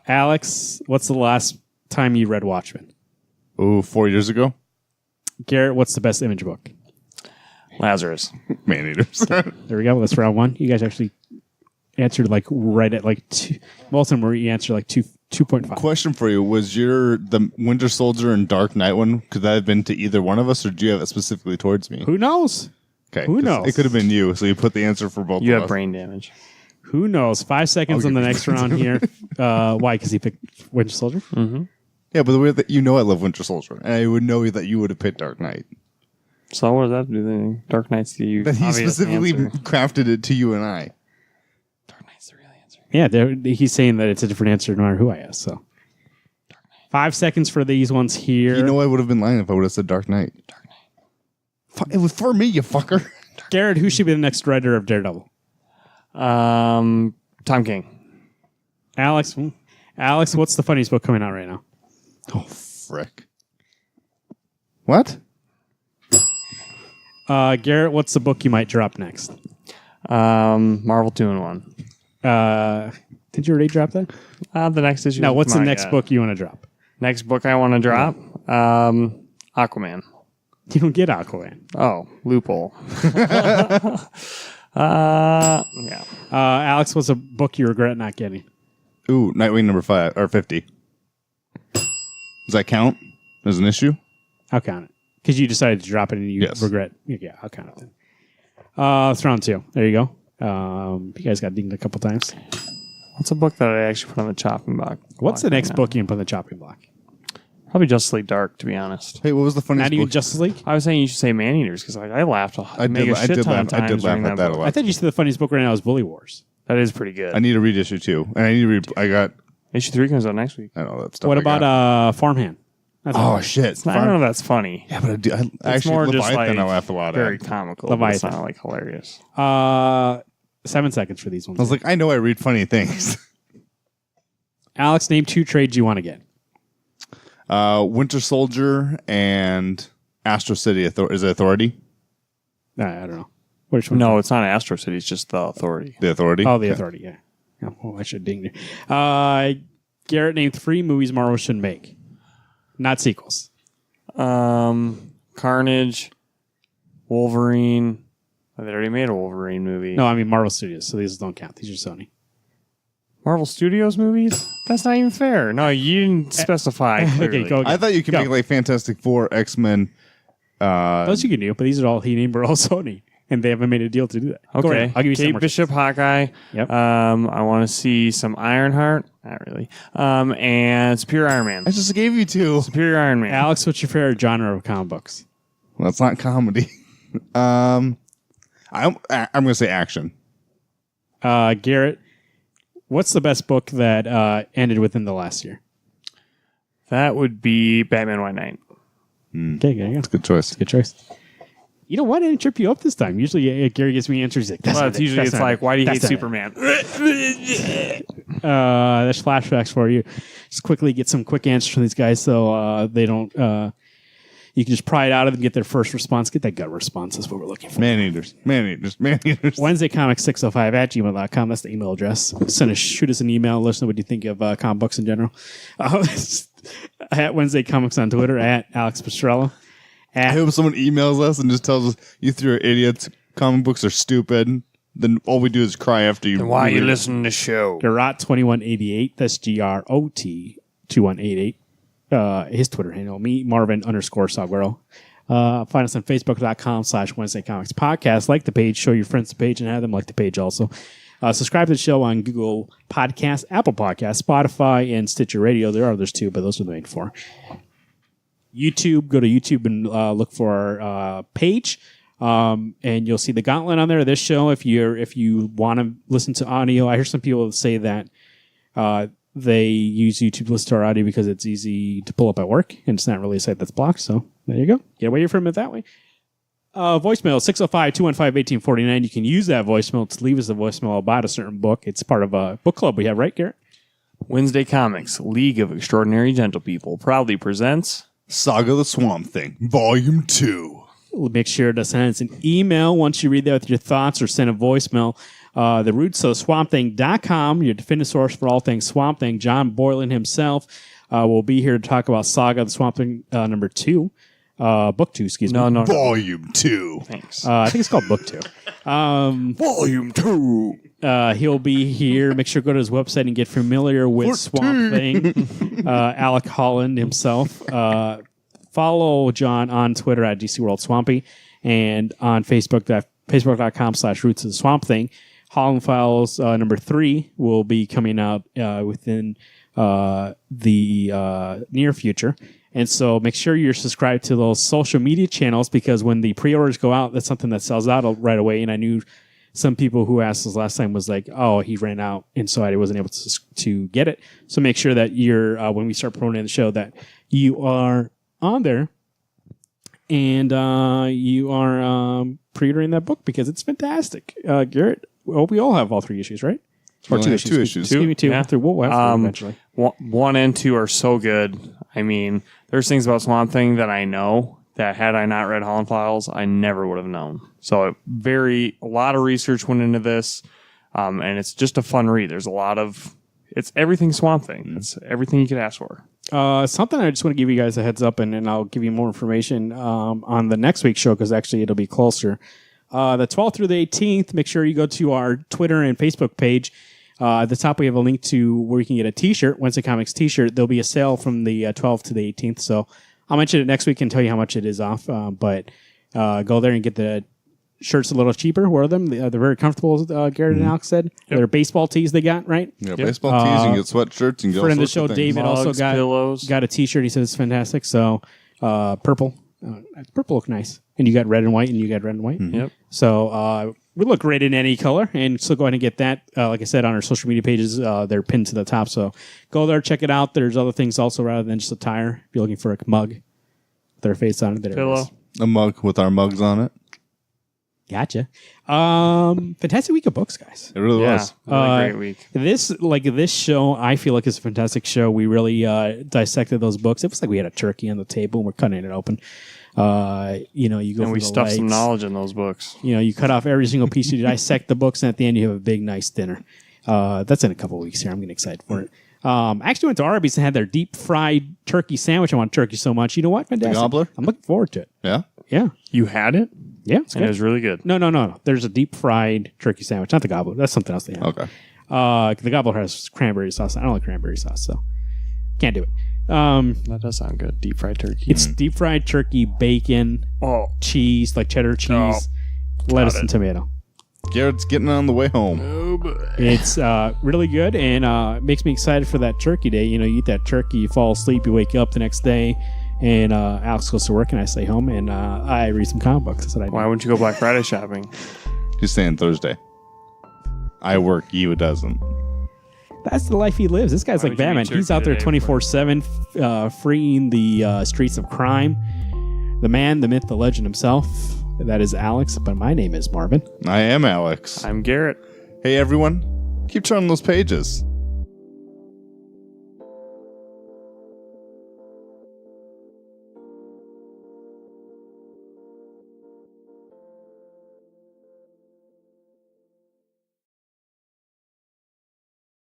A: Alex, what's the last time you read Watchmen?
C: Oh, 4 years ago?
A: Garrett, what's the best image book?
B: Lazarus.
C: Man-eaters.
A: There we go. That's round 1. You guys actually answered right at 2. Most of them were you answered 2.5.
C: Question for you. Was the Winter Soldier and Dark Knight one, could that have been to either one of us, or do you have it specifically towards me?
A: Who knows?
C: Okay.
A: Who
C: 'cause
A: knows?
C: It could have been you, so you put the answer for both
B: You
C: of
B: have
C: us.
B: brain damage.
A: Who knows? 5 seconds
C: I'll
A: on the
C: give you
A: next round here. Why? Because he picked Winter Soldier?
C: Yeah, but the way that you know I love Winter Soldier, and I would know that you would have picked Dark Knight.
B: So what does that have to do with anything? Dark Knight's the
C: That he
B: obvious
C: specifically
B: answer.
C: crafted it to you and I.
B: Dark Knight's the real answer.
A: Yeah, he's saying that it's a different answer no matter who I ask. So 5 seconds for these ones here.
C: You know I would have been lying if I would have said Dark Knight.
B: Dark Knight.
C: It was for me, you fucker.
A: Garrett, who should be the next writer of Daredevil?
B: Tom King.
A: Alex, what's the funniest book coming out right now?
C: Oh, frick. What?
A: Garrett, what's the book you might drop next?
B: Marvel 2-in-1.
A: Did you already drop that?
B: The next issue.
A: No, what's the
B: Come on,
A: next
B: yeah.
A: book you want to drop?
B: Next book I want to drop? Aquaman.
A: You don't get Aquaman.
B: Oh, loophole. Yeah.
A: Alex, what's a book you regret not getting?
C: Ooh, Nightwing number 5 or 50. Does that count as an issue?
A: I'll count it. Because you decided to drop it and you
C: Yes.
A: regret. Yeah, I'll count it then. It's round 2. There you go. You guys got dinged a couple times.
B: What's a book that I actually put on the chopping block?
A: What's the
B: right
A: next
B: now?
A: book you can put on the chopping block?
B: Probably Justice League Dark, to be honest.
C: Hey, what was the funniest
A: Not even
C: book?
A: Justice League?
B: I was saying you should say Man-Eaters because I laughed
C: I did laugh at that a lot.
A: I thought you said the funniest book right now is Bully Wars.
B: That is pretty good.
C: I need to read issue 2. And I need to read. I got.
B: Issue 3 comes out next week.
C: I know that stuff.
A: What
C: I
A: about
C: got.
A: Farmhand? That's
C: Oh,
A: all.
C: shit.
B: I don't know if that's funny.
C: Yeah, but I do. Actually,
B: more just
C: Leviathan
B: like
C: I laughed a lot
B: very
C: at.
B: comical. But it's
A: Leviathan.
B: not like hilarious.
A: 7 seconds for these ones.
C: I was like, I know I read funny things.
A: Alex, name 2 trades you want to get.
C: Winter Soldier and Astro City. Is it Authority?
A: I don't know. Which one?
B: No, it's not Astro City. It's just the Authority.
C: The Authority?
A: Oh, the Authority, yeah. Oh, I should ding you. Garrett named 3 movies Marvel should make. Not sequels.
B: Carnage, Wolverine. Oh, they already made a Wolverine movie.
A: No, I mean Marvel Studios, so these don't count. These are Sony.
B: Marvel Studios movies? That's not even fair. No, you didn't specify clearly.
A: Okay, go again.
C: I thought you could
A: Go.
C: make like Fantastic Four, X-Men.
A: Those you can do, but these are all he named are all Sony, and they haven't made a deal to do that. Go
B: Okay.
A: ahead. I'll give you some
B: Kate
A: more.
B: Bishop, Hawkeye.
A: Yep.
B: I want to see some Ironheart. Not really. And Superior Iron Man.
C: I just gave you 2.
B: Superior Iron Man.
A: Alex, what's your favorite genre of comic books?
C: Well, it's not comedy. I'm going to say action.
A: Garrett, what's the best book that ended within the last year?
B: That would be Batman White Knight.
A: Okay, there you go.
C: Good choice.
A: Good choice. You know what? I didn't trip you up this time. Usually, Gary gives me answers. He's like,
B: Well, it's usually it's like, why do you hate
A: That's not it.
B: Superman?
A: There's flashbacks for you. Just quickly get some quick answers from these guys, so they don't. You can just pry it out of them, get their first response, get that gut response. That's what we're looking for.
C: Man-eaters.
A: WednesdayComics605@gmail.com. That's the email address. Shoot us an email. Let us know what you think of comic books in general. At Wednesday Comics on Twitter. At Alex Pastrello.
C: I hope someone emails us and just tells us, you three are idiots, comic books are stupid. Then all we do is cry after you.
B: Then why are you listening to the show?
A: Garot2188. That's GROT2188. His Twitter handle. Me, Marvin_Salguero. Find us on Facebook.com/Wednesday Comics Podcast. Like the page, show your friends the page, and have them like the page also. Subscribe to the show on Google Podcasts, Apple Podcasts, Spotify, and Stitcher Radio. There are others too, but those are the main four. YouTube, go to YouTube and look for our page. And you'll see the gauntlet on there. This show, if you want to listen to audio, I hear some people say that they use YouTube to listen to our audio because it's easy to pull up at work, and it's not really a site that's blocked. So there you go. Get away from it that way. Voicemail 605-215-1849. You can use that voicemail to leave us a voicemail about a certain book. It's part of a book club we have, right, Garrett?
B: Wednesday Comics, League of Extraordinary Gentlepeople, proudly presents
C: Saga the Swamp Thing, Volume 2.
A: Make sure to send us an email once you read that with your thoughts, or send a voicemail. The roots of swampthing.com, your definitive source for all things Swamp Thing. John Boylan himself will be here to talk about Saga the Swamp Thing number 2. Book 2, excuse me.
B: No.
C: Volume 2.
B: Thanks.
A: I think it's called Book 2.
C: Volume 2.
A: He'll be here. Make sure to go to his website and get familiar with Swamp Thing. Alec Holland himself. Follow John on Twitter at DC World Swampy, and on Facebook.com/Roots of the Swamp Thing. Holland Files number 3 will be coming out within the near future. And so make sure you're subscribed to those social media channels, because when the pre-orders go out, that's something that sells out right away. And I knew some people who asked us last time was like, oh, he ran out, and so I wasn't able to get it. So make sure that you're, when we start promoting the show, that you are on there and you are pre-ordering that book, because it's fantastic. Garrett, I hope we all have all 3 issues, right? Or
C: Only
A: 2
C: have
A: issues.
C: 2 issues.
A: Give me 2.
B: Yeah.
A: We'll have 3 eventually.
B: 1 and 2 are so good. I mean, there's things about Swamp Thing that I know that had I not read Holland Files, I never would have known. So a lot of research went into this, and it's just a fun read. There's it's everything Swamp Thing. It's everything you could ask for.
A: Something I just want to give you guys a heads up, and I'll give you more information on the next week's show, because actually it'll be closer. The 12th through the 18th, make sure you go to our Twitter and Facebook page. At the top, we have a link to where you can get a T-shirt, Wednesday Comics T-shirt. There'll be a sale from the 12th to the 18th, so I'll mention it next week and tell you how much it is off. But go there and get the shirts a little cheaper. Wear them. They're very comfortable, as Garrett and Alex said.
B: Yep.
A: They're baseball tees they got, right?
C: Yeah, baseball tees, you can get sweatshirts, and get all
A: Friend of the
C: sorts
A: show,
C: of things.
A: David, also
B: Mugs, pillows.
A: got a T-shirt. He said it's fantastic. So purple. Purple look nice. And you got red and white, and you got red and white.
B: Yep.
A: So we look great in any color, and so go ahead and get that. Like I said, on our social media pages, they're pinned to the top. So go there, check it out. There's other things also rather than just a tire. If you're looking for a mug with their face on it, there
B: Pillow.
A: it is.
C: A mug with our mugs on it.
A: Gotcha. Fantastic week of books, guys.
C: It really was.
B: Really great week.
A: This show, I feel like it's a fantastic show. We really dissected those books. It was like we had a turkey on the table and we're cutting it open. You go
B: And
A: through
B: we
A: the
B: stuffed some
A: legs.
B: knowledge in those books.
A: You cut off every single piece. You dissect the books, and at the end, you have a big, nice dinner. That's in a couple of weeks here. I'm getting excited for it. I actually went to Arby's and had their deep fried turkey sandwich. I want turkey so much. You know what? Fantastic.
C: gobbler?
A: I'm looking forward to it.
C: Yeah?
A: Yeah.
B: You had it?
A: Yeah. It's
B: And it
A: good.
B: was really good.
A: No. There's a deep fried turkey sandwich, not the gobbler. That's something else they have.
C: Okay.
A: The gobbler has cranberry sauce. I don't like cranberry sauce, so can't do it.
B: That does sound good. Deep fried turkey.
A: It's deep fried turkey, bacon, cheese, like cheddar cheese, lettuce, and tomato.
C: Garrett's getting on the way home.
B: Oh, boy.
A: It's really good, and makes me excited for that turkey day. You eat that turkey, you fall asleep, you wake up the next day, and Alex goes to work, and I stay home, and I read some comic books. That's what I do.
B: Why wouldn't you go Black Friday shopping?
C: He's saying Thursday. I work, you doesn't.
A: That's the life he lives. This guy's
B: Why
A: like
B: would you
A: Batman.
B: eat
A: He's
B: turkey
A: out there
B: today?
A: 24/7, freeing the streets of crime. The man, the myth, the legend himself. That is Alex, but my name is Marvin.
C: I am Alex.
B: I'm Garrett.
C: Hey, everyone. Keep turning those pages.